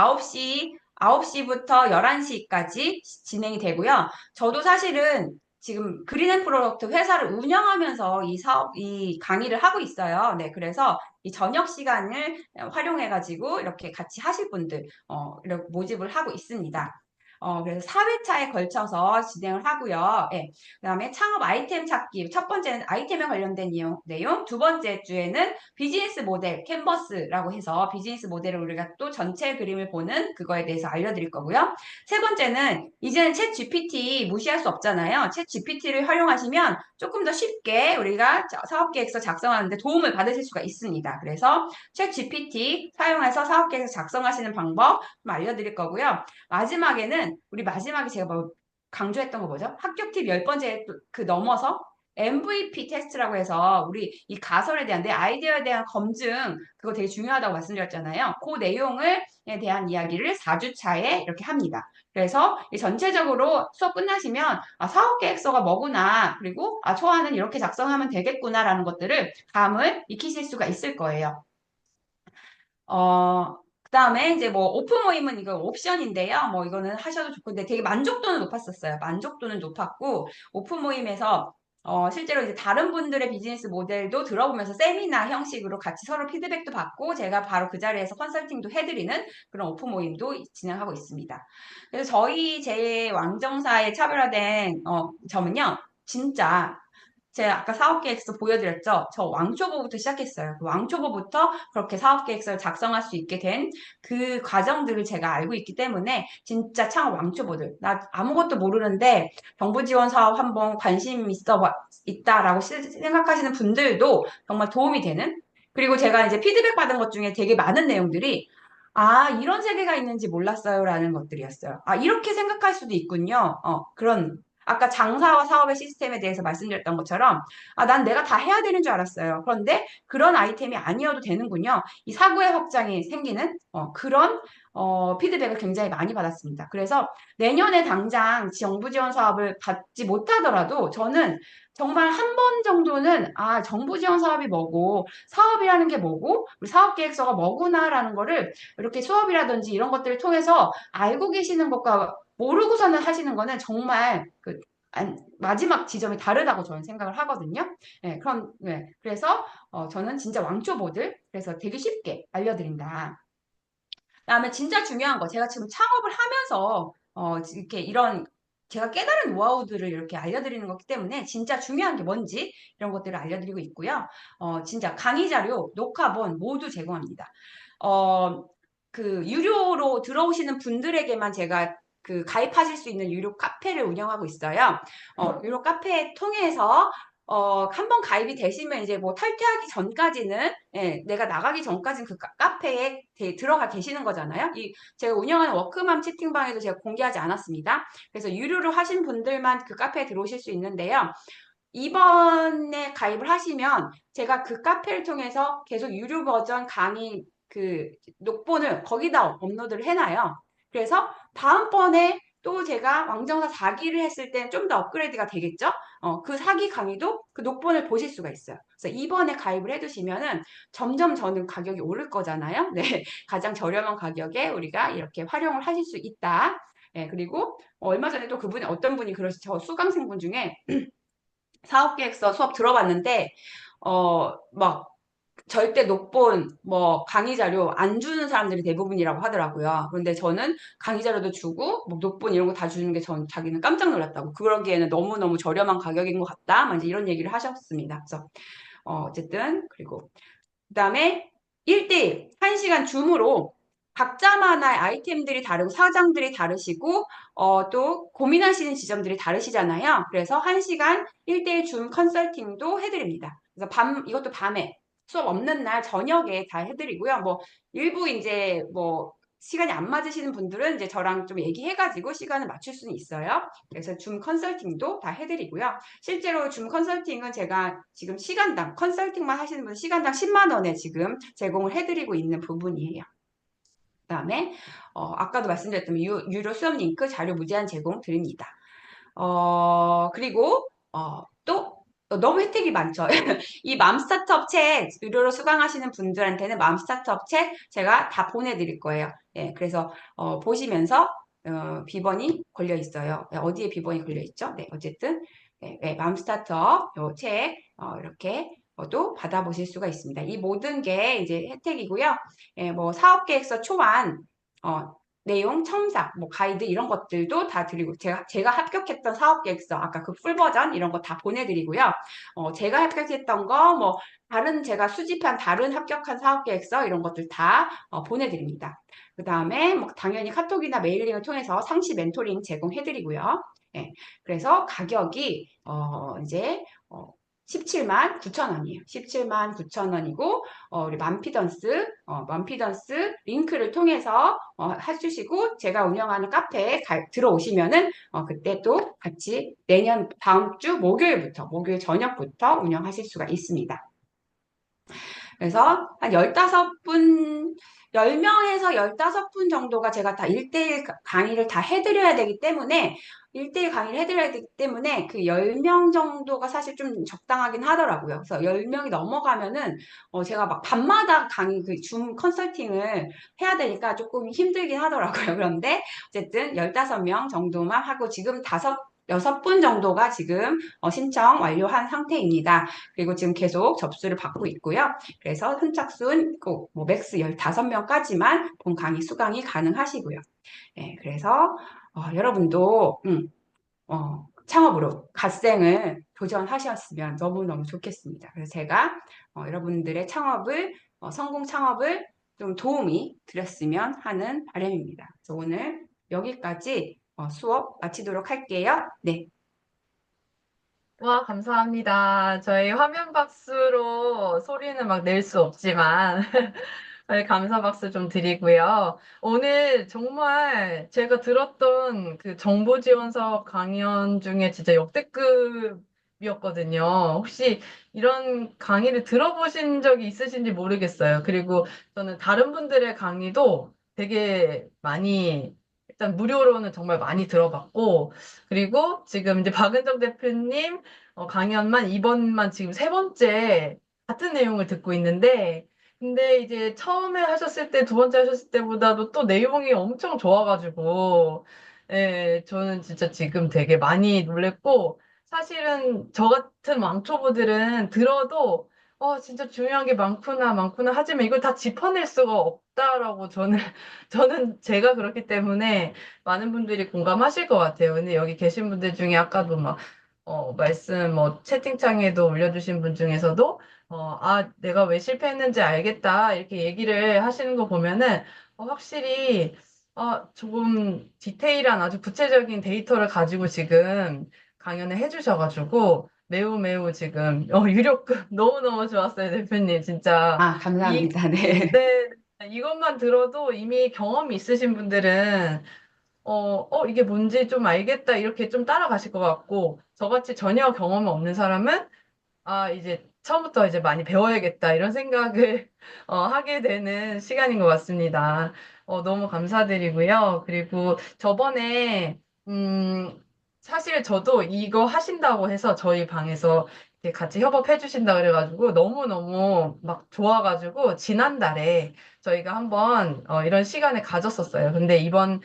9시부터 11시까지 진행이 되고요. 저도 사실은 지금 그린앤 프로덕트 회사를 운영하면서 이 강의를 하고 있어요. 네, 그래서 이 저녁 시간을 활용해가지고 이렇게 같이 하실 분들, 이렇게 모집을 하고 있습니다. 그래서 4회차에 걸쳐서 진행을 하고요. 예. 그다음에 창업 아이템 찾기. 첫 번째는 아이템에 관련된 내용. 두 번째 주에는 비즈니스 모델, 캔버스라고 해서 비즈니스 모델을 우리가 또 전체 그림을 보는 그거에 대해서 알려드릴 거고요. 세 번째는 이제는 챗 GPT 무시할 수 없잖아요. 챗 GPT를 활용하시면 조금 더 쉽게 우리가 사업계획서 작성하는데 도움을 받으실 수가 있습니다. 그래서 챗 GPT 사용해서 사업계획서 작성하시는 방법 좀 알려드릴 거고요. 마지막에 제가 뭐 강조했던 거 뭐죠? 합격 팁 10번째 그 넘어서 MVP 테스트라고 해서 우리 이 가설에 대한 내 아이디어에 대한 검증 그거 되게 중요하다고 말씀드렸잖아요. 그 내용을 에 대한 이야기를 4주차에 이렇게 합니다. 그래서 전체적으로 수업 끝나시면 사업 계획서가 뭐구나 그리고 초안은 이렇게 작성하면 되겠구나라는 것들을 감을 익히실 수가 있을 거예요. 그다음에 이제 뭐 오프 모임은 이거 옵션인데요. 뭐 이거는 하셔도 좋고, 근데 되게 만족도는 높았었어요. 만족도는 높았고, 오프 모임에서 실제로 이제 다른 분들의 비즈니스 모델도 들어보면서 세미나 형식으로 같이 서로 피드백도 받고, 제가 바로 그 자리에서 컨설팅도 해드리는 그런 오프 모임도 진행하고 있습니다. 그래서 제 왕정사의 차별화된 점은요, 진짜 제가 아까 사업계획서 보여드렸죠? 저 왕초보부터 시작했어요. 그 왕초보부터 그렇게 사업계획서를 작성할 수 있게 된 그 과정들을 제가 알고 있기 때문에 진짜 창업 왕초보들, 나 아무것도 모르는데 정부 지원 사업 한번 관심 있다라고 생각하시는 분들도 정말 도움이 되는 그리고 제가 이제 피드백 받은 것 중에 되게 많은 내용들이 이런 세계가 있는지 몰랐어요라는 것들이었어요. 이렇게 생각할 수도 있군요. 그런 아까 장사와 사업의 시스템에 대해서 말씀드렸던 것처럼, 난 내가 다 해야 되는 줄 알았어요. 그런데 그런 아이템이 아니어도 되는군요. 이 사고의 확장이 생기는 그런 피드백을 굉장히 많이 받았습니다. 그래서 내년에 당장 정부 지원 사업을 받지 못하더라도 저는 정말 한 번 정도는 정부 지원 사업이 뭐고 사업이라는 게 뭐고 우리 사업 계획서가 뭐구나라는 거를 이렇게 수업이라든지 이런 것들을 통해서 알고 계시는 것과 모르고서는 하시는 거는 정말 마지막 지점이 다르다고 저는 생각을 하거든요. 네, 그래서 저는 진짜 왕초보들 그래서 되게 쉽게 알려드린다. 그다음에 진짜 중요한 거 제가 지금 창업을 하면서 이렇게 이런 제가 깨달은 노하우들을 이렇게 알려드리는 거기 때문에 진짜 중요한 게 뭔지 이런 것들을 알려드리고 있고요. 진짜 강의 자료, 녹화본 모두 제공합니다. 어, 그 유료로 들어오시는 분들에게만 제가 그 가입하실 수 있는 유료 카페를 운영하고 있어요. 유료 카페 통해서 한 번 가입이 되시면 이제 뭐 탈퇴하기 전까지는 예, 내가 나가기 전까지는 그 카페에 들어가 계시는 거잖아요. 제가 운영하는 워크맘 채팅방에도 제가 공개하지 않았습니다. 그래서 유료로 하신 분들만 그 카페에 들어오실 수 있는데요. 이번에 가입을 하시면 제가 그 카페를 통해서 계속 유료 버전 강의 그 녹본을 거기다 업로드를 해놔요. 그래서 다음번에 또 제가 왕정사 4기를 했을 때는 좀 더 업그레이드가 되겠죠? 그 4기 강의도 그 녹본을 보실 수가 있어요. 그래서 이번에 가입을 해두시면은 점점 저는 가격이 오를 거잖아요. 네. 가장 저렴한 가격에 우리가 이렇게 활용을 하실 수 있다. 네, 그리고 얼마 전에 또 어떤 분이 저 수강생분 중에 사업계획서 수업 들어봤는데, 막, 절대 녹본, 뭐, 강의 자료 안 주는 사람들이 대부분이라고 하더라고요. 그런데 저는 강의 자료도 주고, 뭐, 녹본 이런 거 다 주는 게 자기는 깜짝 놀랐다고. 그러기에는 너무너무 저렴한 가격인 것 같다. 막 이제 이런 얘기를 하셨습니다. 그래서, 어쨌든, 그리고, 그 다음에 1대1, 1시간 줌으로 각자만의 아이템들이 다르고 사장들이 다르시고 또 고민하시는 지점들이 다르시잖아요. 그래서 1시간 1대1 줌 컨설팅도 해드립니다. 그래서 이것도 밤에 수업 없는 날 저녁에 다 해드리고요. 뭐 일부 이제 뭐 시간이 안 맞으시는 분들은 이제 저랑 좀 얘기해가지고 시간을 맞출 수는 있어요. 그래서 줌 컨설팅도 다 해드리고요. 실제로 줌 컨설팅은 제가 지금 시간당 컨설팅만 하시는 분 시간당 10만 원에 지금 제공을 해드리고 있는 부분이에요. 그다음에 아까도 말씀드렸던 유료 수업 링크 자료 무제한 제공 드립니다. 그리고 또 너무 혜택이 많죠. 이 맘스타트업 책 유료로 수강하시는 분들한테는 맘스타트업 책 제가 다 보내드릴 거예요. 예, 그래서 보시면서 비번이 걸려 있어요. 어디에 비번이 걸려 있죠? 네, 어쨌든 맘스타트업 책 이렇게 또 받아보실 수가 있습니다. 이 모든 게 이제 혜택이고요. 예, 뭐 사업계획서 초안 내용, 첨삭, 뭐 가이드 이런 것들도 다 드리고 제가 합격했던 사업계획서 아까 그 풀 버전 이런 거 다 보내드리고요. 제가 합격했던 거 뭐 다른 제가 수집한 다른 합격한 사업계획서 이런 것들 다 보내드립니다. 그 다음에 뭐 당연히 카톡이나 메일링을 통해서 상시 멘토링 제공해드리고요. 예, 그래서 가격이 이제 17만 9천 원이에요. 17만 9천 원이고, 우리 만피던스 링크를 통해서 해주시고, 제가 운영하는 카페에 들어오시면은, 그때 또 같이 내년 다음 주 목요일 저녁부터 운영하실 수가 있습니다. 그래서 한 15분, 10명에서 15분 정도가 제가 다 1대1 강의를 다 해드려야 되기 때문에, 1대1 강의를 해드려야 되기 때문에 그 10명 정도가 사실 좀 적당하긴 하더라고요. 그래서 10명이 넘어가면은, 제가 막 밤마다 강의, 그 줌 컨설팅을 해야 되니까 조금 힘들긴 하더라고요. 그런데 어쨌든 15명 정도만 하고 지금 6분 정도가 지금 신청 완료한 상태입니다. 그리고 지금 계속 접수를 받고 있고요. 그래서 선착순 꼭 뭐 맥스 15명까지만 본 강의 수강이 가능하시고요. 네, 그래서 여러분도 창업으로 갓생을 도전하셨으면 너무너무 좋겠습니다. 그래서 제가 여러분들의 창업을 성공 창업을 좀 도움이 드렸으면 하는 바람입니다. 그래서 오늘 여기까지 수업 마치도록 할게요. 네. 와, 감사합니다. 저희 화면 박수로 소리는 막 낼 수 없지만, 네, 감사 박수 좀 드리고요. 오늘 정말 제가 들었던 그 정보지원사업 강연 중에 진짜 역대급이었거든요. 혹시 이런 강의를 들어보신 적이 있으신지 모르겠어요. 그리고 저는 다른 분들의 강의도 되게 많이, 일단 무료로는 정말 많이 들어봤고, 그리고 지금 이제 박은정 대표님 강연만 이번만 지금 세 번째 같은 내용을 듣고 있는데, 근데 이제 처음에 하셨을 때, 두 번째 하셨을 때보다도 또 내용이 엄청 좋아가지고, 예, 저는 진짜 지금 되게 많이 놀랬고, 사실은 저 같은 왕초보들은 들어도, 진짜 중요한 게 많구나, 많구나, 하지만 이걸 다 짚어낼 수가 없다라고 저는, 저는 제가 그렇기 때문에 많은 분들이 공감하실 것 같아요. 근데 여기 계신 분들 중에 아까도 막, 말씀, 채팅창에도 올려주신 분 중에서도, 내가 왜 실패했는지 알겠다. 이렇게 얘기를 하시는 거 보면은, 확실히, 조금 디테일한 아주 구체적인 데이터를 가지고 지금 강연을 해주셔가지고, 매우 매우 지금, 유료급 너무너무 좋았어요, 대표님. 진짜. 아, 이, 감사합니다. 네. 네, 이것만 들어도 이미 경험이 있으신 분들은 이게 뭔지 좀 알겠다. 이렇게 좀 따라가실 것 같고, 저같이 전혀 경험이 없는 사람은, 이제 처음부터 이제 많이 배워야겠다. 이런 생각을, 하게 되는 시간인 것 같습니다. 너무 감사드리고요. 그리고 저번에, 사실 저도 이거 하신다고 해서 저희 방에서 이렇게 같이 협업해 주신다 그래가지고 너무너무 막 좋아가지고 지난달에 저희가 한번 이런 시간을 가졌었어요. 근데 이번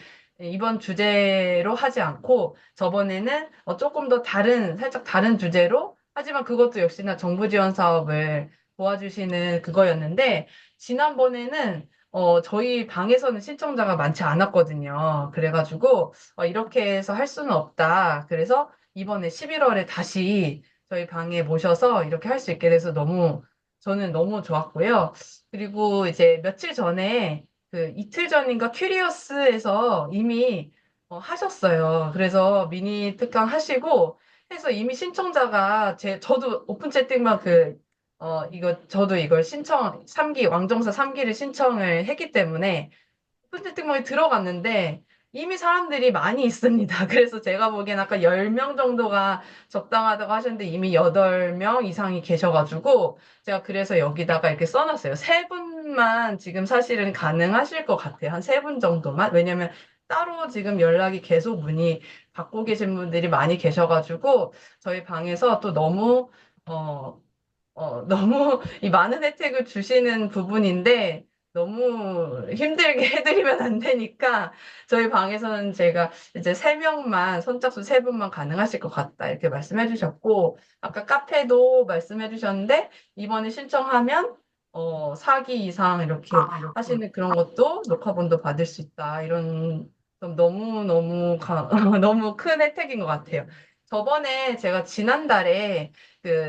주제로 하지 않고 저번에는 조금 더 살짝 다른 주제로 하지만 그것도 역시나 정부 지원 사업을 도와주시는 그거였는데 지난번에는 저희 방에서는 신청자가 많지 않았거든요. 그래가지고 이렇게 해서 할 수는 없다. 그래서 이번에 11월에 다시 저희 방에 모셔서 이렇게 할 수 있게 돼서 저는 너무 좋았고요. 그리고 이제 며칠 전에 그 이틀 전인가 큐리어스에서 이미 하셨어요. 그래서 미니 특강 하시고 해서 이미 신청자가 저도 오픈 채팅방 저도 이걸 신청, 3기, 왕정사 3기를 신청을 했기 때문에 오픈 채팅방에 들어갔는데 이미 사람들이 많이 있습니다. 그래서 제가 보기엔 아까 10명 정도가 적당하다고 하셨는데 이미 8명 이상이 계셔가지고 제가 그래서 여기다가 이렇게 써놨어요. 세 분만 지금 사실은 가능하실 것 같아요. 한 세 분 정도만. 왜냐면 따로 지금 연락이 계속 문의 받고 계신 분들이 많이 계셔가지고 저희 방에서 또 너무 이 많은 혜택을 주시는 부분인데 너무 힘들게 해드리면 안 되니까 저희 방에서는 제가 이제 세 명만 선착순 세 분만 가능하실 것 같다 이렇게 말씀해 주셨고 아까 카페도 말씀해 주셨는데 이번에 신청하면 4기 이상 이렇게 하시는 그런 것도 녹화본도 받을 수 있다 이런 좀 너무 너무 큰 혜택인 것 같아요. 저번에 제가 지난달에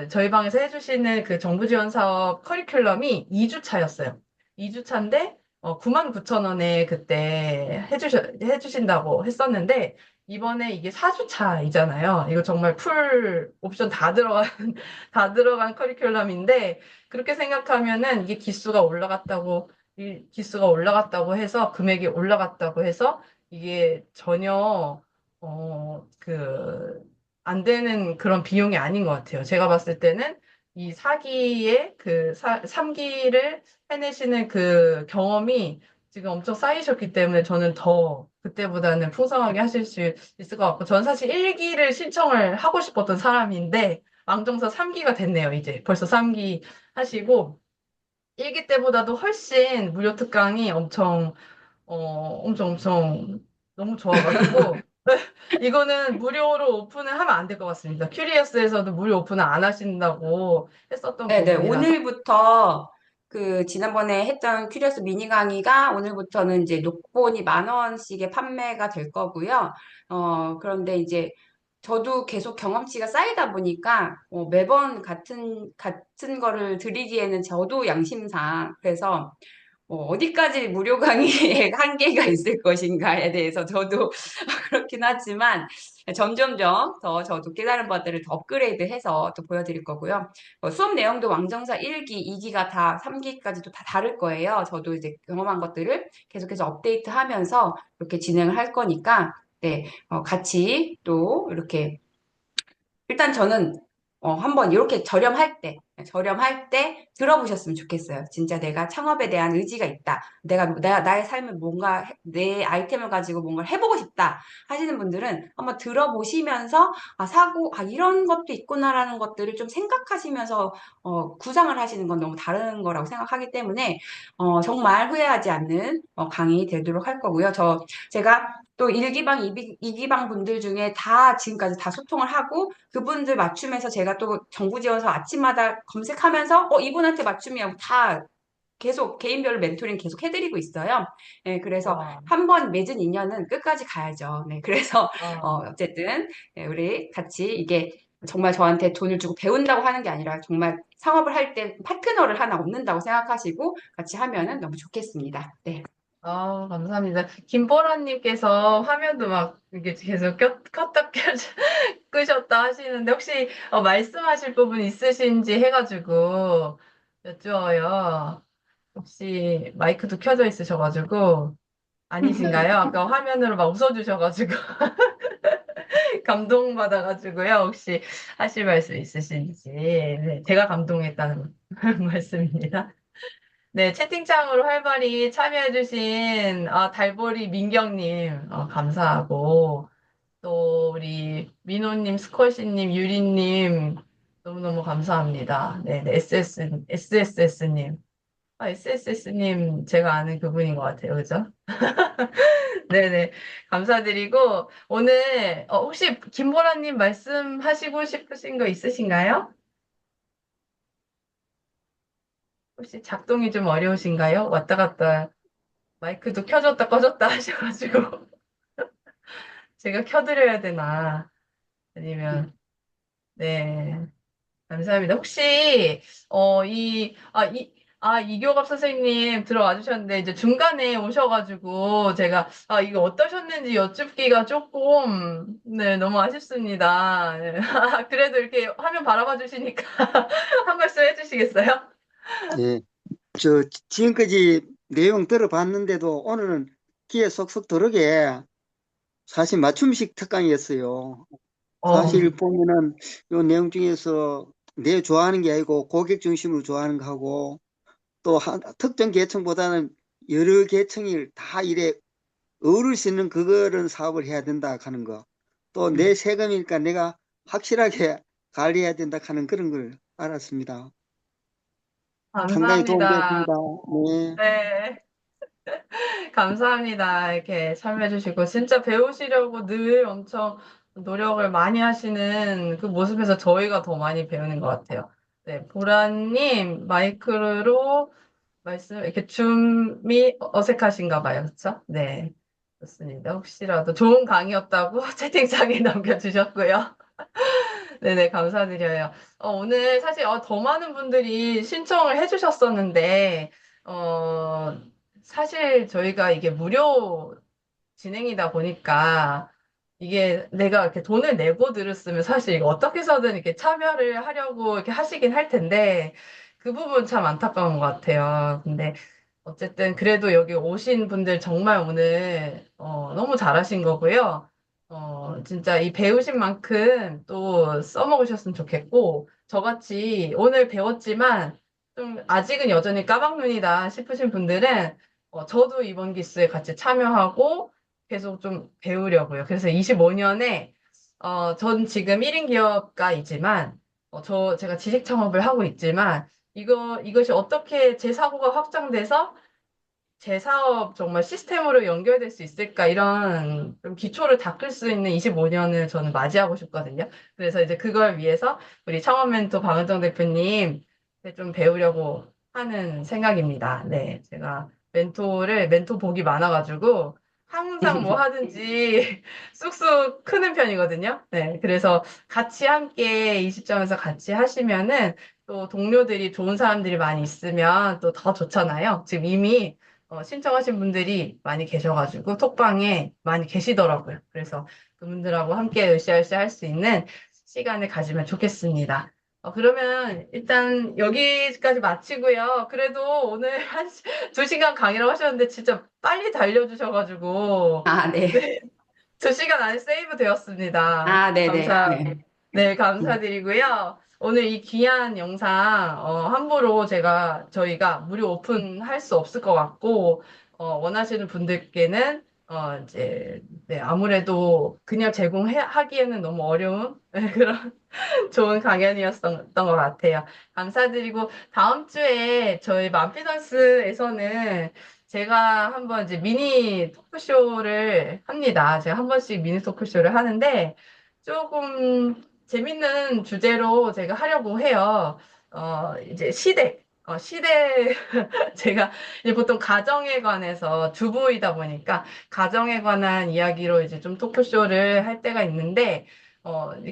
저희 방에서 해주시는 그 정부 지원 사업 커리큘럼이 2주 차였어요. 2주 차인데, 99,000원에 그때 해주신다고 했었는데, 이번에 이게 4주차이잖아요. 이거 정말 풀 옵션 다 들어간, 다 들어간 커리큘럼인데, 그렇게 생각하면은 이게 기수가 올라갔다고 해서, 금액이 올라갔다고 해서, 이게 전혀, 안 되는 그런 비용이 아닌 것 같아요. 제가 봤을 때는 이 4기의 3기를 해내시는 그 경험이 지금 엄청 쌓이셨기 때문에 저는 더 그때보다는 풍성하게 하실 수 있을 것 같고, 전 사실 1기를 신청을 하고 싶었던 사람인데, 망정사 3기가 됐네요, 이제. 벌써 3기 하시고, 1기 때보다도 훨씬 무료 특강이 엄청 너무 좋아가지고, 이거는 무료로 오픈을 하면 안 될 것 같습니다. 큐리어스에서도 무료 오픈을 안 하신다고 했었던 네네. 부분이라서. 오늘부터 그 지난번에 했던 큐리어스 미니 강의가 오늘부터는 이제 녹본이 10,000원씩의 판매가 될 거고요. 그런데 이제 저도 계속 경험치가 쌓이다 보니까 매번 같은 거를 드리기에는 저도 양심상 그래서 어디까지 무료 강의의 한계가 있을 것인가에 대해서 저도 그렇긴 하지만 점점점 더 저도 깨달은 바들을 더 업그레이드해서 또 보여드릴 거고요. 수업 내용도 왕정사 1기, 2기가 다 3기까지도 다 다를 거예요. 저도 이제 경험한 것들을 계속해서 업데이트하면서 이렇게 진행을 할 거니까 네, 같이 또 이렇게 일단 저는 한번 이렇게 저렴할 때 들어보셨으면 좋겠어요. 진짜 내가 창업에 대한 의지가 있다. 내가 나의 삶을 뭔가 내 아이템을 가지고 뭔가를 해보고 싶다 하시는 분들은 한번 들어보시면서 이런 것도 있구나라는 것들을 좀 생각하시면서 구상을 하시는 건 너무 다른 거라고 생각하기 때문에 정말 후회하지 않는 강의 되도록 할 거고요. 제가 또 1기방, 2기방 분들 중에 다 지금까지 다 소통을 하고 그분들 맞춤해서 제가 또 정부 지원서 아침마다 검색하면서 이분한테 맞춤이야 다 계속 개인별로 멘토링 계속 해드리고 있어요. 네, 그래서 와, 한 번 맺은 인연은 끝까지 가야죠. 네, 그래서 와. 어쨌든 네, 우리 같이 이게 정말 저한테 돈을 주고 배운다고 하는 게 아니라 정말 사업을 할 때 파트너를 하나 얻는다고 생각하시고 같이 하면은 너무 좋겠습니다. 네. 감사합니다. 김보라님께서 화면도 막 이게 계속 껐다 끄셨다 하시는데 혹시 말씀하실 부분 있으신지 해가지고 여쭈어요. 혹시 마이크도 켜져 있으셔가지고 아니신가요? 아까 화면으로 막 웃어주셔가지고 감동받아가지고요. 혹시 하실 말씀 있으신지. 네, 제가 감동했다는 말씀입니다. 네, 채팅창으로 활발히 참여해주신 달보리 민경님 감사하고 또 우리 민호님, 스컬시님, 유리님 너무너무 감사합니다. 네, 네, SSS님. SSS님 제가 아는 그분인 것 같아요. 그죠? 네네. 감사드리고 오늘 혹시 김보라님 말씀하시고 싶으신 거 있으신가요? 혹시 작동이 좀 어려우신가요? 왔다 갔다 마이크도 켜졌다 꺼졌다 하셔가지고 제가 켜드려야 되나 아니면 네 감사합니다. 혹시 이교갑 선생님 들어와 주셨는데 이제 중간에 오셔가지고 제가 이거 어떠셨는지 여쭙기가 조금 네 너무 아쉽습니다. 네. 그래도 이렇게 화면 바라봐 주시니까 한 말씀 해주시겠어요? 예, 지금까지 내용 들어봤는데도 오늘은 귀에 쏙쏙 들어게 사실 맞춤식 특강이었어요. 어, 사실 보면은 요 내용 중에서 내 좋아하는 게 아니고 고객 중심으로 좋아하는 거하고 또 특정 계층보다는 여러 계층이 다 이래 어우를 수 있는 그거는 사업을 해야 된다 하는 거. 또 내 세금이니까 내가 확실하게 관리해야 된다 하는 그런 걸 알았습니다. 상당히 감사합니다. 도움되었습니다. 네. 네. 감사합니다. 이렇게 참여해주시고, 진짜 배우시려고 늘 엄청 노력을 많이 하시는 그 모습에서 저희가 더 많이 배우는 것 같아요. 네, 보라님, 마이크로 이렇게 줌이 어색하신가 봐요. 그쵸? 네. 좋습니다. 혹시라도 좋은 강의였다고 채팅창에 남겨주셨고요. 네네, 감사드려요. 오늘 사실 더 많은 분들이 신청을 해주셨었는데, 사실 저희가 이게 무료 진행이다 보니까 이게 내가 이렇게 돈을 내고 들었으면 사실 이거 어떻게 해서든 이렇게 참여를 하려고 이렇게 하시긴 할 텐데 그 부분 참 안타까운 것 같아요. 근데 어쨌든 그래도 여기 오신 분들 정말 오늘 너무 잘하신 거고요. 진짜 이 배우신 만큼 또 써먹으셨으면 좋겠고 저같이 오늘 배웠지만 좀 아직은 여전히 까막눈이다 싶으신 분들은 저도 이번 기수에 같이 참여하고 계속 좀 배우려고요. 그래서 25년에 전 지금 1인 기업가이지만 제가 지식 창업을 하고 있지만 이것이 어떻게 제 사고가 확장돼서 제 사업 정말 시스템으로 연결될 수 있을까 이런 좀 기초를 닦을 수 있는 25년을 저는 맞이하고 싶거든요. 그래서 이제 그걸 위해서 우리 창업 멘토 박은정 대표님 좀 배우려고 하는 생각입니다. 네, 제가 멘토 복이 많아가지고 항상 뭐 하든지 쑥쑥 크는 편이거든요. 네, 그래서 같이 함께 이 시점에서 같이 하시면은 또 동료들이 좋은 사람들이 많이 있으면 또 더 좋잖아요. 지금 이미 신청하신 분들이 많이 계셔가지고 톡방에 많이 계시더라고요. 그래서 그분들하고 함께 으쌰으쌰 할 수 있는 시간을 가지면 좋겠습니다. 그러면 일단 여기까지 마치고요. 그래도 오늘 2시간 강의라고 하셨는데 진짜 빨리 달려주셔가지고 아, 네. 네, 2시간 안에 세이브 되었습니다. 아, 네네. 네. 네, 감사드리고요. 오늘 이 귀한 영상, 함부로 저희가 무료 오픈할 수 없을 것 같고, 원하시는 분들께는, 이제, 네, 아무래도 그냥 제공하기에는 너무 어려운 그런 좋은 강연이었던 것 같아요. 감사드리고, 다음 주에 저희 맘피던스에서는 제가 한번 이제 미니 토크쇼를 합니다. 제가 한 번씩 미니 토크쇼를 하는데, 조금 재밌는 주제로 제가 하려고 해요. 이제 시대, 제가 이제 보통 가정에 관해서 주부이다 보니까 가정에 관한 이야기로 이제 좀 토크쇼를 할 때가 있는데,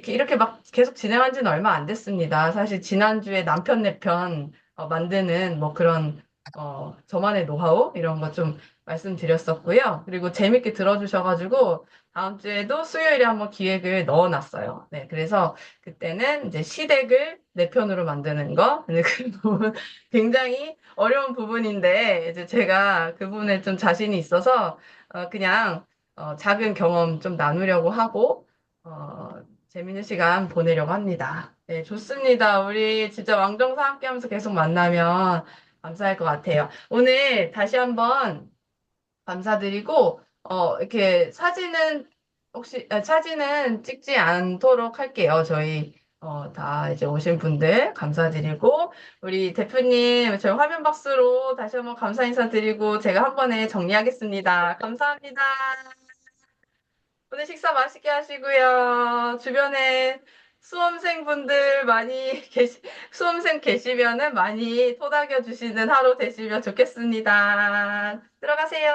이렇게 막 계속 진행한 지는 얼마 안 됐습니다. 사실 지난주에 남편 내 편 만드는 뭐 그런, 저만의 노하우? 이런 거 좀 말씀드렸었고요. 그리고 재밌게 들어주셔가지고, 다음 주에도 수요일에 한번 기획을 넣어놨어요. 네, 그래서 그때는 이제 시댁을 내 편으로 만드는 거. 근데 그 부분 굉장히 어려운 부분인데, 이제 제가 그 부분에 좀 자신이 있어서, 그냥, 작은 경험 좀 나누려고 하고, 재밌는 시간 보내려고 합니다. 네, 좋습니다. 우리 진짜 왕정사 함께 하면서 계속 만나면 감사할 것 같아요. 오늘 다시 한번 감사드리고, 이렇게 사진은 찍지 않도록 할게요. 저희, 다 이제 오신 분들 감사드리고, 우리 대표님, 저희 화면 박수로 다시 한번 감사 인사드리고, 제가 한 번에 정리하겠습니다. 감사합니다. 오늘 식사 맛있게 하시고요. 주변에 수험생분들 수험생 계시면은 많이 토닥여 주시는 하루 되시면 좋겠습니다. 들어가세요.